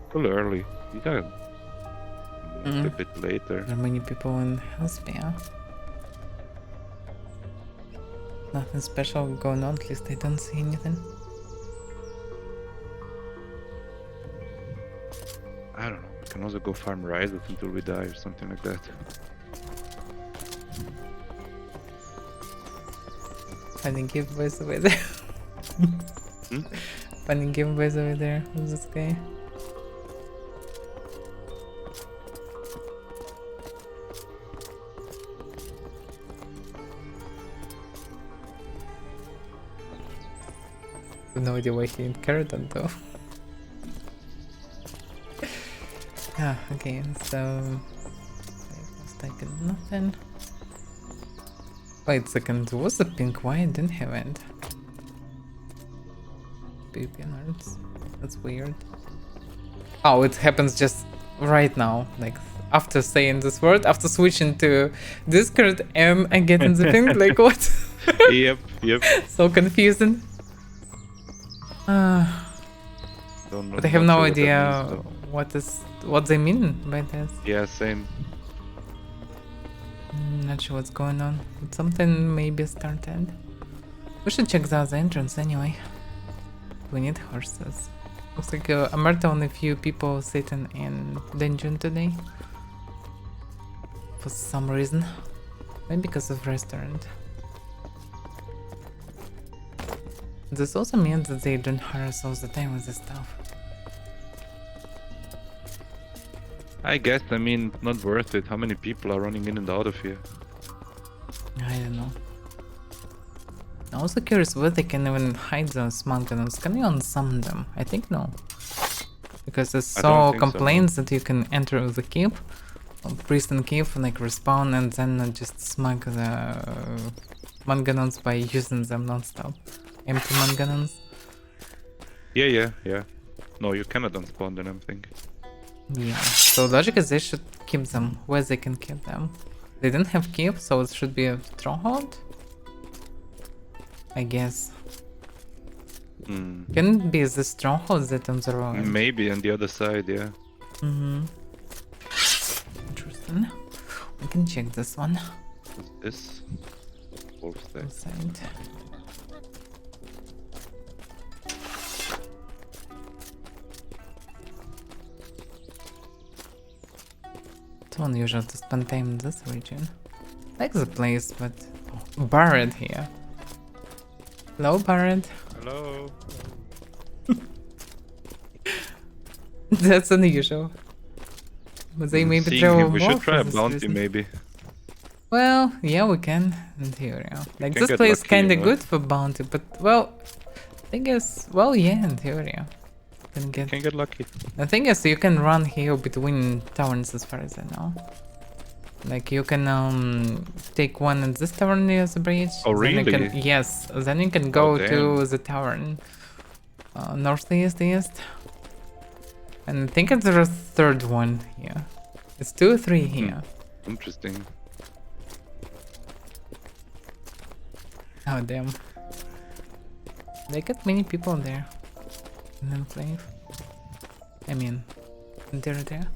Still early. You got a bit later. There are many people in Hellspear. Nothing special going on, at least I don't see anything. I don't know. We can also go farm rises until we die or something like that. Funny giveaways over there. Funny giveaways over there. Who's this guy? I have no idea why he didn't carry that though. Okay, so like nothing. Wait a second, was the pink? Why I didn't have it? Baby nerds. That's weird. Oh, it happens just right now. Like after saying this word, after switching to Discord, I getting the pink. Like what? Yep. So confusing. Don't know, But I have not no sure idea what they mean by this. Yeah, same. Not sure what's going on. But something maybe started. We should check the other entrance anyway. We need horses. Looks like I met only a few people sitting in dungeon today. For some reason. Maybe because of restaurant. This also means that they don't harass all the time with this stuff. I guess, I mean, not worth it. How many people are running in and out of here? I don't know. I'm also curious whether they can even hide those mountains. Can you unsummon them? I think no. Because I saw complaints that you can enter the cave, priest and cave, like respawn and then just smug the manganons by using them non-stop. Empty manganons. Yeah. No, you cannot unspawn them, I think. Yeah, so logic is they should keep them where they can keep them. They didn't have keep, so it should be a stronghold? I guess. Can it be the stronghold that on the road? Maybe on the other side, yeah. Interesting. We can check this one. What's this? Wolf stack. Side. It's unusual to spend time in this region. Like the place, but Barret here. Hello, Barret. Hello. That's unusual. But they maybe Seeing throw him, we more should try for a this bounty, reason. maybe. Well, yeah, we can in theory. Like can this get place lucky, kinda you know? good for bounty, but well, thing is, well, yeah, in theory, can get. lucky. The thing is, you can run here between taverns as far as I know. Like you can take one at this tavern near the bridge. Oh, then you really? can, yes, then you can go Oh, to the tavern northeast, east. And I think it's the third one here. It's 2 or 3 here. Interesting. Oh damn. They got many people there. In Enclave. I mean, there.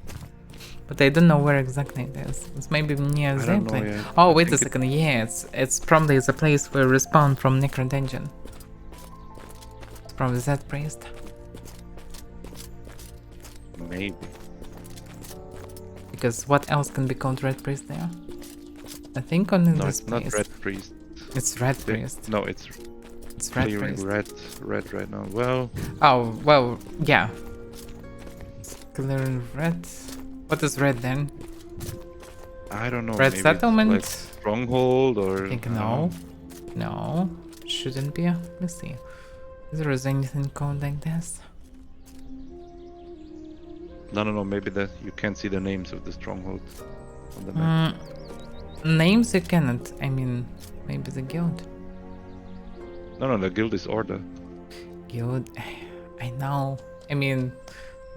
But I don't know where exactly it is. It's maybe near their don't know place. yet. Oh, I wait a think second. Yeah, it's probably the place where we spawn from Necro Dungeon. It's probably that priest. Maybe. Because what else can be called Red Priest there? I think only No, this it's not place. Red Priest. It's Red Priest. No, it's Red clearing Priest. red right now. Well, Oh, well, yeah. It's clearing red. What is red then? I don't know. Red maybe it's settlement? like stronghold or. I think don't no. know. No. Shouldn't be. Let's see. Is there anything called like this? No. Maybe that you can't see the names of the strongholds on the map. Names you cannot. I mean, maybe the guild. No. The guild is order. Guild. I know. I mean,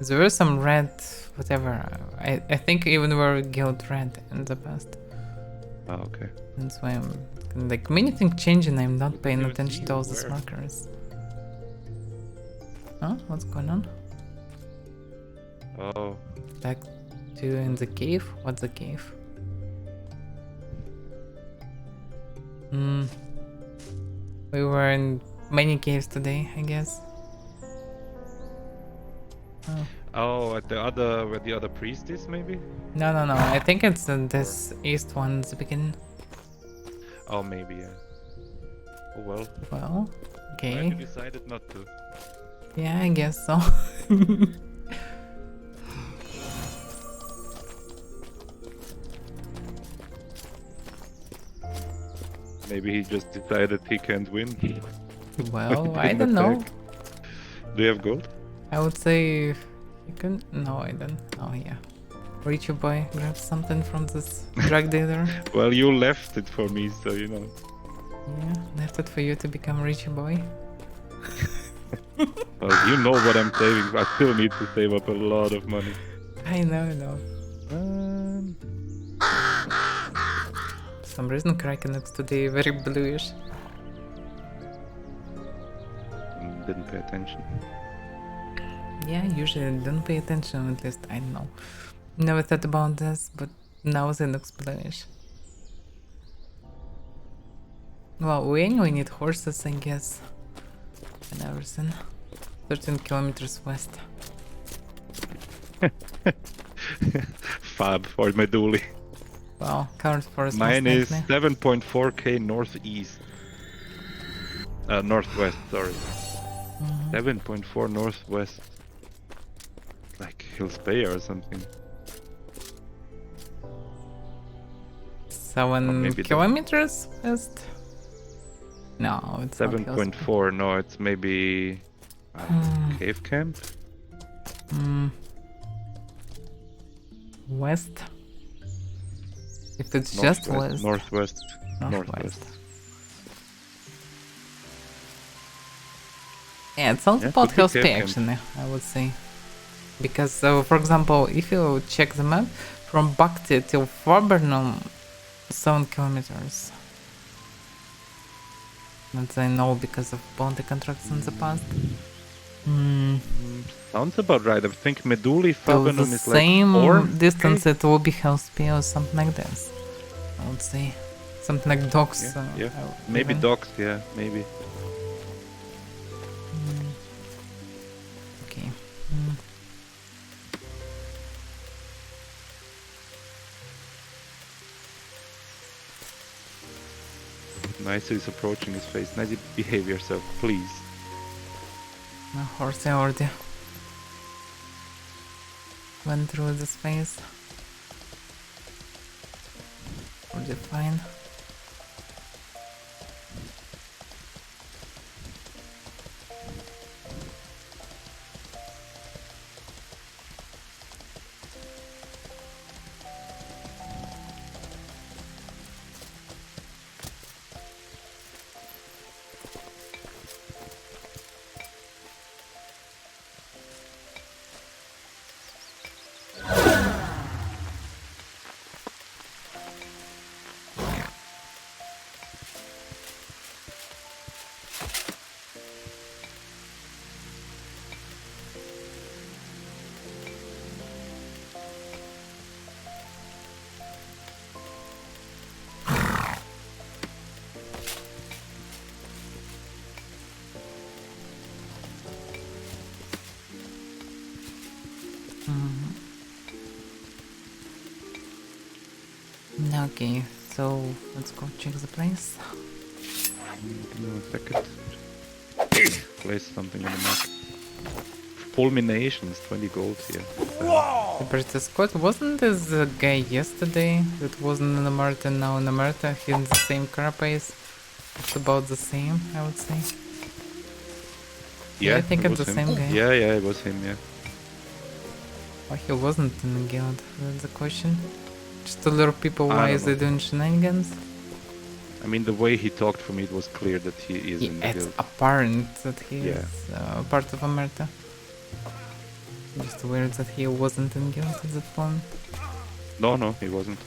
there were some red, whatever. I think even were guild red in the past. Oh, okay. That's why I'm like many things changing. I'm not paying Even attention see to all these where. markers. Huh? What's going on? Oh, Back to in the cave? What's the cave? We were in many caves today, I guess. oh, at the other where the other priest is, maybe. No. I think it's in this east one at the beginning. Oh, maybe yeah. Oh well. Well, okay. You decided not to. Yeah, I guess so. Maybe he just decided he can't win. Well, I don't know. Do you have gold? I would say you can. No, I don't. Oh yeah. Reach your boy, grab something from this drug dealer. Well, you left it for me, so you know. Yeah, left it for you to become rich boy. Well, you know what I'm saving. I still need to save up a lot of money. I know. For some reason, Kraken looks today very bluish. Didn't pay attention. Yeah, usually I don't pay attention, at least I don't know. Never thought about this, but now it looks bluish. Well, we anyway need horses, I guess. And everything. 13 kilometers west. Fab for my dually. Well, current forest. Mine is 7.4k northeast. Northwest, sorry. 7.4 northwest. Like Hills Bay or something. 7 kilometers west? No, it's 7.4. No, it's maybe cave camp. West. If it's Northwest, just west. Northwest. Yeah, it sounds about Hills Bay actually, I would say. Because, for example, if you check the map, from Bhakti till Farbernum, 7 kilometers. That I know because of bounty contracts in the past. Sounds about right. I think Meduli So Farbernum the is same like 4 distance it will be Hills Bay or something like this. I would say. Something like docks. Yeah. Maybe even. docks, yeah, maybe. Okay. Nice is approaching his face. Nice, behave yourself, please. My horse already went through this phase. Already fine. Okay, so let's go check the place. Give me 1 second. Place something on the map. Fulminations, 20 gold here. But Scott, wasn't this the guy yesterday that wasn't in Amarta and now in Amarta? He's in the same carapace. It's about the same, I would say. Yeah, I think it it's the was same him. guy. Yeah, it was him, yeah. Why he wasn't in the guild? That's the question. Just to lure people, why is he doing shenanigans? I mean, the way he talked for me, it was clear that he is in the It's guild. apparent that he is part of Amarta. Just weird that he wasn't in guild at that point. No, he wasn't.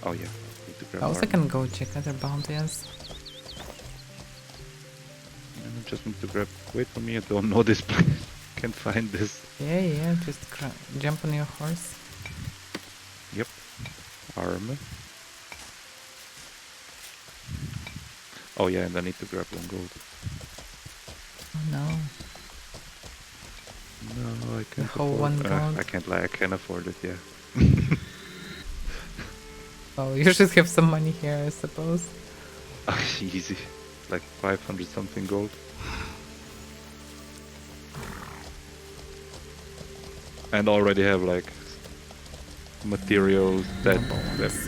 Oh yeah. Need to grab I also armor. can go check other bounties. I just need to grab. Wait for me, I don't know this place. Can't find this. Yeah, just jump on your horse. Yep. Armor. Oh yeah, and I need to grab 1 gold. Oh no. No, I can't whole afford 1 gold. I can't lie, I can't afford it, yeah. Well, you should have some money here, I suppose. Easy. Like 500 something gold. And already have like materials, that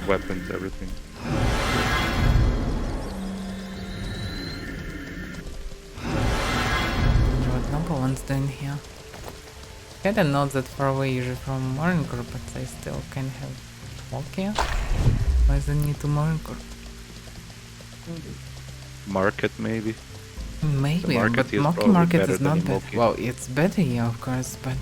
weapons, everything. What number one's doing here? Kinda not that far away usually from Morincore, but I still can have walk here. Why is the need to Morincore? Market maybe? Maybe, but Monkey Market is not bad. Well, it's better, yeah, of course, but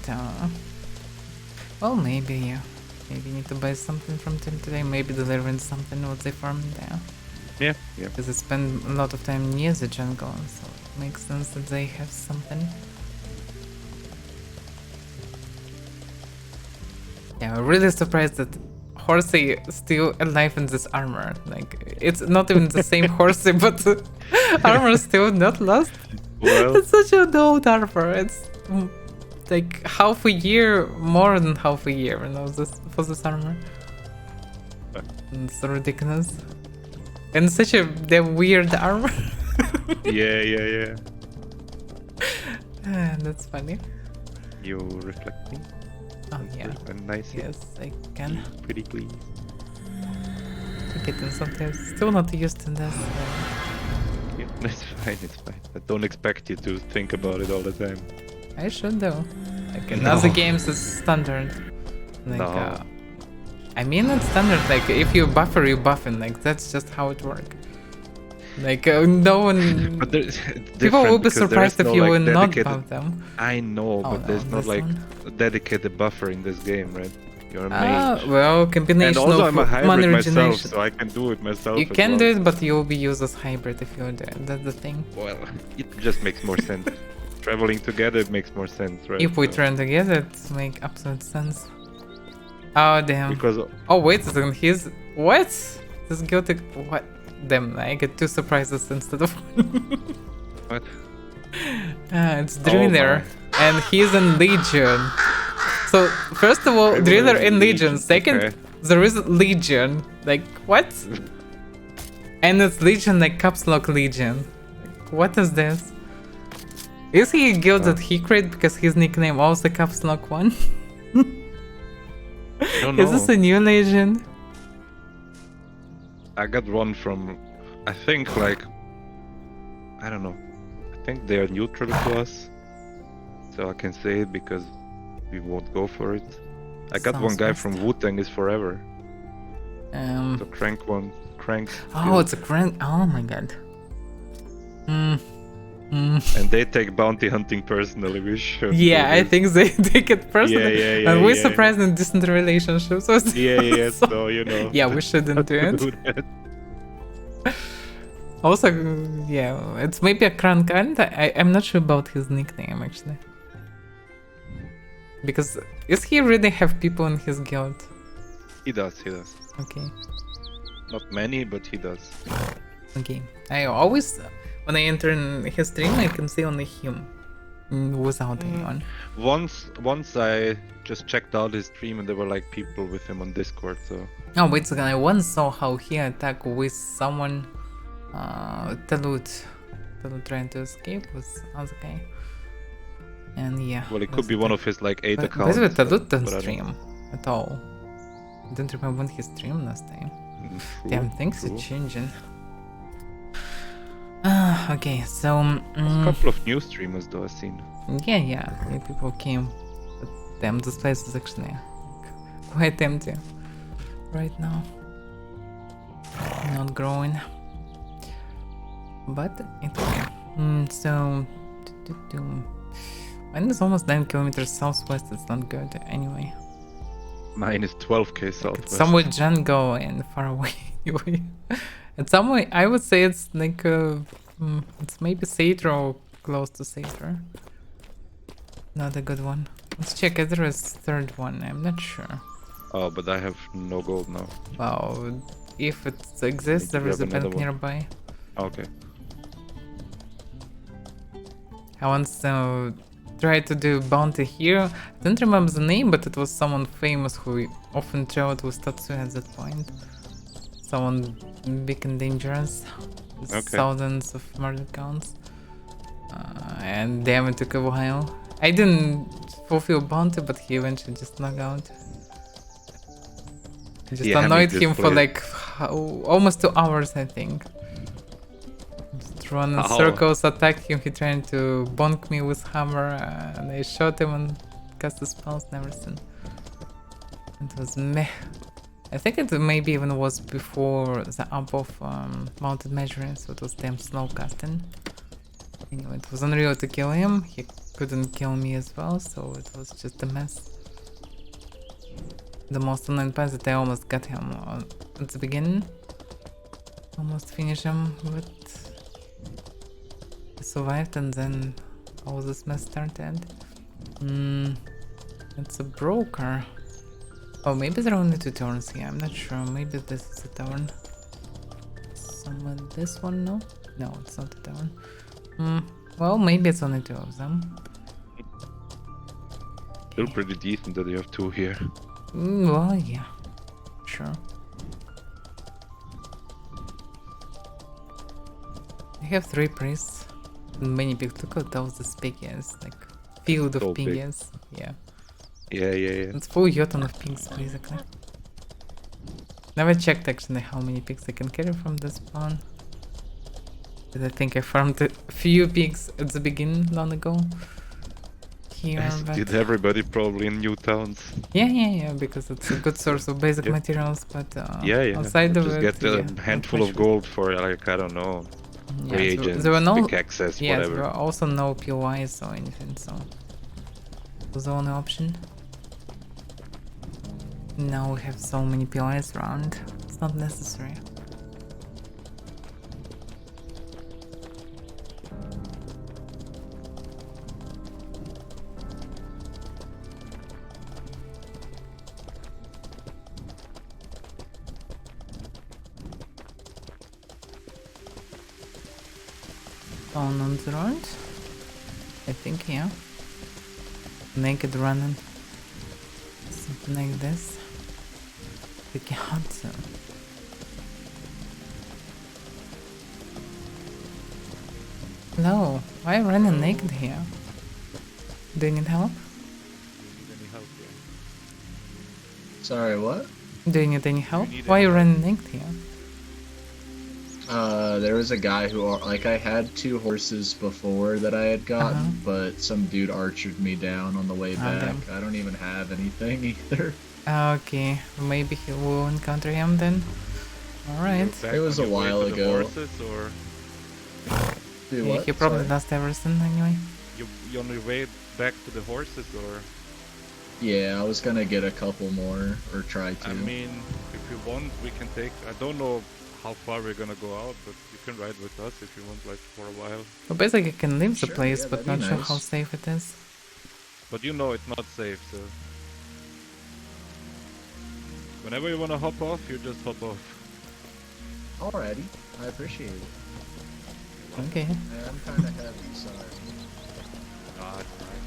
well, maybe, yeah. Maybe need to buy something from them today. Maybe delivering something what they farmed there. Yeah, yeah. Because they spend a lot of time near the jungle, so it makes sense that they have something. Yeah, I'm really surprised that Horsey is still alive in this armor. Like, it's not even the same Horsey, but armor is still not lost. Well, It's such an old armor. It's like half a year, more than half a year, you know, for this armor. It's ridiculous. And such a weird armor. yeah. That's funny. You reflect me? Oh yeah. Nice. Yes, I can. Pretty please. I get them sometimes. Still not used to this. Yeah, it's fine, it's fine. I don't expect you to think about it all the time. I should though. Like in other games it's standard. Like No. I mean it's standard, like if you buffer, you buffing, like that's just how it works. Like no one But there's people will be because there surprised is if no, you like, will not dedicated- buff them. I know, Oh, but there's no, not this like one? a dedicated buffer in this game, right? You're a mage. Well, combination And also of I'm a mana hybrid myself, regeneration. so I can do it myself. You as can well. do it, but you'll be used as hybrid if you do it. That's the thing. Well, it just makes more sense. Traveling together it makes more sense, right? If we So- train together, it makes absolute sense. Oh damn. Because Oh wait a second, he's what? This guilty what? Damn, I get two surprises instead of what? it's Driller, and he's in Legion. So first of all, Everyone Driller is in Legion. Second, okay. there is Legion. Like what? And it's Legion, like caps lock Legion. Like, what is this? Is he a guild that he created because his nickname also caps lock one? I don't Is know. this a new Legion? I got one from, I think like, I don't know. I think they are neutral to us, so I can say it because we won't go for it. I got one Sounds guy best. from Wu-Tang is forever. The crank one, crank. Oh, guild. it's a crank. Oh my god. And they take bounty hunting personally. We should. Yeah, I think they take it personally. yeah, and we're yeah. surprised in distant relationships. So Yeah. So you know. yeah, we shouldn't do it. do that. Also, yeah, it's maybe a crank, and I'm not sure about his nickname actually. Because is he really have people in his guild? He does. Okay. Not many, but he does. Okay. I always, when I enter in his stream, I can see only him, without anyone. Once I just checked out his stream and there were like people with him on Discord, so. Oh, wait a second, I once saw how he attacked with someone, Talut trying to escape with other guy. And yeah. Well, it could be one of his like 8 By accounts. the way, Talut but I didn't don't- stream at all. I don't remember when he streamed last time. True, Damn, things true. are changing. Okay, so A couple of new streamers though I've seen. yeah, new people came. But damn, this place is actually quite empty right now. Not growing, but it's okay. So, mine is almost 9 kilometers southwest. It's not good anyway. Mine is 12k southwest. It's somewhere jungle and far away anyway. And somewhere I would say it's like it's maybe Sator or close to Sator. Not a good one. Let's check if there is third one. I'm not sure. Oh, but I have no gold now. Well, if it exists, Need to there is a grab another bank one. nearby. Okay. I once tried to do bounty here. I don't remember the name, but it was someone famous who often traveled with Tatsuya at that point. Someone big and dangerous. thousands of murder counts. And damn, it took a while. I didn't fulfill bounty, but he eventually just knocked out. I just annoyed him for like almost 2 hours, I think. Just run in circles, attack him, he trying to bonk me with hammer, and I shot him and cast the spells and everything. It was meh. I think it maybe even was before the up of mounted measuring, so it was damn slow casting. Anyway, it was unreal to kill him, he couldn't kill me as well, so it was just a mess. The most annoying part that I almost got him at the beginning. Almost finished him, but I survived, and then all this mess started. It's a broker. Oh, maybe there are only 2 turns here, I'm not sure. Maybe this is a turn. Someone, this one, no? No, it's not a turn. Well, maybe it's only 2 of them. Still pretty decent that you have 2 here. Well, yeah, sure. I have 3 priests and many pigs. Look at those pigs, like field of pigs. Yeah. Yeah. It's full Jotun of pigs, basically. Never checked actually how many pigs I can carry from this spawn. But I think I farmed a few pigs at the beginning long ago. Here, As but... did everybody probably in new towns. Yeah, because it's a good source of basic materials, but outside of just it, get a handful of gold for like, I don't know, reagents, there were no pickaxes, there whatever. were also no POIs or anything, so it was the only option. Now we have so many POIs around, it's not necessary. On the road? I think, yeah. Naked running. Something like this. We can't. No, why running naked here? Do you need help? Sorry, what? Do you need any help? Why are you running naked here? There was a guy who, like, I had 2 horses before that I had gotten, but some dude archered me down on the way back. Damn. I don't even have anything either. Okay, maybe he will encounter him then. Alright. It was a while ago. Horses, or... Dude, yeah, he probably lost everything anyway. You on your way back to the horses, or...? Yeah, I was gonna get a couple more, or try to. I mean, if you want, we can take... I don't know how far we're gonna go out, but you can ride with us if you want, like, for a while. Well, basically, you can leave the Sure, place, yeah, but not nice. sure how safe it is. But you know it's not safe, so... Whenever you wanna hop off, you just hop off. Alrighty, I appreciate it. Okay. I'm kinda heavy, sorry. Ah, it's fine.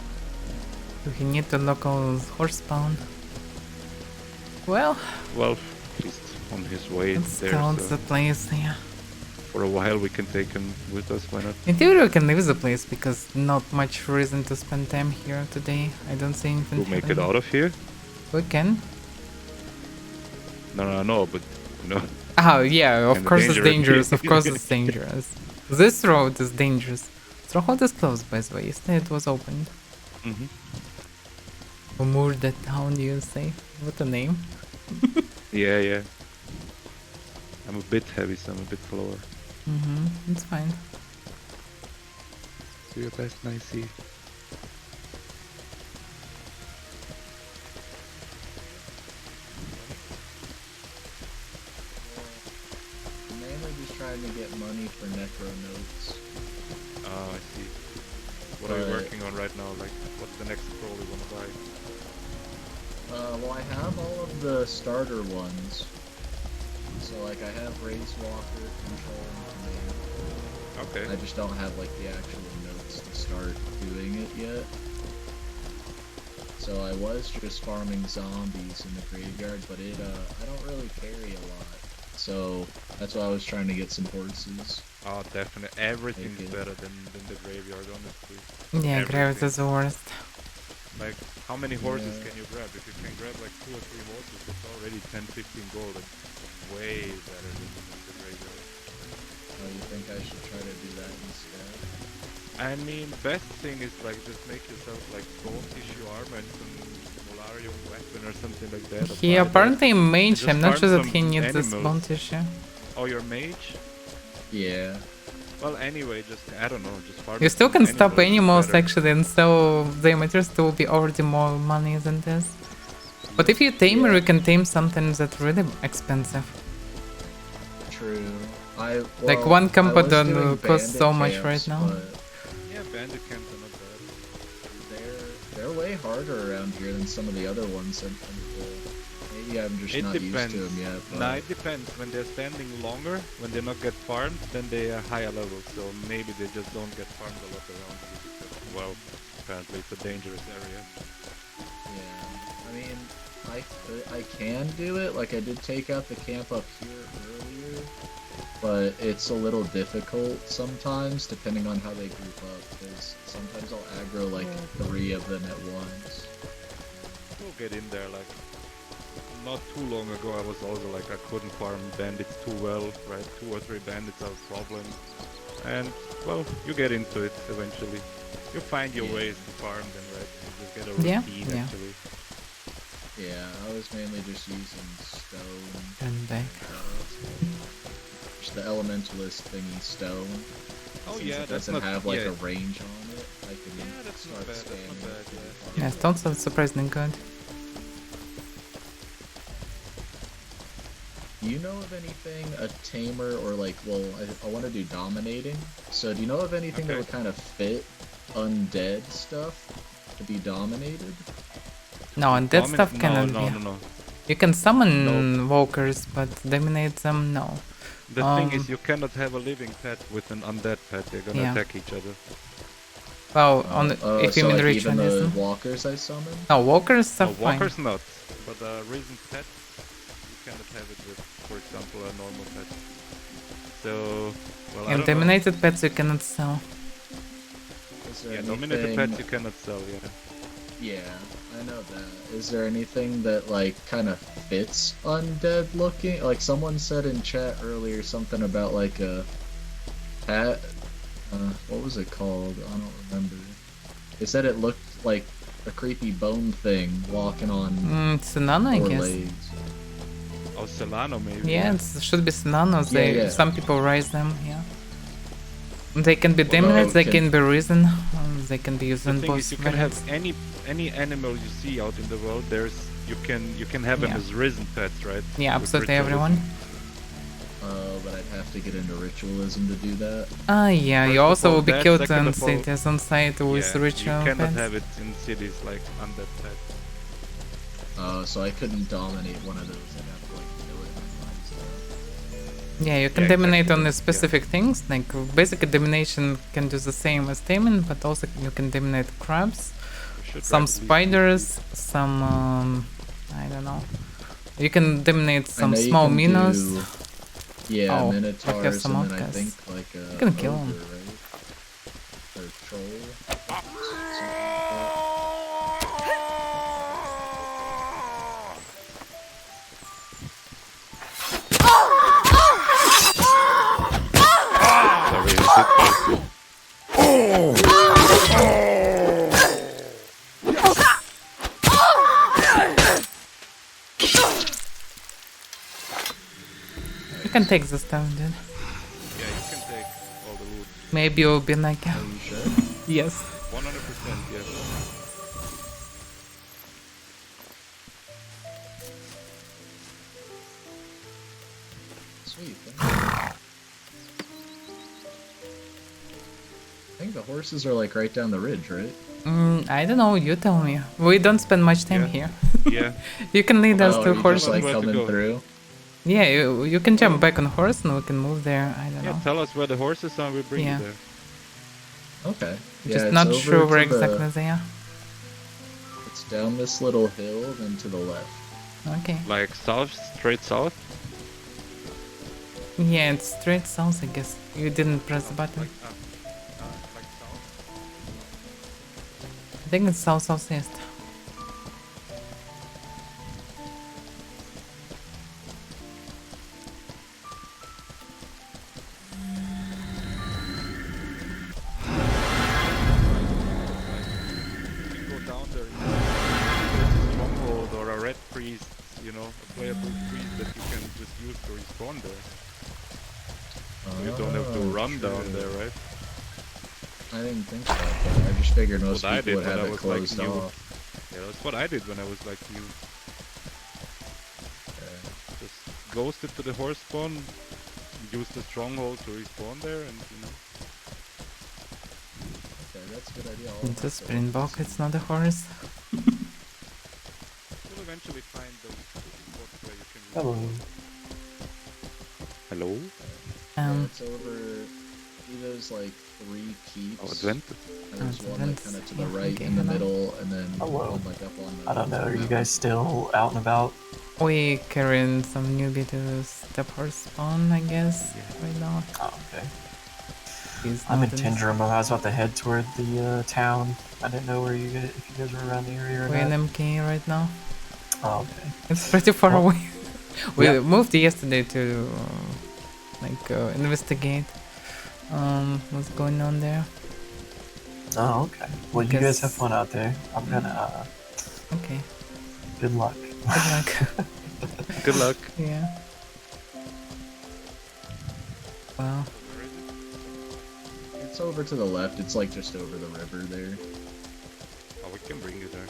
Do we need the local horse spawn? Well, He's on his way let's there, scout so the place here. for a while we can take him with us, why not? In theory, we can leave the place because not much reason to spend time here today. I don't see anything. We'll make it out of here? We can. No, but no. Oh yeah, of course it's dangerous. Of course it's dangerous. dangerous. This road is dangerous. Stronghold is closed, by the way. Yesterday it was opened. Murder town, you say? What a name. Yeah. I'm a bit heavy, so I'm a bit slower. It's fine. Do your best, Nicey. Mainly just trying to get money for necro notes. Oh, I see. What are you working on right now? Like, what's the next scroll you want to buy? Well, I have all of the starter ones. So, like, I have Race Walker, Control, and Command. Okay. I just don't have, like, the actual notes to start doing it yet. So I was just farming zombies in the graveyard, but I don't really carry a lot. So that's why I was trying to get some horses. Oh, definitely. Everything's better than the graveyard, honestly. Yeah, graveyard is the worst. Like, how many horses can you grab? If you can grab like 2 or 3 horses, it's already 10-15 gold. It's way better than the graveyard. Oh, you think I should try to do that instead? I mean, best thing is like just make yourself like bone tissue armor and some Molarium weapon or something like that. He apparently mage. I'm not sure that he needs animals. this bone tissue. Oh, you're mage? Yeah. Well, anyway, just I don't know, just farm. You still can stop animals better. actually, and so the amateurs will be already more money than this. But if you tame her, you can tame something that's really expensive. True. Like one combo don't cost so much right now. Yeah, bandit camps are not bad. They're way harder around here than some of the other ones. And maybe I'm just not used to them yet. But... Nah, it depends. When they're standing longer, when they not get farmed, then they are higher level. So maybe they just don't get farmed a lot around here. Because, well, apparently it's a dangerous area. Yeah, I mean, I can do it. Like I did take out the camp up here earlier, but it's a little difficult sometimes, depending on how they group up. Because sometimes I'll aggro like 3 of them at once. We'll get in there. Like not too long ago, I was also like I couldn't farm bandits too well. Right, 2 or 3 bandits are a problem. And well, you get into it eventually. You find your ways to farm them, right? You just get a routine actually. Yeah, I was mainly just using stone. And back. Just the elementalist thingy stone. Oh Since yeah, it that's doesn't not have like a range on it. I can that's start not bad. spamming. That's not bad. Yeah, stones are surprisingly good. Do you know of anything, a tamer, or like, well, I want to do dominating. So do you know of anything that would kind of fit undead stuff to be dominated? No, undead stuff cannot be. No. You can summon walkers, but dominate them, no. The thing is, you cannot have a living pet with an undead pet. They're gonna attack each other. Well, if you so mean like ritualism. even the walkers I summon? No, walkers are fine. Walkers not. But a risen pet, you cannot have it with, for example, a normal pet. So, well, I don't know. Dominated pets you cannot sell. Yeah, dominated pets you cannot sell, yeah. Yeah, I know that. Is there anything that, like, kind of fits undead looking? Like, someone said in chat earlier something about, like, a pat. What was it called? I don't remember. They said it looked like a creepy bone thing walking on Sinano, I guess. legs. Oh, Solano maybe. Yeah, it should be Sinanos. Some people raise them, yeah. They can be dominated, they can be risen, they can be used in both you can have any animal you see out in the world. You can have them as risen pets, right? Yeah, absolutely everyone. But I'd have to get into ritualism to do that. Yeah, you also will be killed in cities on site with ritual you cannot pets. have it in cities like undead pets. So I couldn't dominate one of those. I'd have to like kill it and find stuff. Yeah, you can dominate on the specific things. Like basically domination can do the same as taming, but also you can dominate crabs, some spiders, some I don't know. You can dominate some small minnows. Yeah, minotaurs, some and then I outcasts. think like a You can kill ogre, them. right? Or troll. You can take this down, dude. Yeah, you can take all the loot. Maybe you'll be like, Are you sure? yes. 100%, yes. Sweet. I think the horses are like right down the ridge, right? I don't know, you tell me. We don't spend much time here. Yeah. You can lead us to you horses. just like Where to coming go? through. Yeah, you can jump back on horse and we can move there. I don't Yeah, know. tell us where the horses are, we bring Yeah. you there. Okay. Just it's not over sure where to the- exactly they are. It's down this little hill, then to the left. Okay. Like south, straight south? Yeah, it's straight south, I guess. You didn't press the button. Like, like south. I think it's south-southeast. You go down there, there's a stronghold or a red priest, you know, a playable priest that you can just use to respawn there. You don't have to run down there, right? I didn't think about that. I just figured most What I people did would when have I it was like closed new. off. Yeah, that's what I did when I was like new. Just ghosted to the horse spawn, use the stronghold to respawn there, and you know. Okay, that's a good idea. It's a springbok, it's not a horse. You'll eventually find those spots where you can. Hello. Hello. It's over. See those like 3 keeps. Oh, Advent. And there's one like kind of to the Yeah, right okay, in the hello. middle, and then Hello. one like up on the. I don't know, are you guys still out and about? We carrying some newbie to step horse spawn, I guess, right now. Oh, okay. He's I'm not in Tindrum. I was about to head toward the town. I didn't know where you guys, if you guys were around the area or We're in not. MK right now. Oh, okay. It's pretty far Well, away. We yeah. moved yesterday to investigate what's going on there. Oh, okay. Well, you guys have fun out there. I'm gonna, Okay, good luck. good luck. Good luck. Yeah. Well, It's over to the left. It's like just over the river there. Oh, we can bring you there.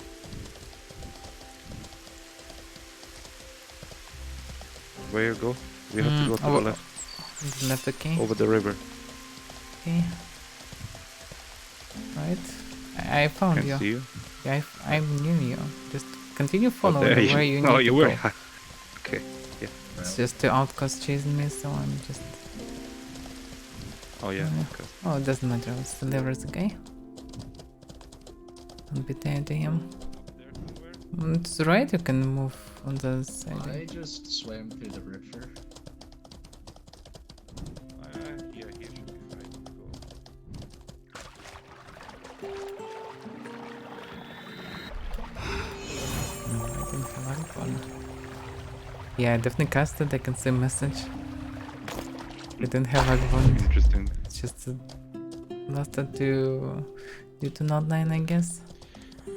Where you go? We have to go to the left, left the key. over the river. Okay. Right. I found Can you. see you. Yeah, I'm near you. Just continue following there where you need Oh, to you go. were. Okay. Yeah. It's just the outcast chasing me, so I'm just. Oh yeah. Yeah. Okay. Oh, it doesn't matter. It's the lever is okay. Don't be tied to him. There somewhere. It's right. You can move on the side. I just swam through the river. Yeah, here should be fine. Go. No, I didn't have any fun. Yeah, I definitely casted. I can see a message. I didn't have advantage. Interesting. It's just lasted due to not 9, I guess.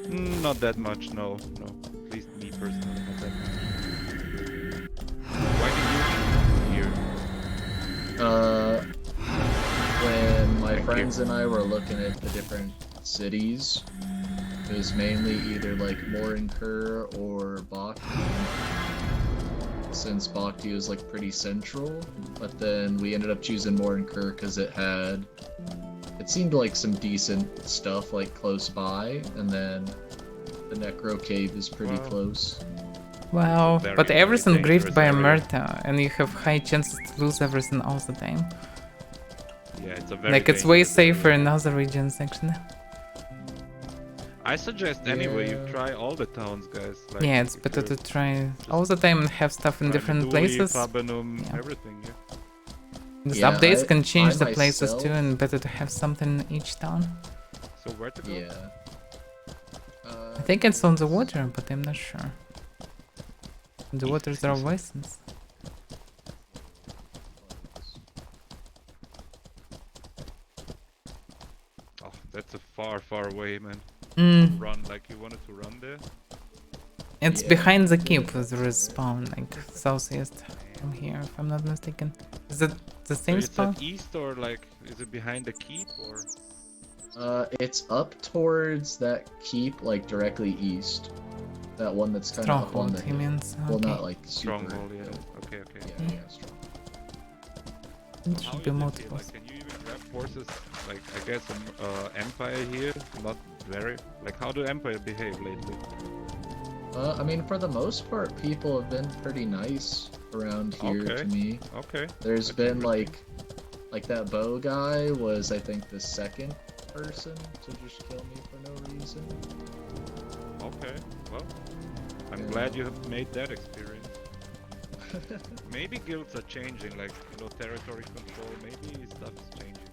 Not that much. No. At least me personally, not that much. Why did you choose here? When my Thank friends you. and I were looking at the different cities, it was mainly either like Morinkur or Bhakti, since Bhakti was like pretty central, but then we ended up choosing Morinkur because it seemed like some decent stuff like close by, and then the Necro Cave is pretty Wow. close. Wow, Very, but very everything griefed by a dangerous murder, and you have high chances to lose everything all the time. Yeah, it's a very. Like it's way dangerous safer area. in other regions, actually. I suggest anyway you Yeah. try all the towns, guys. Like, Yeah, it's if better you're to try all the time and have stuff in trying different Meduli, places. Pabanum, Yeah. everything. Yeah. These Yeah, updates can change I the places myself- too, and better to have something in each town. So where to go? Yeah. I think it's on the water, but I'm not sure. The waters are licensed. Oh, that's a far away, man. Mm, Run like you wanted to run there. it's Yeah. behind the keep. There is spawn, like southeast from here, if I'm not mistaken. Is it the So same it's spawn? at east or like is it behind the keep or? It's up towards that keep, like directly east. That one that's kind of up on Stronghold, the he hill. means. Well, Okay. not like super. Stronghold, yeah. Okay. Yeah, strong. It How should is be it here? multiple. Like, can you even grab forces? Like, I guess Empire here, not very. Like, how do Empire behave lately? I mean, for the most part, people have been pretty nice around here Okay. to me. Okay. There's That's been interesting. like that bow guy was, I think, the second person to just kill me for no reason. Okay. Well, I'm Yeah. glad you have made that experience. Maybe guilds are changing, like, you know, territory control. Maybe stuff is changing.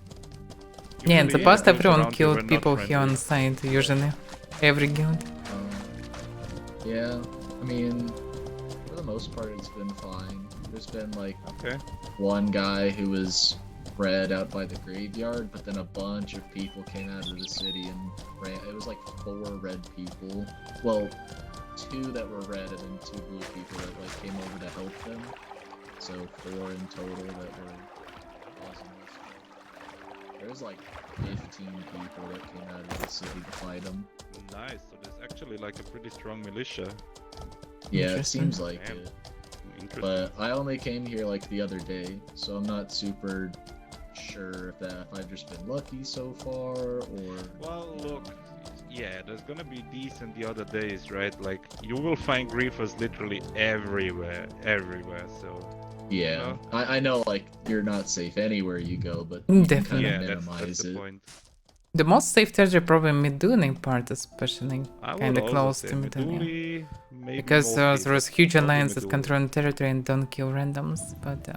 Yeah, in the Usually past guilds everyone around here were killed not people here friendly. on site, usually. Every guild. Yeah, I mean, for the most part, it's been fine. There's been like one guy who was red out by the graveyard, but then a bunch of people came out of the city and ran. It was like 4 red people. Well, 2 that were red and then 2 blue people that like came over to help them. So 4 in total that were causing this. There was like 15 people that came out of the city to fight them. Nice. So there's actually like a pretty strong militia. Yeah, it seems like Damn. it. Interesting. But I only came here like the other day, so I'm not super sure if I've just been lucky so far or. Well, look, yeah, there's gonna be decent the other days, right? Like you will find griefers literally everywhere. So. Yeah, you know? I know like you're not safe anywhere you go, but you can Definitely. kind Yeah, of minimize that's the it. point. The most safe territory probably Mid-Duning part, especially I would kind of also close say to Mid-Duning. Meduli, maybe Because Morphe, there was but huge probably alliance that Meduli. control territory and don't kill randoms, but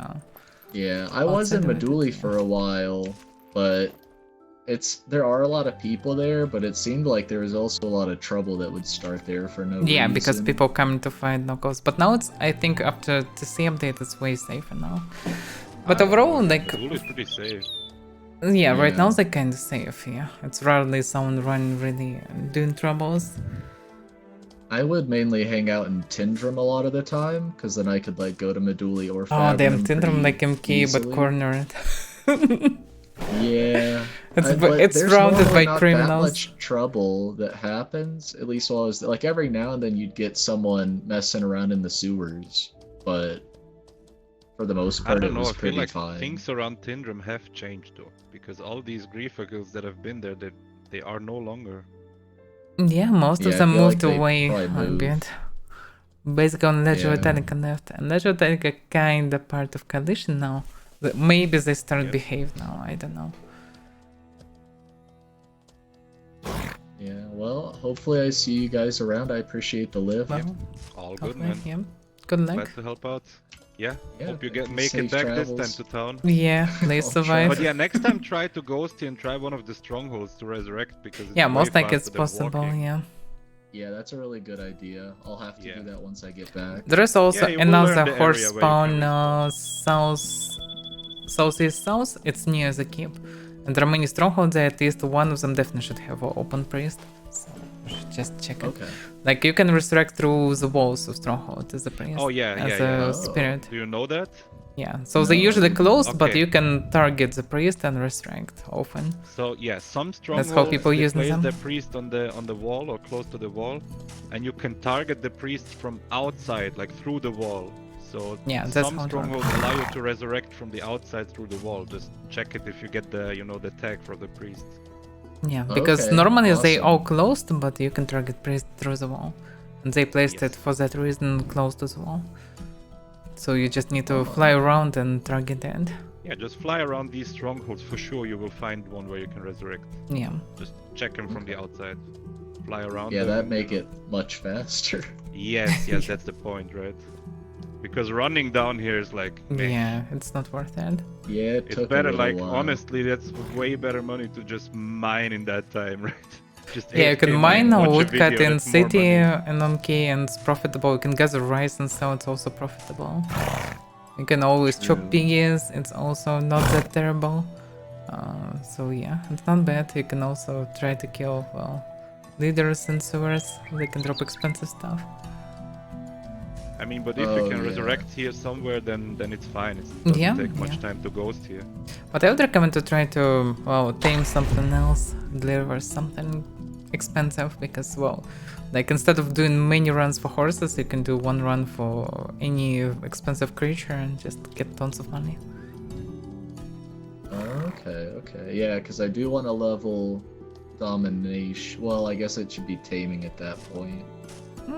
Yeah, I was in outside of it, Meduli yeah. for a while, but there are a lot of people there, but it seemed like there was also a lot of trouble that would start there for no reason. Yeah, because people come to fight locals. But now it's, I think after TC update, it's way safer now. But I don't overall, know, like, Meduli is pretty safe. yeah, right now Yeah. it's like kind of safe, yeah. It's rarely someone running really and doing troubles. I would mainly hang out in Tindrum a lot of the time, because then I could like go to Meduli or Oh, Fabrinum damn, Tindrum pretty like MK, easily. but cornered. Yeah. It's But there's surrounded normally by not criminals. that much trouble that happens. At least while I was like every now and then you'd get someone messing around in the sewers, but for the most I part don't it know, was I feel pretty like fine. things around Tindrum have changed though, because all these griefer guilds that have been there, they are no longer. Yeah, most Yeah, of I them feel like moved they away probably a moved. bit. Basically, on Legio Yeah. Italica left, and Legio Italica kinda part of coalition now. Maybe they start behave now. I don't know. Yeah, well, hopefully I see you guys around. I appreciate the lift. Well, All good, hopefully, man. yeah. Good luck. Glad to help out. Yeah, Yeah, hope you thank you. make it Safe back travels. this time to town. Yeah, please I'll survive. But yeah, next time try to ghost here and try one of the strongholds to resurrect, because it's Yeah, way most like it's faster than possible. walking. Yeah. Yeah, that's a really good idea. I'll have to do that once I get back. There is also Yeah, you will learn another the horse area where you spawn can southeast south. It's near the keep. And there are many strongholds there. At least one of them definitely should have an open priest. So you should just check it. Okay. Like you can resurrect through the walls of stronghold as a priest. Oh yeah, as yeah. a spirit. Do you know that? Yeah. So they usually closed, but Okay. you can target the priest and resurrect often. So yeah, some That's strongholds how people they use place them. the priest on the wall or close to the wall, and you can target the priest from outside, like through the wall. So Yeah, that's some how it works. strongholds allow you to resurrect from the outside through the wall. Just check it if you get the the tag for the priest. Yeah, because Okay, normally they awesome. all closed, but you can target priest through the wall. And they placed it for that reason close to the wall. So you just need to fly around and target it. Yeah, just fly around these strongholds. For sure you will find one where you can resurrect. Yeah. Just check them from the outside. Fly around Yeah, them, that make it much faster. Yes, that's the point, right? Because running down here is like meh. Yeah, it's not worth it. Yeah, it It's took better, a little like, while. honestly, that's way better money to just mine in that time, right? Just Yeah, you can AFK mine a watch woodcut video, in that's more city money. and on K, and it's profitable. You can gather rice and sell, it's also profitable. You can always chop piggies, it's also not that terrible. So yeah, it's not bad. You can also try to kill, well, leaders and sewers. They can drop expensive stuff. I mean, but if you can resurrect here somewhere, then it's fine. It doesn't take much time to ghost here. But I would recommend to try to, well, tame something else, deliver something expensive, because, well, like instead of doing many runs for horses, you can do one run for any expensive creature and just get tons of money. Okay. Yeah, because I do want to level domination. Well, I guess it should be taming at that point.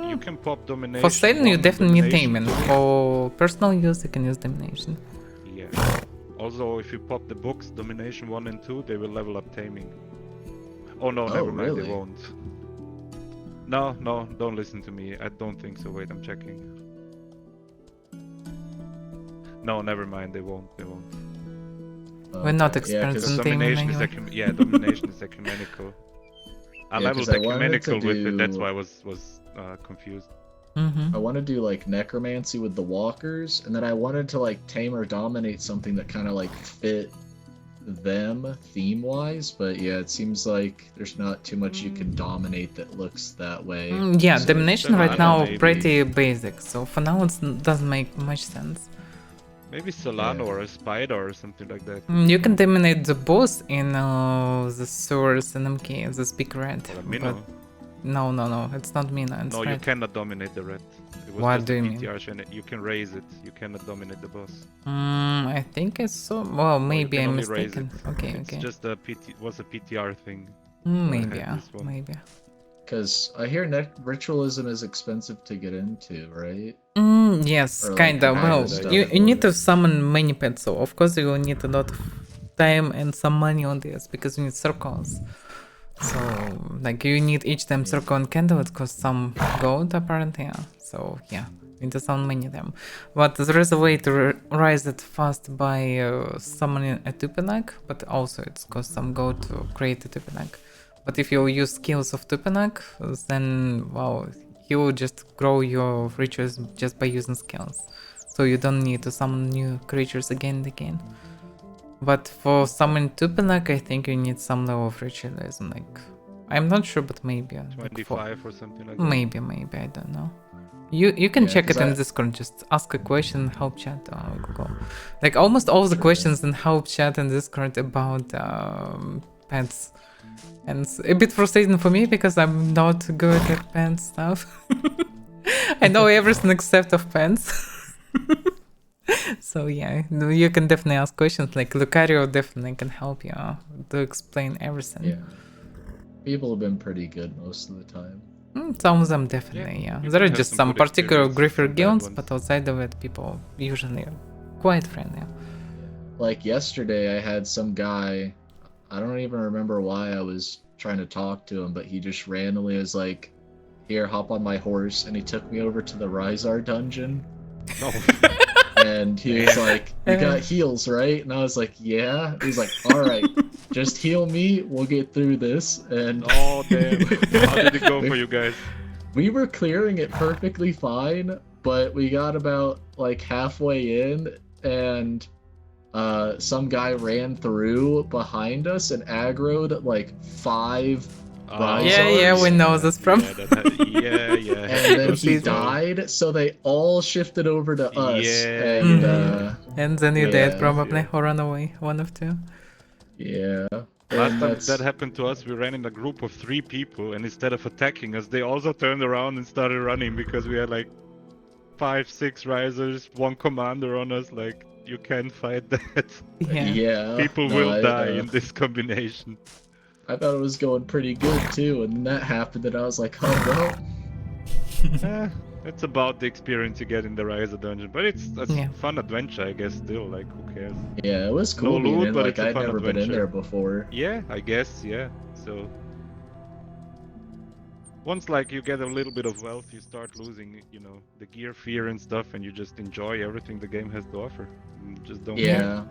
You can pop domination. For selling, you one, definitely need domination taming. two. For personal use, you can use domination. Yeah. Also, if you pop the books, domination 1 and 2, they will level up taming. Oh no, never mind, really? they won't. No, don't listen to me. I don't think so. Wait, I'm checking. No, never mind. They won't. We're not Okay, yeah, experts 'cause in taming Domination is anyway. domination is ecumenical. I Yeah, leveled 'cause I wanted to ecumenical with it. That's do- why I was confused. I want to do like necromancy with the walkers, and then I wanted to like tame or dominate something that kind of like fit them theme-wise. But yeah, it seems like there's not too much you can dominate that looks that way. Yeah, So domination then right I now maybe- pretty basic, so for now it doesn't make much sense. Maybe Solano Yeah. or a spider or something like that. You can dominate the boss in the sewers in MK, this big red. Or a But minnow. no, it's not Mina, it's No, you red. cannot dominate the red. It was What just do a you mean? PTR and you can raise it. You cannot dominate the boss. I think I saw. Well, Or you maybe can I'm only raise mistaken. it. Okay, It's okay. just a was a PTR thing. Maybe, I yeah, had this one. maybe. Because I hear ritualism is expensive to get into, right? Yes, Or, like, kinda. Well, higher stuff you need for to summon many pets, so of course you will need a lot of time and some money on this because you need circles. So, like, you need each time circle and candle, it costs some gold apparently, yeah. So, yeah, you need to summon many of them. But there is a way to rise it fast by summoning a Tupanak, but also it costs some gold to create a Tupanak. But if you use skills of Tupanak, then, well, he will just grow your creatures just by using skills. So you don't need to summon new creatures again and again. But for summoning Tupanak, I think you need some level of ritualism. Like, I'm not sure, but maybe. Like 25 or something like that. maybe, I don't know. You can Yeah, check it 'cause in I- Discord, just ask a question, help chat, Google. Like, almost all the questions in help chat in Discord about pets. And it's a bit frustrating for me because I'm not good at pen stuff. I know everything except of pens. So yeah, you can definitely ask questions. Like Lucario definitely can help you to explain everything. Yeah. People have been pretty good most of the time. Some of them definitely, yeah. you There can are have just some some good particular experience, griefer some bad guilds, ones. but outside of it, people usually are quite friendly. Like yesterday, I had some guy. I don't even remember why I was trying to talk to him, but he just randomly was like, "Here, hop on my horse," and he took me over to the Rysar dungeon. Oh, And he was like, "You got heals, right?" And I was like, "Yeah." He's like, "All right, just heal me. We'll get through this." And oh damn. How did it go for you guys? we were clearing it perfectly fine, but we got about like halfway in, and some guy ran through behind us and aggroed like 5 Rysars. Yeah, we know this from. Yeah. And then he Easy. died, so they all shifted over to us. Yeah, And And then you Yeah, died probably, yeah. or run away, one of two. yeah. Last And time that's- that happened to us, we ran in a group of 3 people, and instead of attacking us, they also turned around and started running because we had like 5, 6 risers, 1 commander on us. Like, you can't fight that. Yeah. People no, will die in this combination. I thought it was going pretty good too, and then that happened, and I was like, "Oh well." It's about the experience you get in the Riser dungeon, but it's a Yeah. fun adventure, I guess. Still, like, who cares? Yeah, it was cool No being loot, in. but Like it's a I'd fun never been in adventure. there before. Yeah, I guess. Yeah. So once like you get a little bit of wealth, you start losing, the gear fear and stuff, and you just enjoy everything the game has to offer. You just don't. Yeah.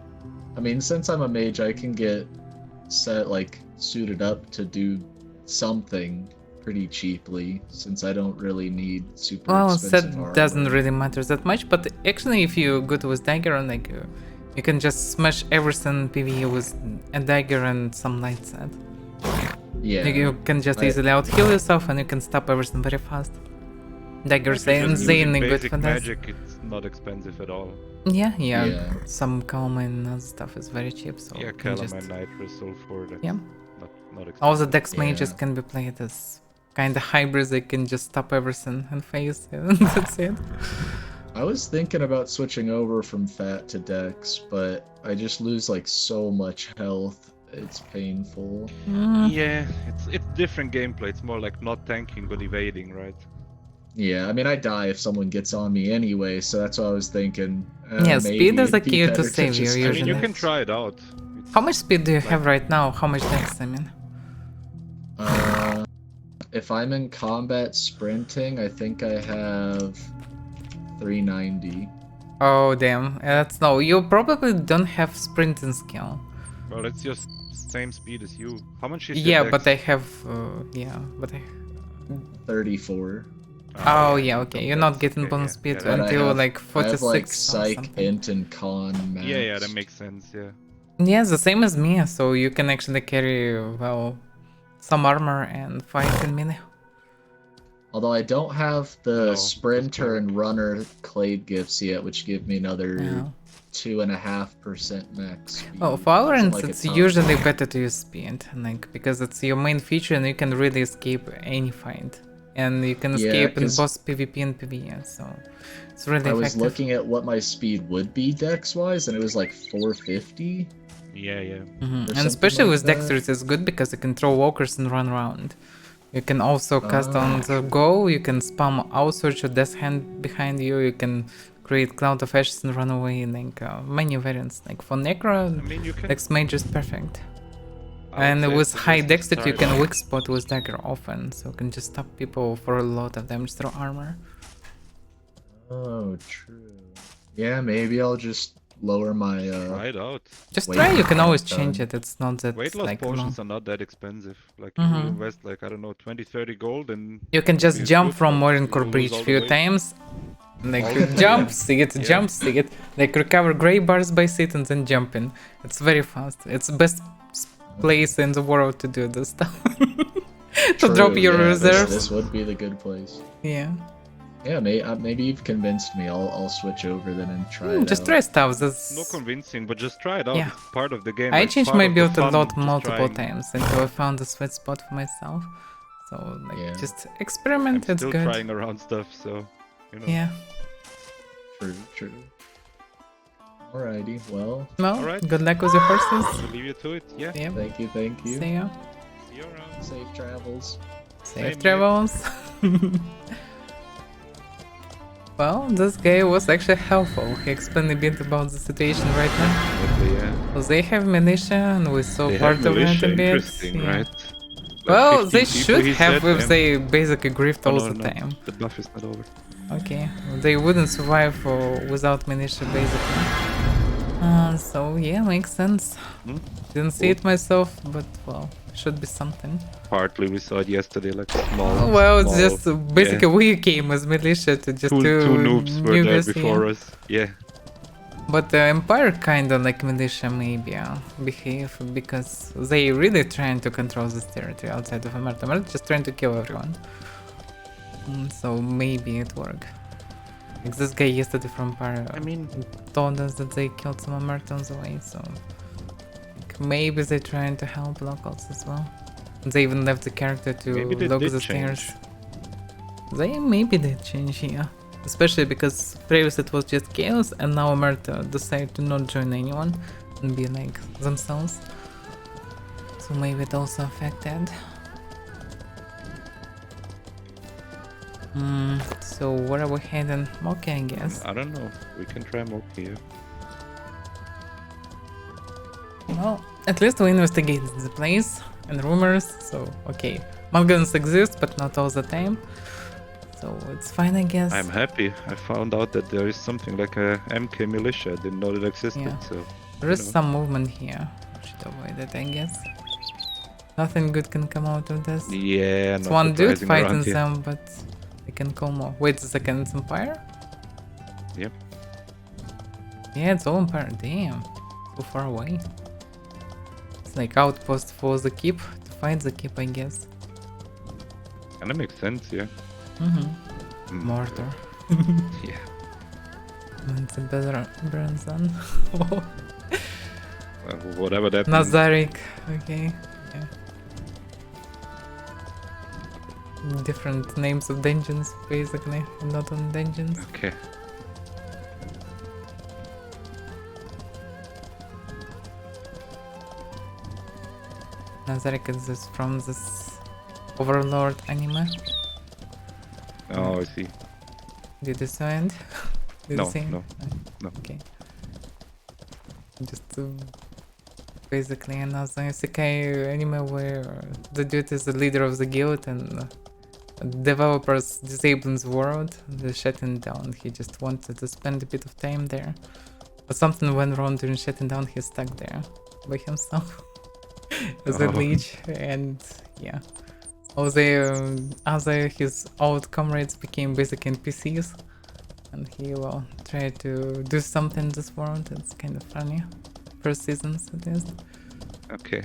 I mean, since I'm a mage, I can get suited up to do something pretty cheaply, since I don't really need super Well, expensive that armor. doesn't really matter that much, but actually if you're good with dagger, like you can just smash everything PvE with a dagger and some light set. Yeah. You can just easily out-heal yourself and you can stop everything very fast. Daggers If you're are just using insanely good basic for that. magic, it's not expensive at all. Yeah. Yeah. Some Calma and other stuff is very cheap, so Yeah, you can Calamine, just... Nitrous, Sulfur. That's Yeah. not expensive. All the Dex mages Yeah. can be played as kind of hybrids, they can just stop everything and phase it, and that's it. I was thinking about switching over from Fat to Dex, but I just lose like so much health. It's painful. Yeah, it's different gameplay. It's more like not tanking but evading, right? Yeah, I mean, I die if someone gets on me anyway, so that's what I was thinking. Yeah, speed maybe is the it'd be key to better save you just- I mean, usually. you can try it out. How much speed do you have right now? How much dex, I mean? If I'm in combat sprinting, I think I have 390. Oh damn, that's no. You probably don't have sprinting skill. Well, it's your same speed as you. How much is Yeah, your but dex? I have. Yeah, but I. 34. Oh yeah, okay. You're not getting okay, bonus yeah, speed yeah, But until like I have like 46 or psych, something. int, and con max. Yeah, that makes sense. Yeah. Yeah, the same as me. So you can actually carry well some armor and fight in melee. Although I don't have the No, sprinter and runner clade gifts yet, which give me another No. 2.5% max speed. Oh, for Valorant, it's usually better to use speed, like because it's your main feature and you can really escape any fight, and you can escape in both PvP and PvE. So it's really effective. I was looking at what my speed would be dex wise, and it was like 450. Yeah. And especially with dexterity, it's good because you can throw walkers and run around. You can also cast on the go. You can spam outsurge or death hand behind you. You can create cloud of ashes and run away. Like many variants. Like for necro, dex mage is perfect. And with high dexterity, you can weak spot with dagger often, so you can just stop people for a lot of damage through armor. Oh, true. Yeah, maybe I'll just lower my Try it out. Just try. You can always change it. It's not that weight loss like potions are not that expensive. Like you invest like I don't know 20-30 gold and you can just jump from Morin Core Breach a few times. Like jump, see it, jump, see it. Like recover gray bars by sit and then jump in. It's very fast. It's the best place in the world to do this stuff. To drop your reserves. This would be the good place. Yeah. Yeah, maybe you've convinced me. I'll switch over then and try it Just out. try stuff. That's no convincing, but just try it out. Yeah. It's part of the game. I like, changed part my of the build a fun, lot just multiple trying. times until I found the sweet spot for myself. So like just experiment. I'm it's still good. trying around stuff, so you know. Yeah. True. Alrighty, well. Well, Alright. good luck with your horses. I'll leave you to it. Yeah. Yeah. Thank you. See ya. See you around. Safe travels. Safe travels. Well, this guy was actually helpful. He explained a bit about the situation right now. Yeah. So they have militia, and we saw They part have of it militia, a bit. interesting, Yeah. right? Well, 15 they people, should he have said, if they basically grift all the no, time. the buff is not over. Okay, they wouldn't survive without militia basically. So yeah, makes sense. Didn't see it myself, but well, should be something. Partly we saw it yesterday, like small. Well, it's just basically we came as militia to just two noobs were there before us. Yeah. But the Empire kinda like militia maybe behave because they really trying to control this territory outside of Omerta. Omerta just trying to kill everyone. So maybe it worked. Like this guy yesterday from Empire told us that they killed some Omerta on the way, so like, maybe they're trying to help locals as well. They even left the character to look the stairs. They maybe did change, yeah. Especially because previously it was just chaos, and now Omerta decided to not join anyone and be like themselves. So maybe it also affected. So where are we heading? Okay, I guess. I don't know. We can try more here. Well, at least we investigated the place and rumors, so okay. Mulligans exist, but not all the time. So it's fine, I guess. I'm happy. I found out that there is something like a MK militia. I didn't know that existed. Yeah. So there is some movement here. Should avoid it, I guess. Nothing good can come out of this. Yeah, it's one dude fighting them, but we can call more. Wait a second, it's Empire? Yep. Yeah, it's all Empire. Damn, so far away. It's like outpost for the keep to fight the keep, I guess. Kinda makes sense, yeah. Mortar. Yeah. It's a better Branson. Whatever that means. Nazaric. Okay. Yeah. Different names of dungeons, basically. Not on dungeons. Okay. Nazaric is this from this Overlord anime. Oh, I see. Did you see it? No. Okay. Just basically another isekai anime where the dude is the leader of the guild and developers disabling the world, the shutting down. He just wanted to spend a bit of time there. But something went wrong during shutting down, he's stuck there by himself as a leech, and yeah. All the other his old comrades became basic NPCs, and he will try to do something in this world. It's kind of funny. First seasons at least. Okay.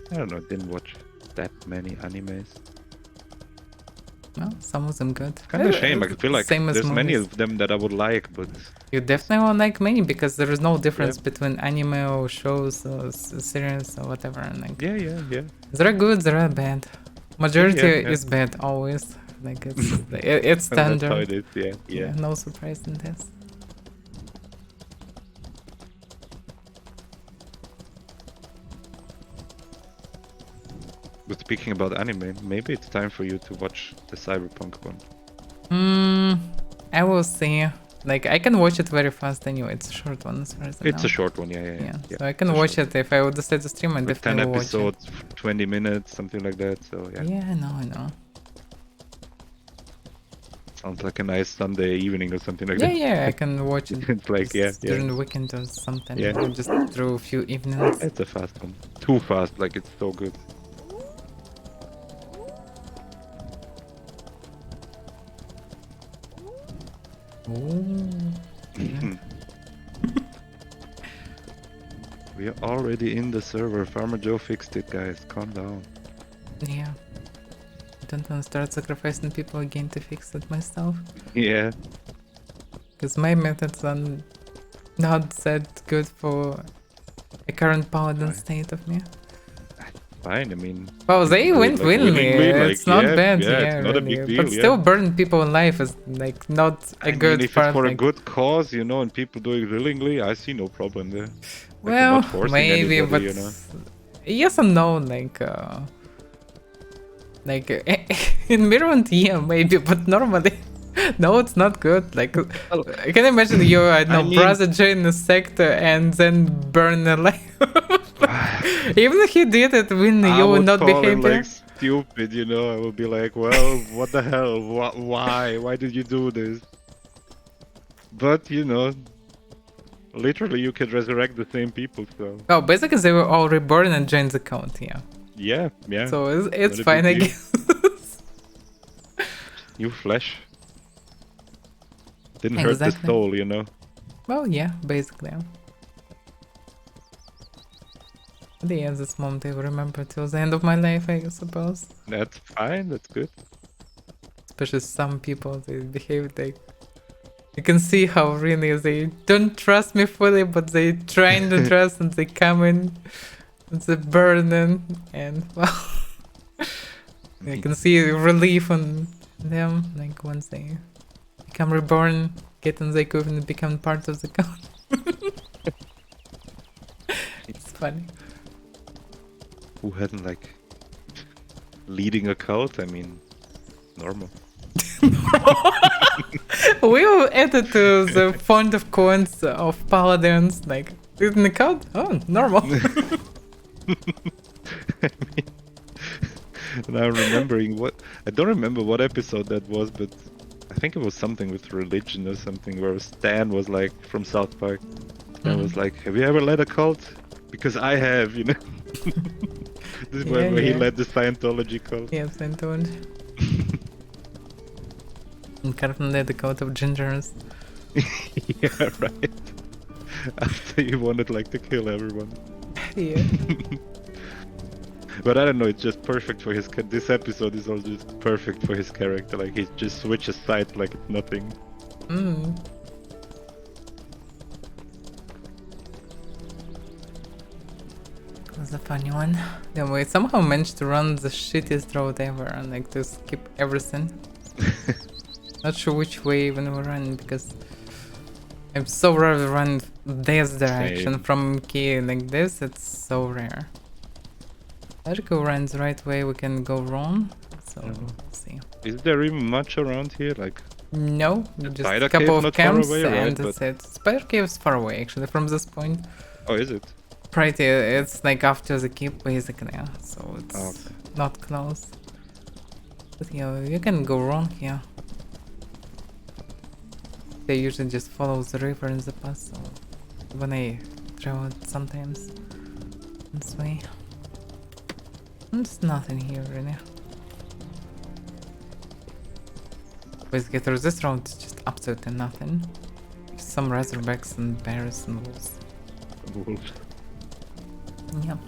I don't know, didn't watch that many animes. Well, some of them good. Kind of shame, I feel like Same as there's many movies. of them that I would like, but... You definitely won't like many because there is no difference between anime or shows or series or whatever. Like, Yeah. there are good, there are bad. Majority Yeah. is bad always. Like it's standard. That's how it is, yeah. No surprise in this. But speaking about anime, maybe it's time for you to watch the Cyberpunk one. I will see. Like I can watch it very fast anyway. It's a short one as far as I know. It's a short one, yeah. So I can watch it if I would decide to stream. I With definitely 10 will watch it. episodes, 20 minutes, something like that. So yeah. Yeah, I know. Sounds like a nice Sunday evening or something like Yeah, that. yeah, I can watch it. It's like just yeah. during the weekend or something. Yeah. Or just through a few evenings. It's a fast one. Too fast, like it's so good. Ooh. We are already in the server. Farmer Joe fixed it, guys. Calm down. Yeah. I don't want to start sacrificing people again to fix it myself. Yeah. Because my methods are not that good for a current paladin state of me. Fine, I mean... Well, they went willingly. It's not bad, it's not really. a big deal, But still burning people alive is like not a good if part. it's for a like... good cause, you know, and people do it willingly, I see no problem there. Like, well, not forcing maybe, anybody, but you know? yes and no. Like in Mirrorland, yeah, maybe, but normally, no, it's not good. Like, I can imagine you, I don't know, brother join the sector and then burn alive. Even if he did it, when you would not be happy. Like stupid, you know. I would be like, well, what the hell? Why? Why did you do this? But you know, literally, you can resurrect the same people. So. Oh, basically, they were all reborn and joined the count. Yeah. Yeah. So it's fine, I guess. New flesh. Didn't hurt the soul, you know. Well, yeah, basically. At the end of this moment, I will remember till the end of my life, I suppose. That's fine, that's good. Especially some people, they behave like... You can see how really they don't trust me fully, but they trying to trust and they come in, and they burning, and well... I can see relief on them, like once they become reborn, get in the cube and become part of the cult. It's funny. Who hadn't like leading a cult? I mean, normal. We will add it to the font of coins of paladins, like leading a cult? Oh, normal. I mean, and I'm remembering I don't remember what episode that was, but I think it was something with religion or something where Stan was like from South Park. And was like, have you ever led a cult? Because I have, you know. This is where he led the Scientology cult. Yeah, Scientology. And Carlton led the cult of gingers. Yeah, right. After you wanted like to kill everyone. Yeah. But I don't know, it's just perfect for his... This episode is all just perfect for his character. Like, he just switches sides like it's nothing. It was a funny one. Then we somehow managed to run the shittiest road ever and like to skip everything. Not sure which way even we ran because I'm so rare to run this direction. Same. From key like this, it's so rare. Logical runs the right way, we can go wrong. So we'll see. Is there even much around here? Like no, just a couple of camps away, and that's it. Spider Cave is far away actually from this point. Oh, is it? pretty. It's like after the keep basically, so it's Okay. not close. But yeah, you can go wrong here. They usually just follow the river in the past, so when I travel sometimes this way. There's nothing here really. Basically through this road it's just absolutely nothing. Some razorbacks and bears and wolves. Wolves. Yep.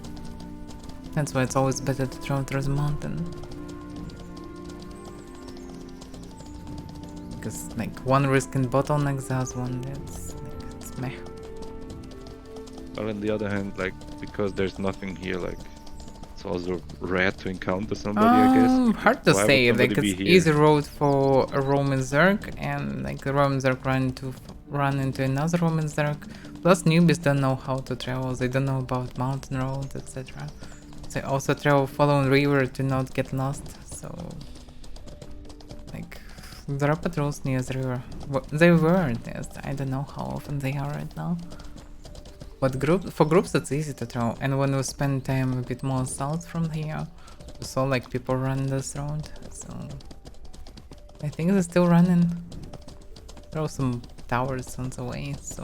That's why it's always better to travel through the mountain. Because like one risk in bottlenecks, the other one it's meh. Well, on the other hand, like, because there's nothing here, like, it's also rare to encounter somebody, I guess. Hard to Why would say. somebody Like be it's here? easy road for a Roman Zerg, and like a Roman Zerg run into another Roman Zerg. Plus newbies don't know how to travel. They don't know about mountain roads, etc. They also travel following river to not get lost. So like there are patrols near the river. They were, yes. I don't know how often they are right now. But for groups it's easy to travel, and when we spend time a bit more south from here, we saw like people run this road, so I think they're still running. There are some towers on the way, so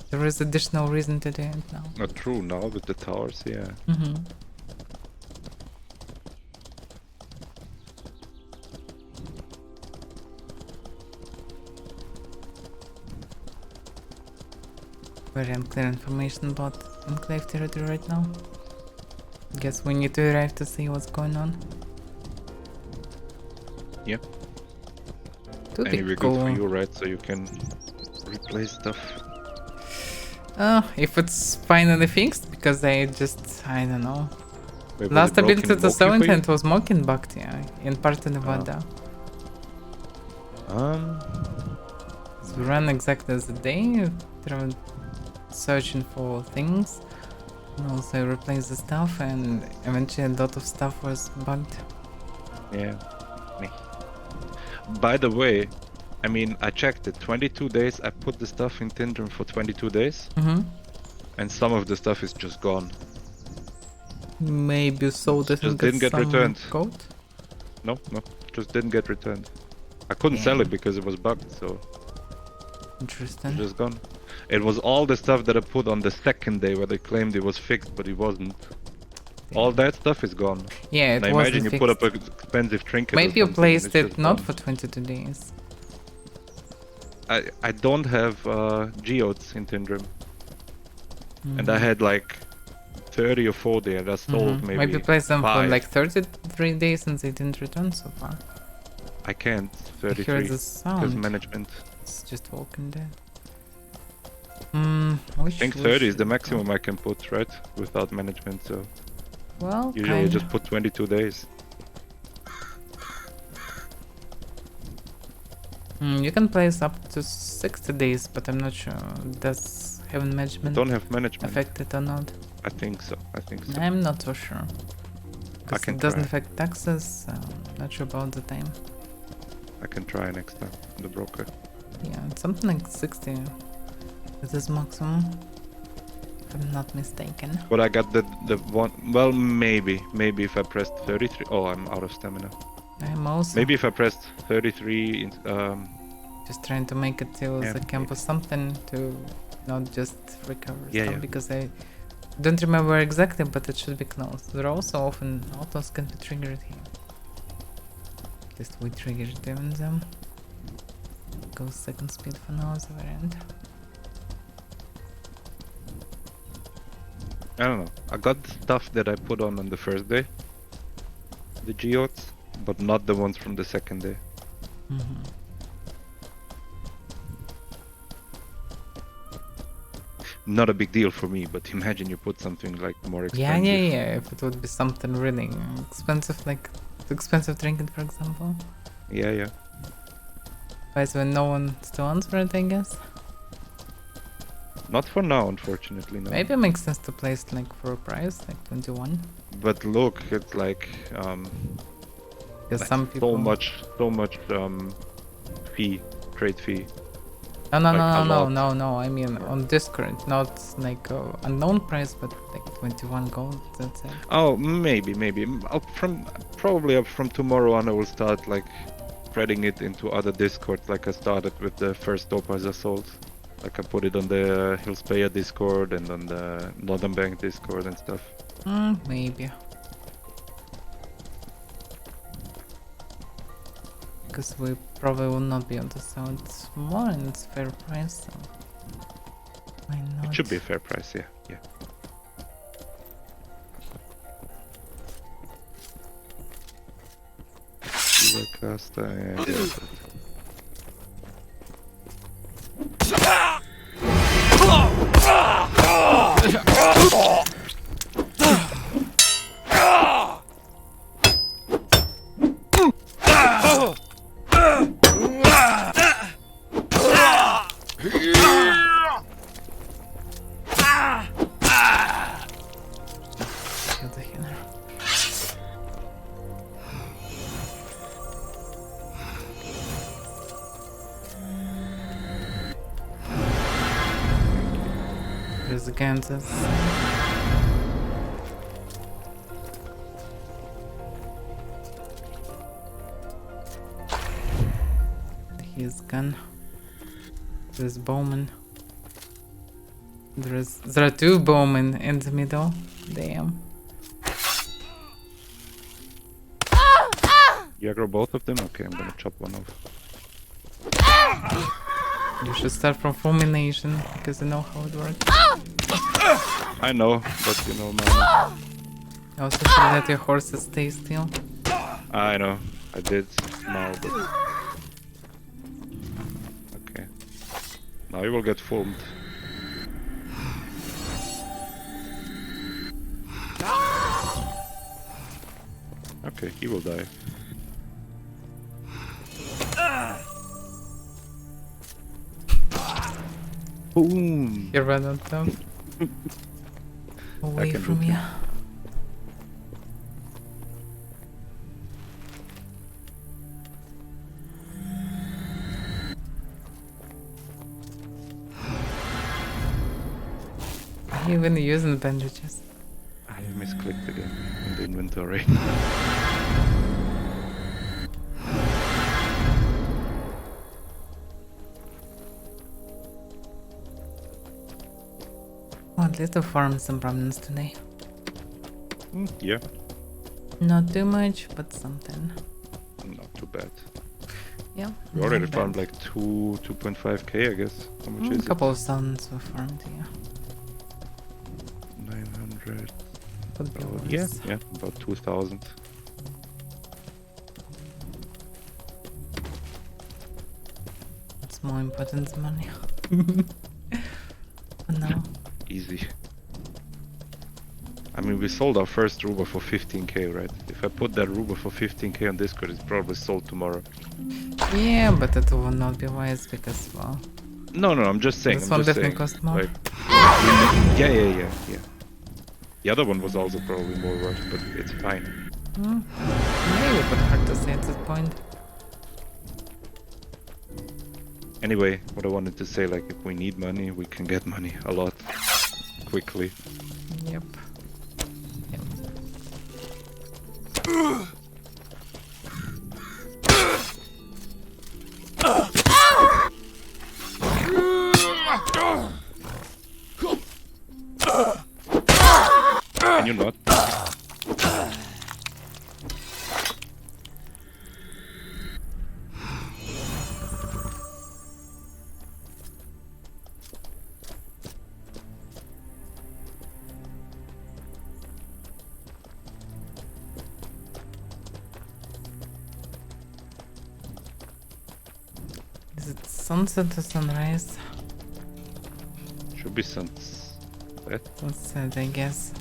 there is additional reason to do it now. Not true now with the towers, yeah. Very unclear information about enclave territory right now. Guess we need to arrive to see what's going on. Yep. To And be it will be cool. good for you, right? So you can replace stuff. If it's finally fixed, because I don't know. Wait, was Last it broken ability to mostly sell for you? intent was Mocking Bhakti, yeah, in part of Nevada. So we ran exactly as a day, searching for things, and also replace the stuff, and eventually a lot of stuff was bugged. Yeah. Me. By the way, I mean, I checked it. 22 days. I put the stuff in Tindrum for 22 days, and some of the stuff is just gone. Maybe so It that just didn't get returned. Code? No, just didn't get returned. I couldn't sell it because it was bugged, so Interesting. it's just gone. It was all the stuff that I put on the second day where they claimed it was fixed, but it wasn't. All that stuff is gone. Yeah, it Now wasn't imagine you fixed. put up an expensive trinket. Maybe or you something and placed it's it just not gone. for 22 days. I don't have geodes in Tindrum, and I had like 30 or 40, and I sold maybe Maybe place them 5. for like 33 days and they didn't return so far. I can't. I hear 33 the because sound. management. It's just walking there. I think 30 is the maximum I can put, right? Without management, so Well, usually kinda. just put 22 days. You can place up to 60 days, but I'm not sure. Does having management Don't have management. affect it or not? I think so. I'm not so sure. Because can it doesn't try. affect taxes, not sure about the time. I can try next time. The broker. Yeah, it's something like 60 is this maximum, if I'm not mistaken. But I got the one. Well, maybe if I pressed 33. Oh, I'm out of stamina. I'm also Maybe if I pressed 33. just trying to make it till Yeah, the camp or something to not just recover Yeah, stuff, yeah. because I don't remember exactly, but it should be close. There are also often autos can be triggered here. At least we triggered them. Go second speed for now as a variant. I don't know. I got the stuff that I put on the first day. The geodes, but not the ones from the second day. Not a big deal for me, but imagine you put something like more expensive. Yeah. If it would be something really expensive, like the expensive trinket, for example. Yeah. But when no one still answered, I guess. Not for now, unfortunately, no. Maybe it makes sense to place it like for a price, like 21. But look, it's like Because some people. so much trade fee. No, Like, a lot. no. I mean on Discord, not like unknown price, but like 21 gold. That's it. Oh, maybe. Probably up from tomorrow on, I will start like spreading it into other Discords. Like I started with the first Dopaz Assault. Like I put it on the Hillspeya Discord and on the Northern Bank Discord and stuff. Maybe. Because we probably will not be able to sell it more and it's fair price, so why not? It should be a fair price, yeah. Caster, yeah. Kill the healer. There's the Kansas. He's gone. There's Bowman. There are two Bowmen in the middle. Damn. You aggro both of them? Okay, I'm gonna chop one off. You should start from fulmination because you know how it works. I know, but you know, man. Also should let your horses stay still. I know. I did now, but... Okay. Now you will get fulmed. Okay, he will die. Boom! You run on top. Away can from do you. Are you even using the bandages? I misclicked again in the inventory. Well, at least I farmed some problems today. Yeah, Not too much, but something. not too bad. Yeah. We already not farmed bad. like 2.5k, I guess. How much A is couple of suns we farmed, yeah. it? 900. Could be Yeah, worse. yeah, about 2,000. It's more important than money. No. Easy. I mean, we sold our first Ruba for 15k, right? If I put that Ruba for 15k on Discord, it's probably sold tomorrow. Yeah, but that will not be wise because, well, No, I'm just saying. this I'm one just definitely saying. cost more. Like, yeah. The other one was also probably more worth, but it's fine. Maybe, but hard to say at this point. Anyway, what I wanted to say, like, if we need money, we can get money a lot quickly. Yep. Can you not? Is it sunset or sunrise? Should be sunset. Sunset, I guess.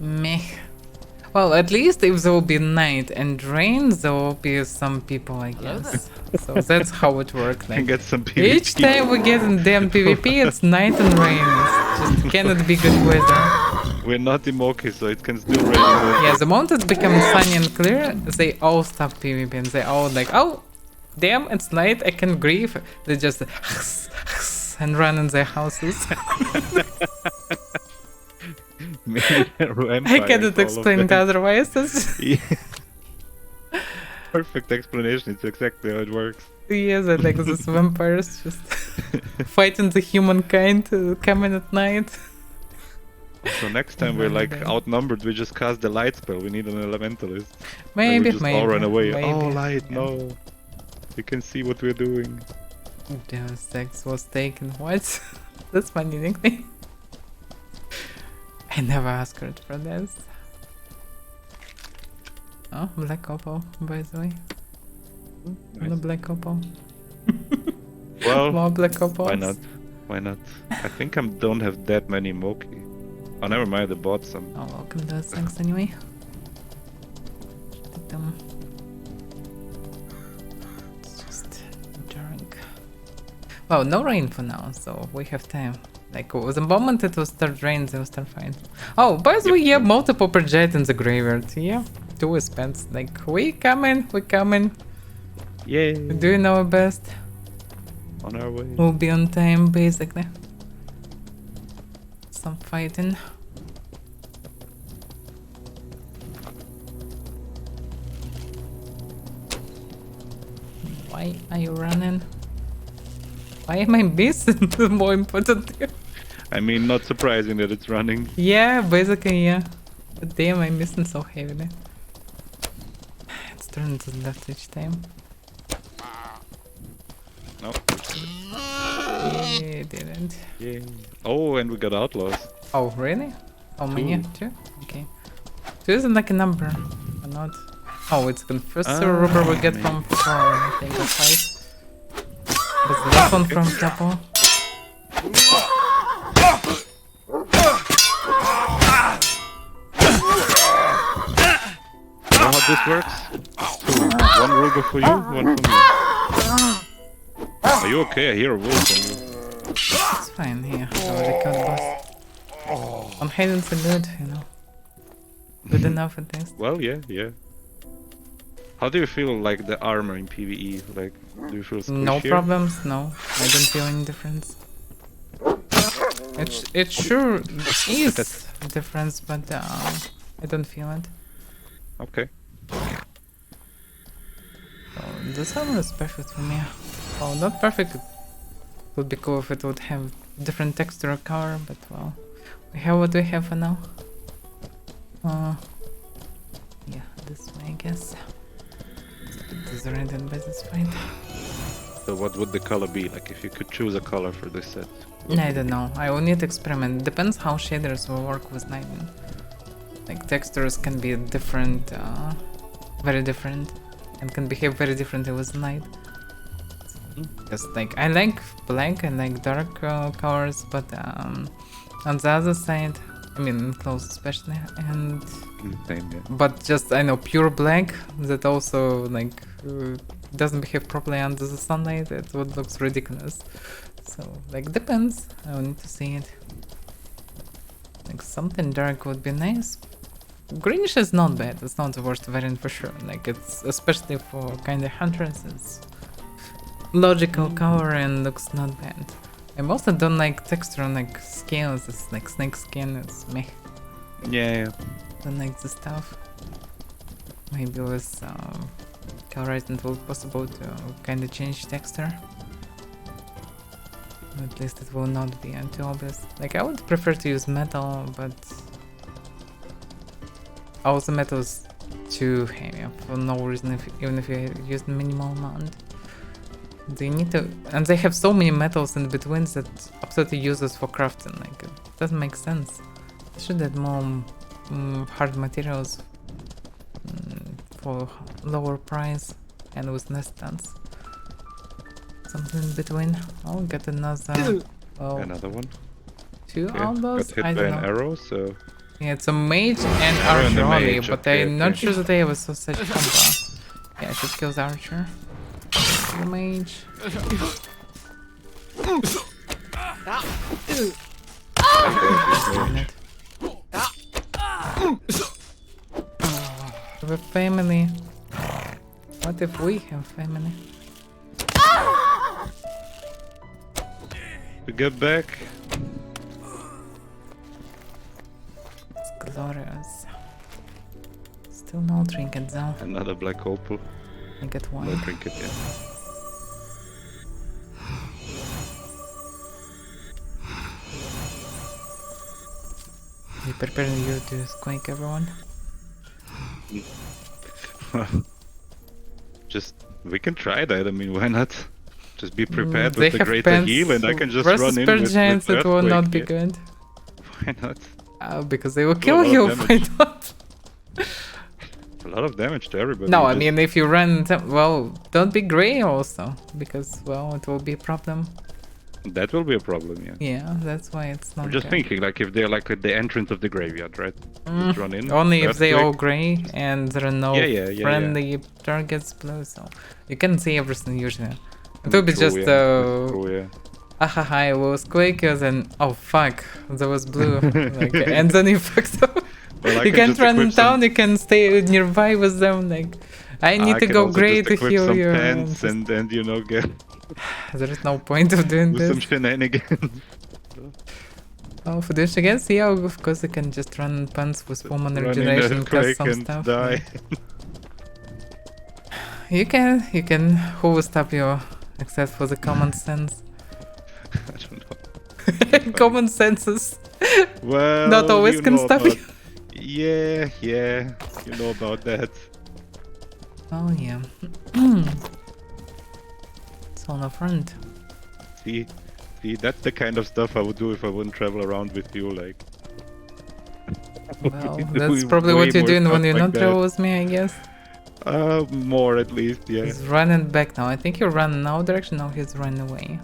Meh. Well, at least if there will be night and rain, there will be some people, I guess. So that's how it works. Can Like, get some PvP. each time we get in damn PvP, it's night and rain. It's just cannot be good weather. We're not in Moki, so it can still rain. Yeah, the moment it becomes sunny and clear, they all stop PvP and they all like, oh, damn, it's night, I can grieve. They just and run in their houses. Maybe a I vampire cannot is all of explain it them. otherwise. It's- Yeah. Perfect explanation. It's exactly how it works. Yes, I like these vampires just fighting the humankind coming at night. So next time we're like outnumbered, we just cast the light spell. We need an elementalist. Maybe, we just maybe. all run away. Maybe. Oh, light, Yeah. no. You can see what we're doing. Deus Ex was taken. What? That's my new nickname. I never asked her for this. Oh, Black Opal, by the way. Nice. No Black Opal. Well, More Black Opals. why not? Why not? I think I don't have that many Moki. Oh, never mind, I bought some. Oh, welcome Deus Ex anyway. It's just drunk. Well, no rain for now, so we have time. Like, the moment it will start rain, they will start fine. Oh, by the way, yeah, multiple project in the graveyard. Yeah, 2 is spent. Like, we coming. Yay! We're doing our best. On our way. We'll be on time, basically. Some fighting. Why are you running? Why am I missing? More important. I mean, not surprising that it's running. Yeah, basically, yeah. But damn, I'm missing so heavily. It's turning to the left each time. No. Yeah, didn't. Yay. Oh, and we got outlaws. Oh, really? How many? 2? Okay. 2 isn't like a number, or not? Oh, it's the first rubber we get from 4, I think, or 5. But the last one from couple. You know how this works? 2. 1 ruber for you, 1 for me. Are you okay? I hear a wolf on you. It's fine here. I already killed the boss. I'm hiding so good, you know. Good enough at least. Well, yeah. How do you feel like the armor in PvE? Like, do you feel squishier? No problems, no. I don't feel any difference. It sure is a difference, but I don't feel it. Okay. So this armor is perfect for me. Well, not perfect. It would be cool if it would have different texture or color, but well, we have what we have for now. Yeah, this way I guess. It's a bit disoriented by this fight. So what would the color be? Like, if you could choose a color for this set? I don't know. I will need to experiment. Depends how shaders will work with lighting. Like textures can be different, very different, and can behave very differently with light. Because like I like black and like dark colors, but on the other side, I mean close especially, and Same, yeah. but just I know pure black that also like doesn't behave properly under the sunlight. It would looks ridiculous. So like depends. I will need to see it. Like something dark would be nice. Greenish is not bad. It's not the worst variant for sure. Like it's especially for kind of hunters. It's logical color and looks not bad. I mostly don't like texture on like scales. It's like snake skin. It's meh. Yeah. Don't like the stuff. Maybe with colorizing it will be possible to kind of change texture. At least it will not be too obvious. Like I would prefer to use metal, but also metal is too heavy for no reason. Even if you use minimal amount, they need to, and they have so many metals in between that absolutely useless for crafting. Like it doesn't make sense. They should add more hard materials for lower price and with less stunts. Something in between. I'll get another. Oh, Another one. 2 Okay. outlaws? Got hit I by don't an know. arrow, so Yeah, it's a mage and Arrow and archer a only, mage, but okay, I'm not okay. sure that I have a such combo. Yeah, I should kill the archer. The mage. Damn it. We have a family. What if we have family? to get back. It's glorious. Still no trinket though. Another black opal. I get one. No trinket yet. We preparing you to squeak everyone? Just, we can try that, I mean, why not? Just be prepared They with the have greater pants heal and I can just versus run in per with giants, it will not be Earthquake, good. Why not? Because they will Do a kill lot of you if I damage. don't. A lot of damage to everybody. No, you I just- mean if you run, well, don't be grey also, because well, it will be a problem. That will be a problem, yeah. Yeah, that's why it's not. I'm just good. thinking, like, if they're like at the entrance of the graveyard, right? Just run in. Only if they all Earthquake. grey and there are no Yeah. friendly targets blue, so you can see everything usually. It will be True, just yeah. That's true, yeah. ahaha, I was quakers and oh fuck, there was blue, like, and then you fucked up. Well, I You can can't just run equip down, you can stay nearby with them, like, I need to can go also grey just to equip heal some you. pants and you know, get There is no point of doing do some this. shenanigans. Oh, for this again, yeah, of course you can just run pants with woman Run in regeneration, cast Earthquake some and stuff. die. You can, who will stop you, except for the common sense. I don't know. Common senses Well, not always you can know stop about- you. Yeah, you know about that. Oh yeah. It's on the front. See, that's the kind of stuff I would do if I wouldn't travel around with you, like. Well, Do that's probably way what you're more doing when stuff you're like not that. travel with me, I guess. More at least, yeah. He's running back now. I think you run in our direction, now he's running away.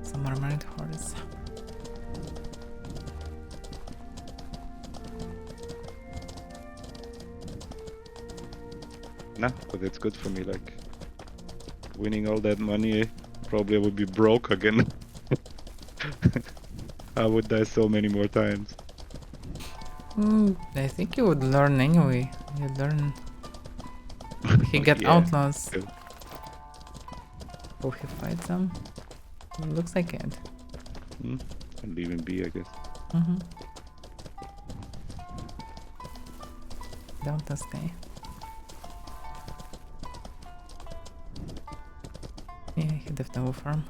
Some armored horse. Nah, but it's good for me, like. Winning all that money, probably I would be broke again. I would die so many more times. I think you would learn anyway. You learn. He got Yeah. outlaws. Good. Will he fight them? Looks like it. And leave him be, I guess. Don't stay. Yeah, he definitely farm.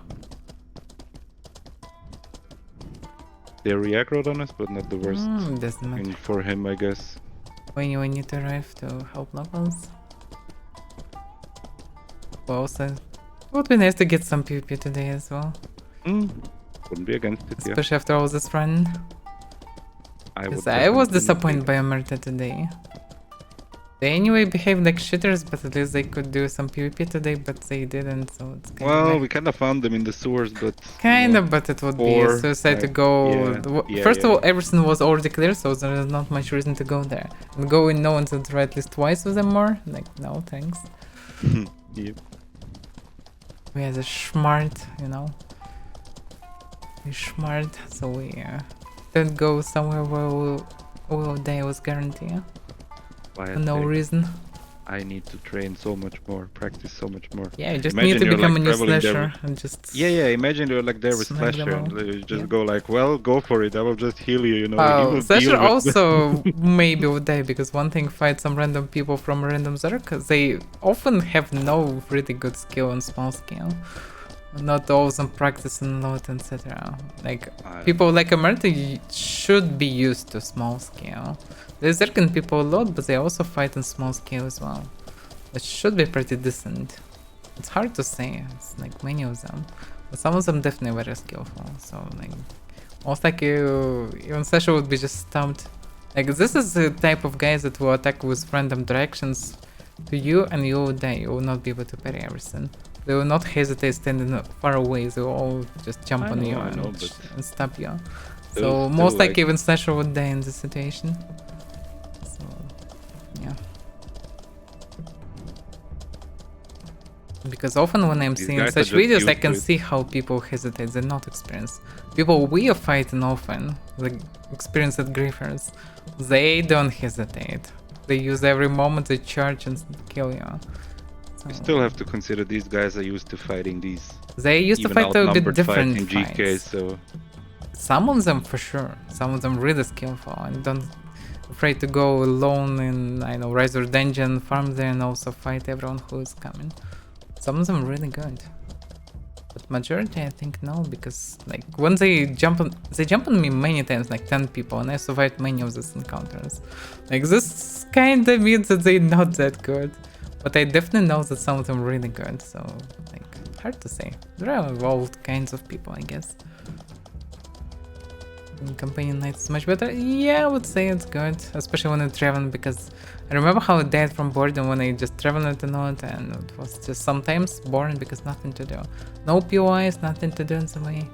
They reaggroed on us, but not the worst. Doesn't matter. And for him, I guess. When you need to arrive to help locals. Well, also, it would be nice to get some PvP today as well. Wouldn't be against it, yeah. Especially after all this run. I Because would I was definitely disappointed by Omerta today. They anyway behaved like shitters, but at least they could do some PvP today, but they didn't, so it's kind Well, of we kind of found them in the sewers, but... kind of, but it would be a or, suicide to like, go. yeah, First of yeah. all, everything was already clear, so there is not much reason to go there. And go in no one to try at least twice with them more. Like, no thanks. Yep. We are the smart, you know. We're smart, so we don't go somewhere where we'll die with guarantee. Why I For no say reason. I need to train so much more, practice so much more. Yeah, you just Imagine need to you're, become like, a new traveling there slasher and just. Yeah, imagine you're like there with Smack them Slasher all. and you just Yeah. go like, well, go for it, I will just heal you, you know. he Oh, will Slasher deal with also maybe would die because one thing fight some random people from random zone because they often have no really good skill on small scale. Not all of them practice and lot, etc. Like people like Amerta should be used to small scale. There's certain people a lot, but they also fight on small scale as well. It should be pretty decent. It's hard to say. It's like many of them, but some of them definitely very skillful. So like, most like even Sasha would be just stumped. Like this is the type of guys that will attack with random directions to you, and you will die. You will not be able to parry everything. They will not hesitate standing far away. They will all just jump on you and stop you. So most like even Slasher would die in this situation. So yeah. Because often when I'm seeing such videos, I can see how people hesitate. They're not experienced. People we are fighting often, like experienced griefers, they don't hesitate. They use every moment to charge and kill you. You still have to consider these guys are used to fighting these. They used to even fight a bit outnumbered different fight in GK, fights. so Some of them for sure. Some of them really skillful and don't afraid to go alone in, I know, Razor Dungeon, farm there and also fight everyone who is coming. Some of them really good. But majority I think no, because like when they jump on me many times, like 10 people, and I survived many of these encounters. Like this kinda means that they're not that good. But I definitely know that some of them really good, so like hard to say. There are all kinds of people, I guess. And Companion Night is much better. Yeah, I would say it's good, especially when you're traveling, because I remember how I died from boredom when I just traveled a lot, and it was just sometimes boring because nothing to do. No POIs, nothing to do in the way.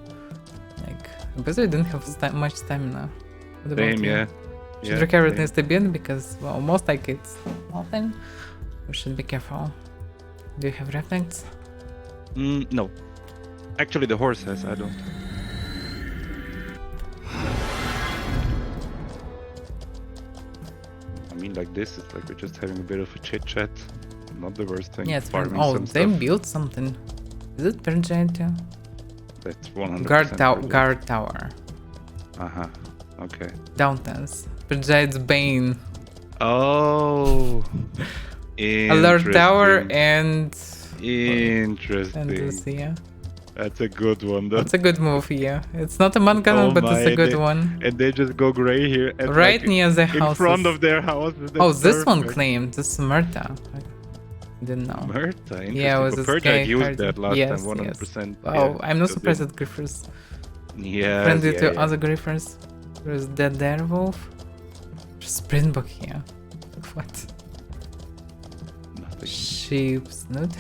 Like, because I didn't have much stamina. What about same, you? yeah. Should Yeah, recover same. this a bit because, well, most like it's nothing. We should be careful. Do you have reflex? No. Actually, the horse has, I don't. I mean, like this, it's like we're just having a bit of a chit chat. Not the worst thing. Yeah, it's fine. farming Oh, some they stuff. built something. Is it per giant too? That's 100%. Guard tower. Uh-huh. Okay. Downstairs. Per giant's bane. Oh. Alert tower Interesting. and Interesting. this, yeah. That's a good one, though. That's a good move, yeah. It's not a man cannon, Oh but it's a my, good they- one. And they just go gray here. And Right like, near the in house. front of their house. Oh, this one claimed. This is Murta. I didn't know. Murta, interesting. Yeah, it was But this guy Perjite used card- that last yes, time, yes. 100%. Wow, yeah, I'm not so surprised they- at Griffers. Yeah. Friendly yeah, to yeah. other Griffers. There's Dead Direwolf. Springbok here. What? Nothing. Sheep's Snoot.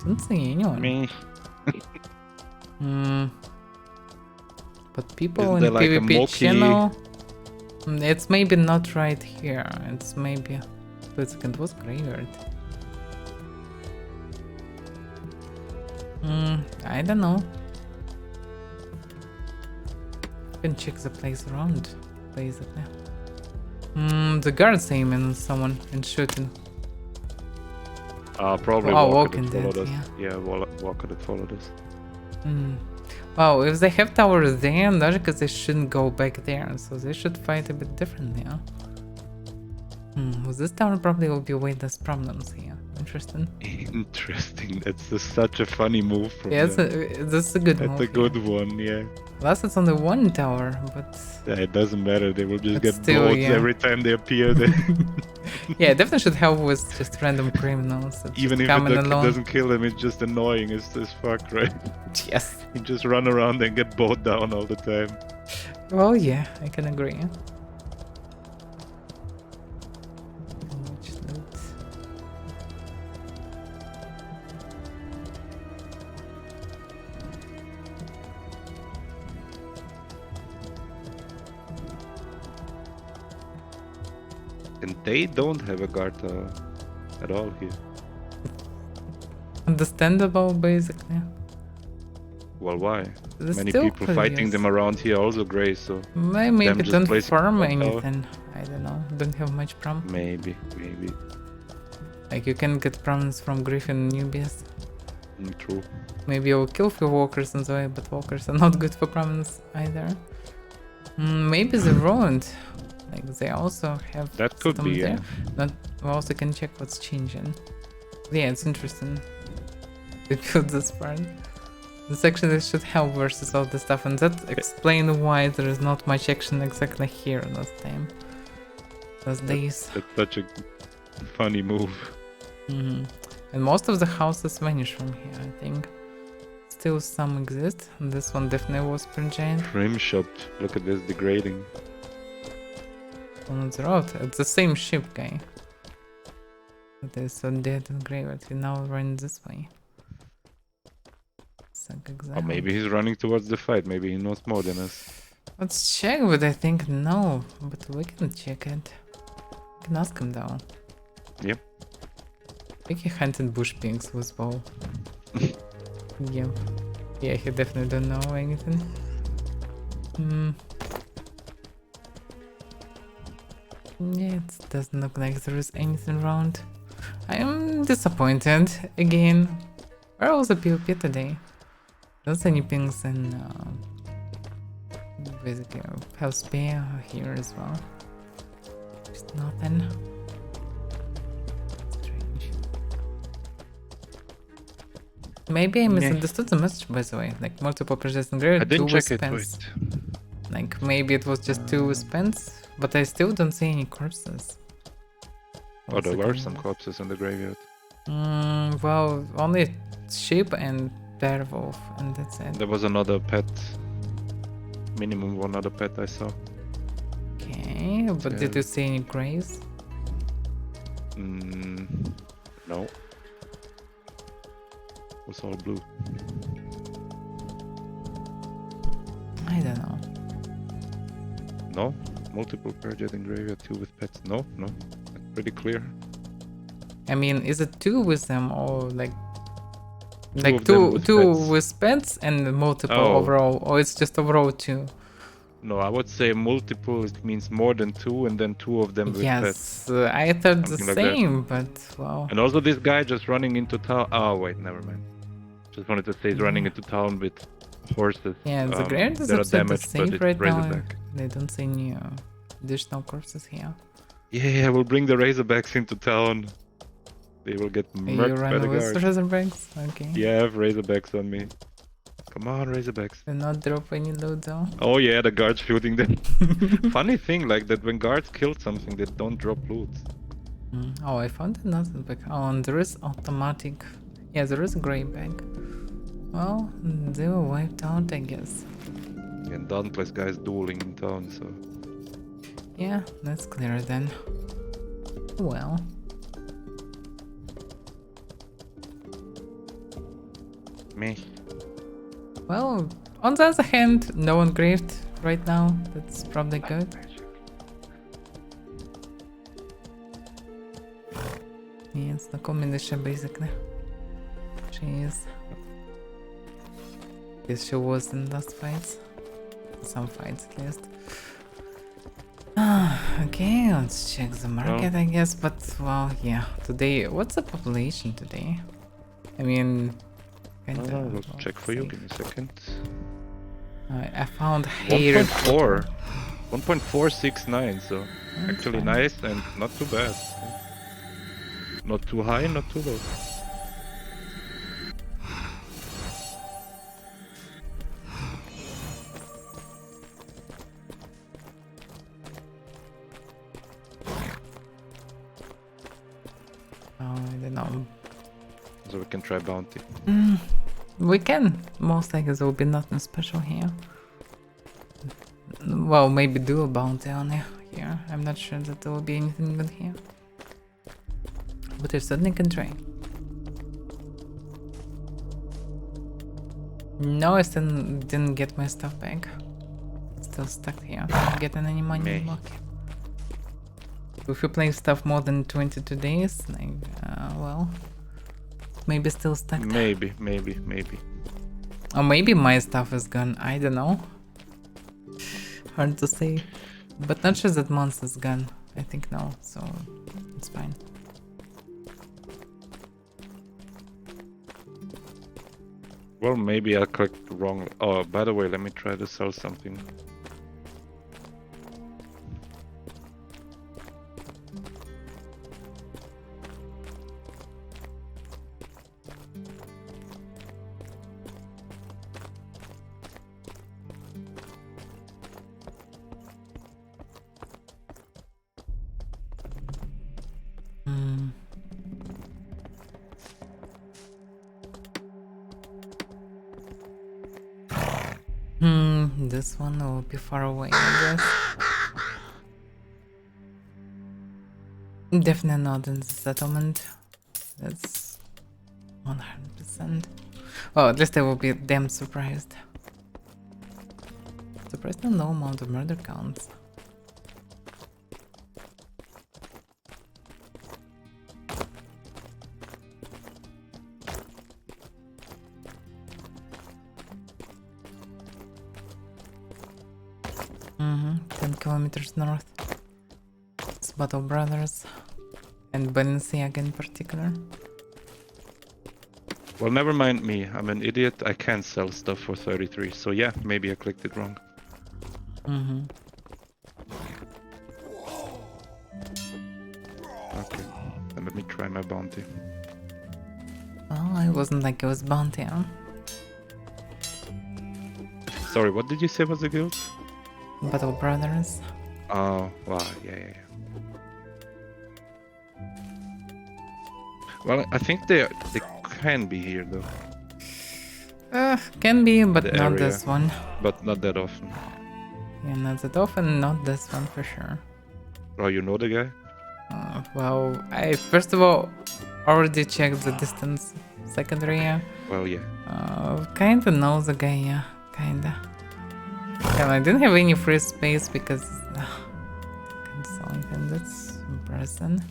Don't see anyone. Me. But people Isn't in there like a PvP Moki? channel. It's maybe not right here. It's maybe. Wait a second, what's graveyard? I don't know. You can check the place around, basically. The guard's aiming at someone and shooting. Probably Oh, Walker Walking that followed Dead, us. Yeah, Walker that followed us. Wow, if they have tower there, logically they shouldn't go back there, so they should fight a bit differently, huh? With this tower probably will be way less problems here. Interesting. Interesting. That's such a funny move from Yeah, them. that's a good That's move. a good one, yeah. Plus it's only one tower, but Yeah, it doesn't matter. They will just But get still, boats yeah. every time they appear. They, yeah, it definitely should help with just random criminals that even just if come in it alone. doesn't kill them, it's just annoying as fuck, right? Yes. You just run around and get bowed down all the time. Well, yeah, I can agree. And they don't have a guard tower at all here. Understandable, basically. Well, why? They Many still people could fighting use- them around here also gray, so Maybe them just don't placing farm guard tower. anything. I don't know. Don't have much problem. maybe. Like you can get problems from Griffin newbies. True. Maybe you'll kill few walkers in the way, but walkers are not good for prominence either. Maybe the ruined. Like they also have That could some be, there. yeah. Not, we also can check what's changing. Yeah, it's interesting. They built this part. This actually should help versus all the stuff, and that explains why there is not much action exactly here last time. Those days. That's such a funny move. And most of the houses vanish from here, I think. Still some exist, and this one definitely was per giant. Rim shot. Look at this degrading. On the road, it's the same ship guy. It is so dead and graveyard. He now runs this way. Or maybe he's running towards the fight. Maybe he knows more than us. Let's check, but I think no. But we can check it. We can ask him though. Yep. I think he hunted bush pigs with bow. Yep. Yeah, he definitely don't know anything. Yeah, it doesn't look like there is anything around. I am disappointed again. Where was the PvP today? Don't see any pings in basically have spare here as well. Just nothing. Strange. Maybe I misunderstood the message, by the way. Like multiple persistent grave, I two didn't check it. spins. Wait. Like maybe it was just 2 spins, but I still don't see any corpses. Oh, there were some corpses in the graveyard. Well, only sheep and werewolf, and that's it. There was another pet. Minimum one other pet I saw. Okay, but did you see any graves? No. It was all blue. I don't know. No? Multiple purges in graveyard, 2 with pets. No, no. That's pretty clear. I mean, is it 2 with them or like two with pets and multiple Oh. overall, or it's just overall 2? No, I would say multiple, it means more than 2 and then 2 of them with pets. Yes, I thought the Something like that. same, but wow. And also this guy just running into town. Oh, wait, never mind. Just wanted to say he's running into town with horses. Yeah, the graveyard is they're absolutely damaged, but safe it's right now. Razorback. They don't see any additional corpses here. Yeah, we'll bring the Razorbacks into town. They will get You murked by run the with guards. Razorbacks? Okay. Yeah, I have Razorbacks on me. Come on, Razorbacks. Do not drop any loot though. Oh yeah, the guards shooting them. Funny thing, like that when guards kill something, they don't drop loot. Oh, I found another bag. Oh, and there is automatic. Yeah, there is a grey bag. Well, they were wiped out, I guess. And dauntless guys dueling in town, so... Yeah, that's clear then. Well. Meh. Well, on the other hand, no one grieved right now. That's probably good. Yeah, it's the combination basically. Jeez. Guess she was in last fights. Some fights at least. Okay, let's check the market, I guess. But well, yeah. Today, what's the population today? I mean, I'll check for you. Give me a second. I found hair. 1.4. 1.469. So actually nice and not too bad. Not too high, not too low. I don't know. So we can try bounty. We can. Most likely there will be nothing special here. Well, maybe do a bounty on here. I'm not sure that there will be anything good here. But I certainly can try. No, I still didn't get my stuff back. Still stuck here. Not getting any money anymore. If you play stuff more than 22 days, like, well, maybe still stuck. Maybe. Or maybe my stuff is gone. I don't know. Hard to say. But not sure that monster is gone. I think no, so it's fine. Well, maybe I clicked wrong. Oh, by the way, let me try to sell something. This one will be far away, I guess. Definitely not in the settlement. That's 100%. Oh, at least I will be damn surprised. Surprised on no amount of murder counts. Mm-hmm, 10 kilometers north. It's Battle Brothers and Balenciaga in particular. Well, never mind me. I'm an idiot. I can't sell stuff for 33. So yeah, maybe I clicked it wrong. Mm-hmm. Okay, then let me try my bounty. Oh, it wasn't like it was bounty, huh? Sorry, what did you say was the guild? Battle Brothers. Oh, wow, yeah. Well, I think they can be here though. Can be, but The not area. this one. But not that often. Yeah, not that often, not this one for sure. Oh, you know the guy? Well, I first of all already checked the distance. Secondary, yeah. Well, yeah. Kinda know the guy, yeah. Kinda. Yeah, I didn't have any free space because canceling him, that's embarrassing.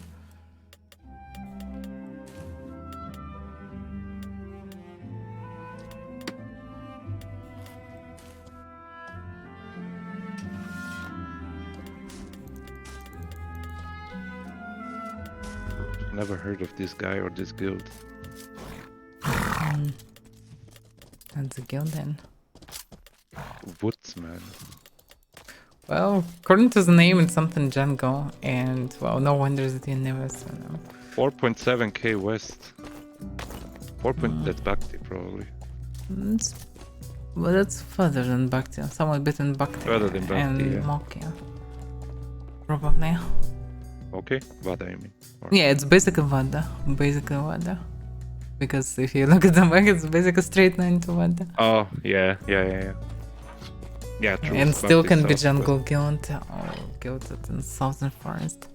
Never heard of this guy or this guild. That's a guild then. Woodsman. Well, according to the name, it's something jungle, and well, no wonder that you never saw them. 4.7k west. 4. That's Bhakti probably. Well, that's further than Bhakti, somewhat between Bhakti Further than Bhakti, and yeah. Mokia. Probably. Okay, Vada I mean. Or- Yeah, it's basically Vada. Basically Vada. Because if you look at the map, it's basically a straight line to Vada. Oh, yeah. Yeah, true. And still Bhakti can be southwest. jungle guild or guild in southern forest.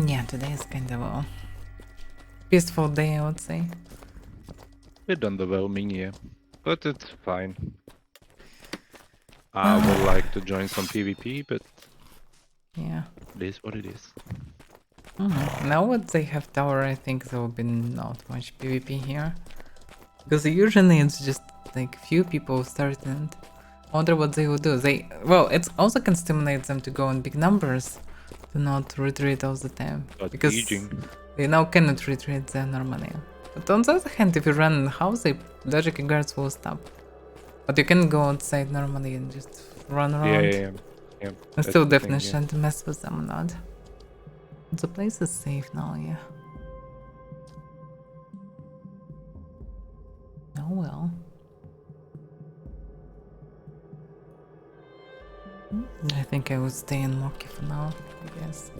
Yeah, today is kind of a peaceful day, I would say. Bit underwhelming, yeah. But it's fine. I would like to join some PvP, but Yeah. it is what it is. Now that they have tower, I think there will be not much PvP here. Because usually it's just like few people start and wonder what they will do. Well, it also can stimulate them to go in big numbers to not retreat all the time. But because sieging. they now cannot retreat there normally. But on the other hand, if you run in the house, the logic guards will stop. But you can go outside normally and just run around. Yeah. And That's still the thing, definitely yeah. shouldn't mess with them a lot. The place is safe now, yeah. Oh well. I think I will stay in Moki for now, I guess.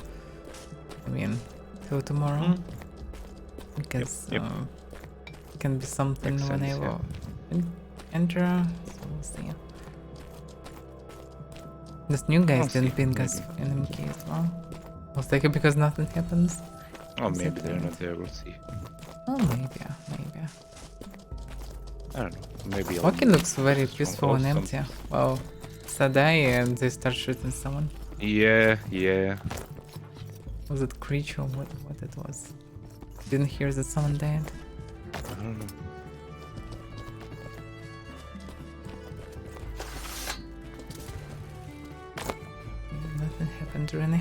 I mean, till tomorrow. Because Yep. it can be something Makes when I sense, yeah. will enter, so we'll see. This new guy I'll didn't see, ping us maybe. in MK as well. I was thinking because nothing happens. Oh, Is maybe it they're right? not there, we'll see. Oh, maybe. I don't know. Maybe I'll Moki looks very just peaceful host and empty. something. Well, Sadai and they start shooting someone. Yeah. Was it creature? What it was? Didn't hear that someone died. I don't know. Nothing happened really.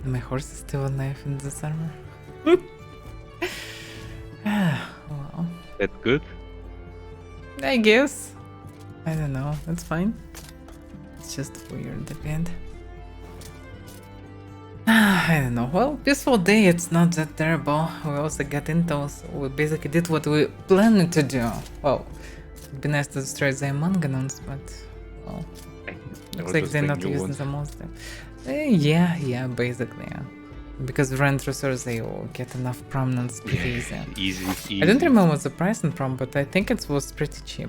And my horse is still alive in this armor. Well, That's good. I guess. I don't know. That's fine. It's just weird a bit. I don't know. Well, peaceful day. It's not that terrible. We also got intel, so we basically did what we planned to do. Well, it'd be nice to destroy the manganons, but well, looks like they're not using the monster. Yeah, basically, yeah. Because rent resources, they will get enough prominence pretty easy. Easy. I don't remember the price in prom, but I think it was pretty cheap.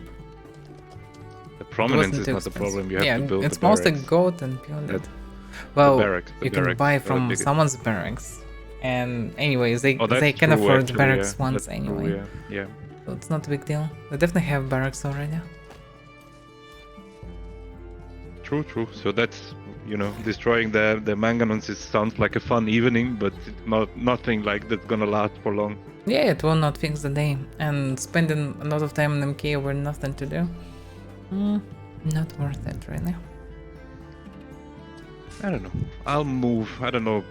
The It prominence wasn't is too not the expensive. problem. You have Yeah, to build it's the mostly barracks. gold and build it. The Well, barracks, you can barracks buy are the from biggest. someone's barracks. And anyways, they Oh, that's can true, afford actually, barracks yeah. once That's anyway. True, yeah. So it's not a big deal. They definitely have barracks already. True. So that's you know, destroying the manganons sounds like a fun evening, but it's nothing like that's gonna last for long. Yeah, it will not fix the day, and spending a lot of time in MK over nothing to do. Not worth it, really. I don't know. I'll move. I don't know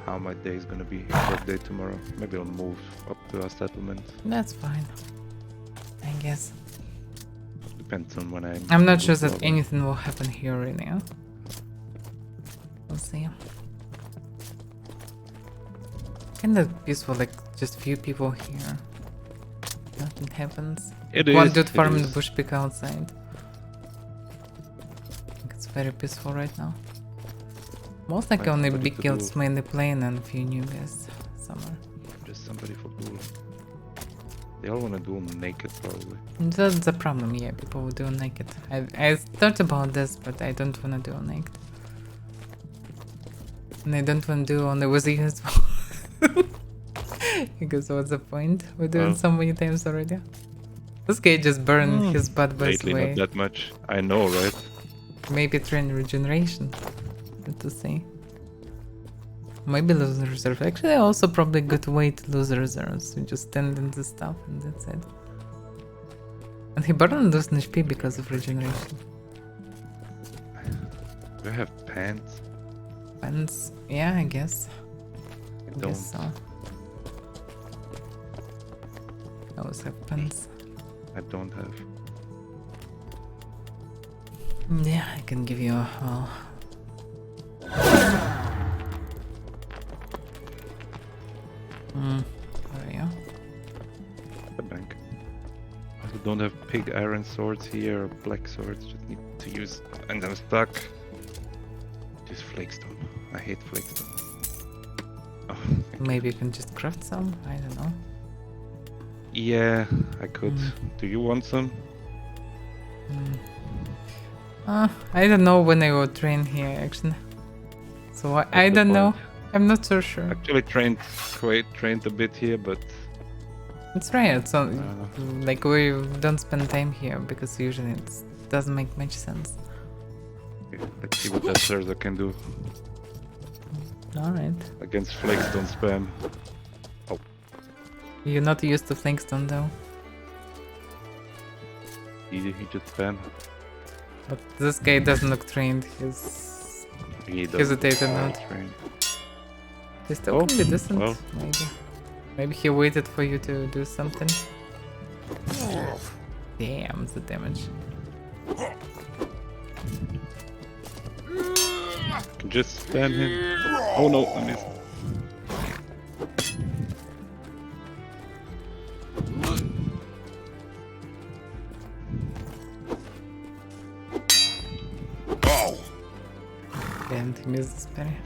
how my day is gonna be. Work day tomorrow. Maybe I'll move up to a settlement. That's fine, I guess. Depends on when I'm not sure that anything will happen here right now. We'll see. Kinda peaceful, like just few people here. Nothing happens. One dude farming bush pick outside. I think it's very peaceful right now. Most like only big guilds mainly playing and a few newbies somewhere. Just somebody for duel. They all wanna duel naked probably. That's the problem, yeah, people will do naked. I thought about this, but I don't wanna do naked. And I don't wanna do only with you as well. Because what's the point? We're doing so many times already. This guy just burned his butt by the way. Lately not that much. I know, right? Maybe train regeneration. Good to say. Maybe lose the reserve. Actually, also probably a good way to lose the reserves. You just stand in the stuff and that's it. And he burned those HP because of regeneration. Do I have pants? Pants? Yeah, I guess. I I don't. guess so. I always have pants. I don't have. Yeah, I can give you a... well, there you go. The bank. I also don't have pig iron swords here or black swords. Just need to use. And I'm stuck. Just flakestone. I hate flakestone. Oh, Maybe you can just craft some? I don't know. yeah, I could. Do you want some? I don't know when I will train here actually. So I the don't know. point. I'm not so sure. Actually trained a bit here, but It's right. So like we don't spend time here because usually it doesn't make much sense. okay, let's see what that Cerza can do Alright. against flakestone spam. You're not used to Flakestone though. He just spam. But this guy doesn't look trained. He's He doesn't hesitated not. train. He still can be decent, well. maybe. Maybe he waited for you to do something. Damn, the damage. Can just spam him. Oh no, I missed. And he missed the sparry.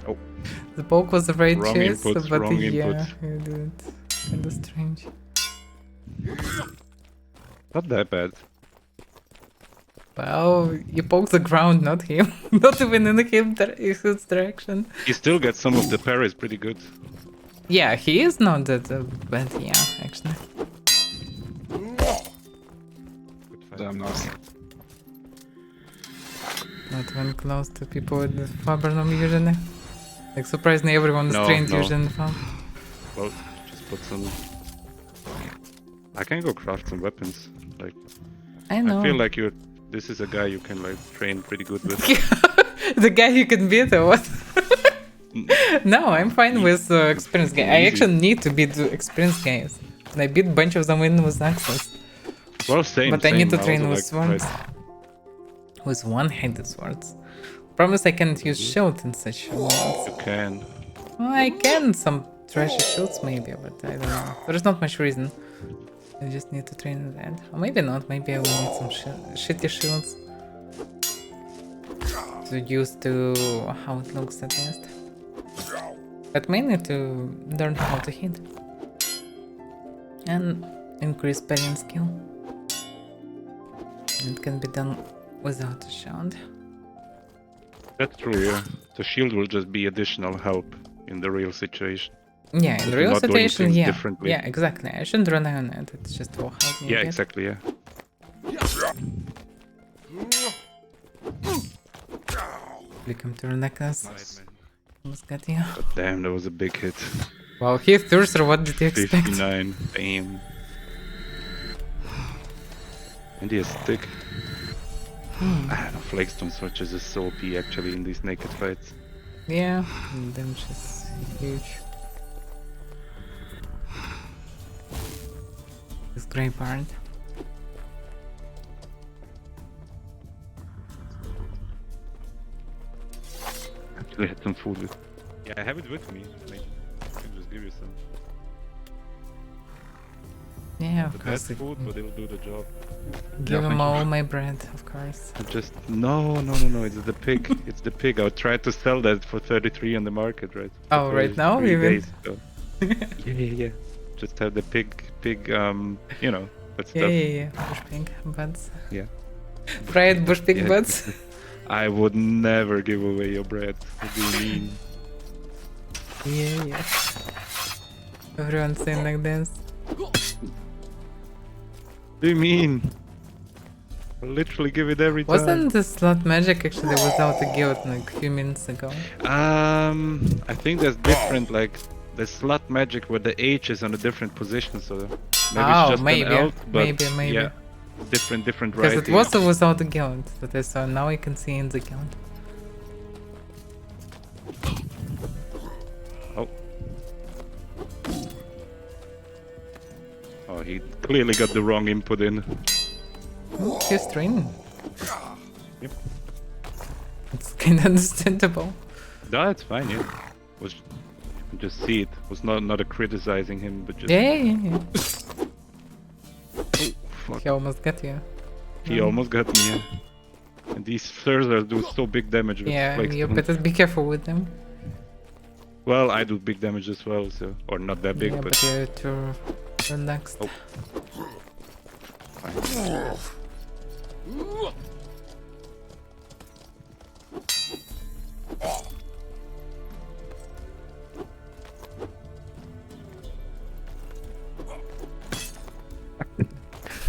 Oh. The poke was the right Wrong choice, inputs, but wrong yeah, inputs. you did it. Kinda strange. Not that bad. Well, you poked the ground, not him. Not even in his direction. He still gets some of the parries pretty good. Yeah, he is not that bad, yeah, actually. Damn nice. Not even close to people with the Fabernum usually. Like, surprisingly, everyone is No, trained no. usually in Fab. Well, just put some. I can go craft some weapons. Like, I know. I feel like you're. This is a guy you can like train pretty good with. The guy you can beat or what? No, I'm fine with experienced guys. I actually need to beat the experienced guys. And I beat a bunch of them in with access. Well, same. But I need to also train with like swords. With one-handed swords. Problem is I can't use shield in such moments. You can. Well, I can some trashy shields maybe, but I don't know. There's not much reason. I just need to train in that. Or maybe not, maybe I will need some shitty shields. To use to how it looks at least. But mainly to learn how to hit. And increase parrying skill. It can be done without a shield. That's true, yeah. The shield will just be additional help in the real situation. Yeah, in If you're real not doing situation, things yeah. differently. Yeah, exactly. I shouldn't rely on it. It's just for help me. Yeah, a bit. exactly, yeah. Become to the necklace. Almost got you. But damn, that was a big hit. Wow, he's Thurser, what did you expect? 59, bam. And he has stick. I don't know, Flagstone Switches is so OP actually in these naked fights. Yeah, and damage is huge. This grey part. Actually had some food with. Yeah, I have it with me. Like, I can just give you some. Yeah, of The course. bad food, but it'll do the job. Give Yeah, him thank you. all my bread, of course. I just no, it's the pig. It's the pig. I tried to sell that for 33 on the market, right? Oh, right now 3 even? days ago. Yeah. Just have the pig, you know, that stuff. Yeah. Bush pig buds. Yeah. Fried bush pig Yeah, buds. I would never give away your bread. What do you mean? Yeah. Everyone's saying like this. What do you mean? I literally give it every time. Wasn't the slot magic actually without a guild like a few minutes ago? I think there's different, like the slot magic where the H is on a different position, so maybe it's just maybe, an alt, but maybe. yeah, different Because variety. it was without a guild that I saw. Now I can see in the guild. Oh, he clearly got the wrong input in. He's training. Yep. It's kind of understandable. No, it's fine. Yeah, was you can just see it. Was not a criticizing him, but just Yeah. fuck. He almost got you. He almost got me. Yeah. And these Thursers do so big damage with Yeah, you Flagstone. better be careful with them. Well, I do big damage as well, so or not that big, Yeah, but but you're too relaxed. Oh. fine.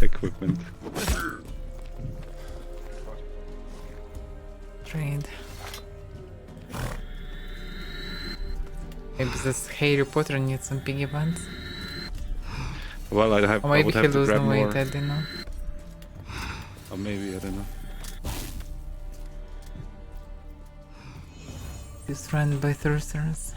Equipment. Trained. Maybe this Harry Potter needs some piggy bands. Well, Or I maybe would he have to loses grab no weight, more. I don't know. Or maybe, I don't know. He's run by Thursters.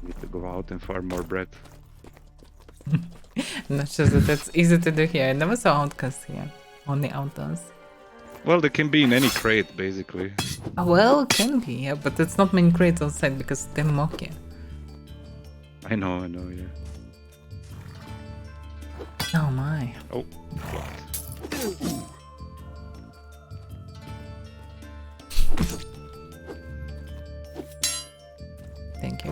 Need to go out and farm more bread. Not sure that that's easy to do here. I never saw outcasts here. Only outlaws. Well, they can be in any crate, basically. Well, can be, yeah, but it's not many crates outside because they mock you. I know, yeah. Oh my. Oh. Thank you.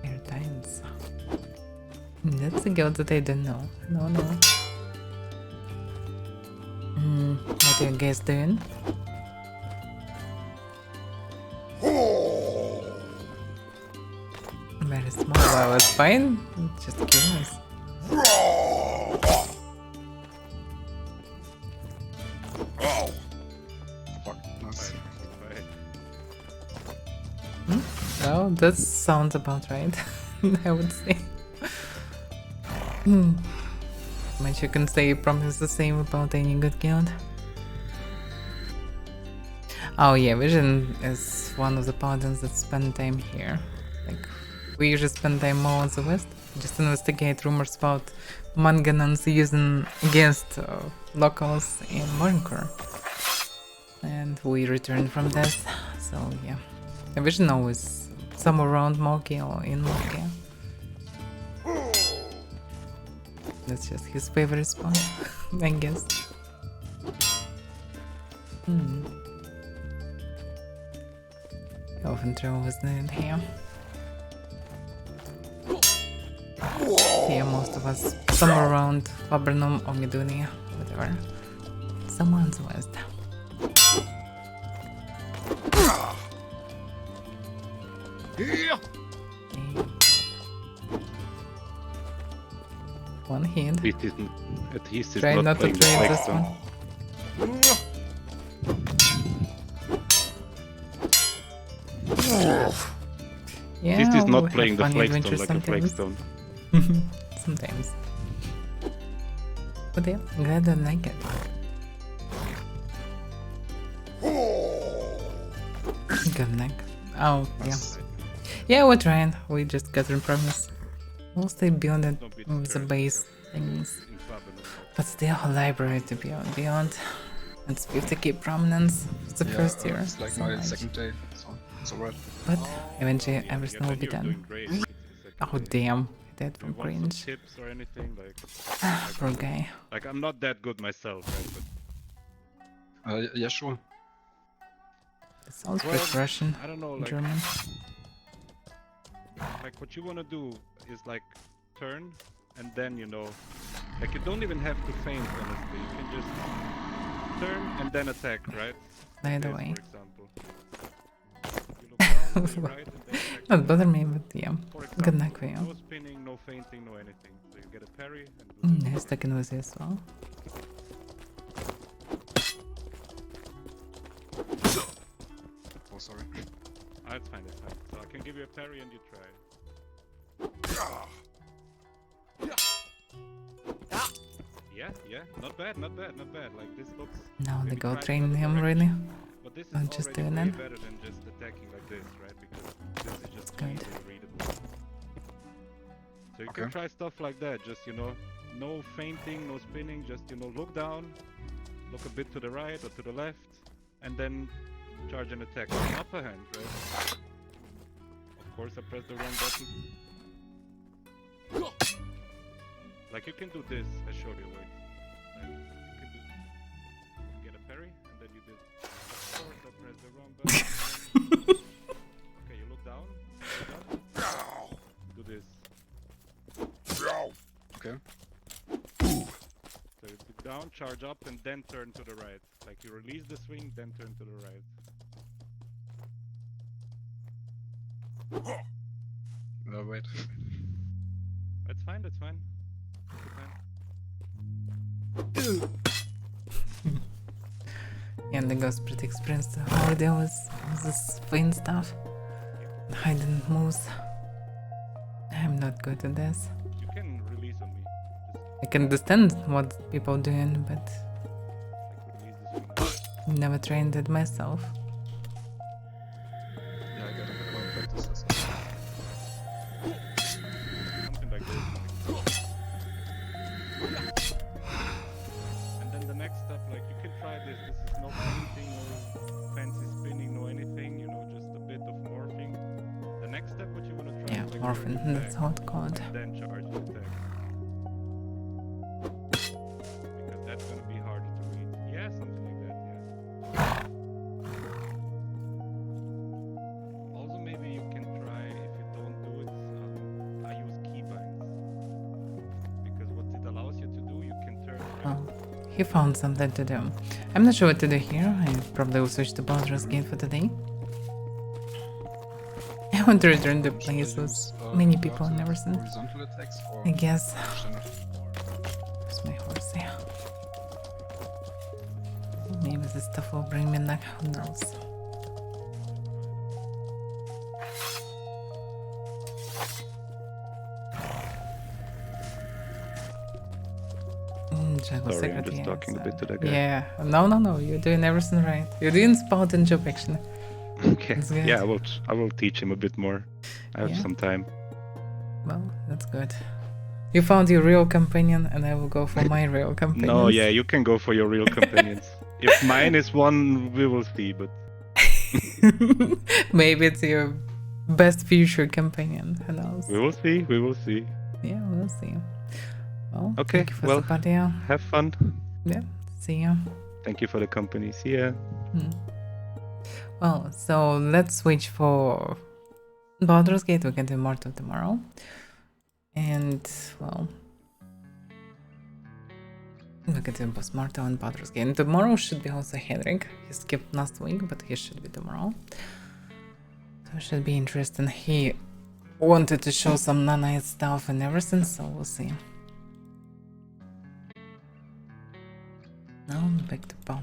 Airtimes. That's a guild that I don't know. No. What are you guys doing? Very small. Well, it's fine. Just curious. Fuck. Nice. Well, that sounds about right. I would say. Much you can say promise the same about any good guild. Oh yeah, Vision is one of the paladins that spend time here. Like, we usually spend time more on the west. Just investigate rumors about manganons using against locals in Morncore. And we return from that, so yeah. Vision always somewhere around Mogi or in Mogi. That's just his favorite spot, I guess. Often travel is needed here. Here, most of us somewhere around Laburnum or Midunia, whatever. Someone's west. One hit. At least he's Try not not to playing the trade this flagstone. one. Yeah, At least he's we not have playing the funny flagstone adventures like a sometimes. flagstone. Sometimes. But yeah, glad I like it. Good neck. Oh, yeah. Yeah, we're trying. We just got in progress. We'll stay beyond it with the base things. But still, a library to beyond. It's 50k prominence. It's the first year. It's like so my much. second day, so it's alright. But eventually everything will be done. Oh damn, that from cringe. Tips or anything like? Poor guy. Like I'm not that good myself, right? But Yeah, sure. It sounds pretty Russian, I don't know, like, German. like what you wanna do is like turn and then like you don't even have to feint honestly. You can just turn and then attack, right? By the This, way. for example. You look down to the right and then attack. Not bother me, but yeah. For Good example, luck for you. no spinning, no feinting, no anything. So you get a parry and do Nice talking with you as well. Oh, sorry. Ah, it's fine, it's fine. So I can give you a parry and you try. Yeah, not bad, not bad, not bad. Like this looks. Now they maybe go try train another him direction. really. But this is Not just already doing way that. better than just attacking like this, right? Because this is just good. easily readable. So you Okay. can try stuff like that. Just no feinting, no spinning. Just look down, look a bit to the right or to the left, and then charge and attack. With an upper hand, right? Of course, I pressed the wrong button. Like you can do this. I showed you. Wait. Like, you can get a parry, and then you did. Of course, I pressed the wrong button. Okay, you look down. Do this. Okay. So you look down, charge up, and then turn to the right. Like you release the swing, then turn to the right. Wait. That's fine. That's fine. Yeah, and the ghost pretty experienced already with this feint stuff. Hiding moves. I'm not good at this. You can release on me. I can understand what people doing, but Just release the swing. never trained it myself. Yeah, I got a bit more practice. Something like this. And then the next step, like you can try this. This is no painting, no fancy spinning, no anything. Just a bit of morphing. The next step, what you want to try? Yeah, is like morphine, charge that's attack, how it's called. and then charge the attack. Because that's gonna be harder to read. Yeah, something like that. Yeah. Also, maybe you can try if you don't do it. I use keybinds because what it allows you to do, you can turn. Oh, he found something to do. I'm not sure what to do here. I probably will switch to Baldur's Gate for today. I want to return to place with many people I've never seen. Horizontal attacks or I guess. standard? Where's my horse here? Maybe this stuff will bring me luck. Who knows? Jungle Sorry, I'm Secret, just yeah, talking a so- bit to that guy. Yeah, no, you're doing everything right. You're doing Spartan job actually. Okay. That's good. Yeah, I will teach him a bit more. I have Yeah. some time. Well, that's good. You found your real companion, and I will go for my real companion. No, yeah, you can go for your real companions. If mine is one, we will see. But Maybe it's your best future companion. Who knows? we will see. We will see. Yeah, we'll see. Well, Okay, thank you for well- the party. Have fun. Yeah, see ya. Thank you for the company. See ya. Well, so let's switch for Baldur's Gate. We can do more tomorrow. And, well, Look at him, Marta and Baldur's Gate. And tomorrow should be also Henrik. He skipped last week, but he should be tomorrow. So it should be interesting. He wanted to show some nanite stuff and everything, so we'll see. Now back to Baldur's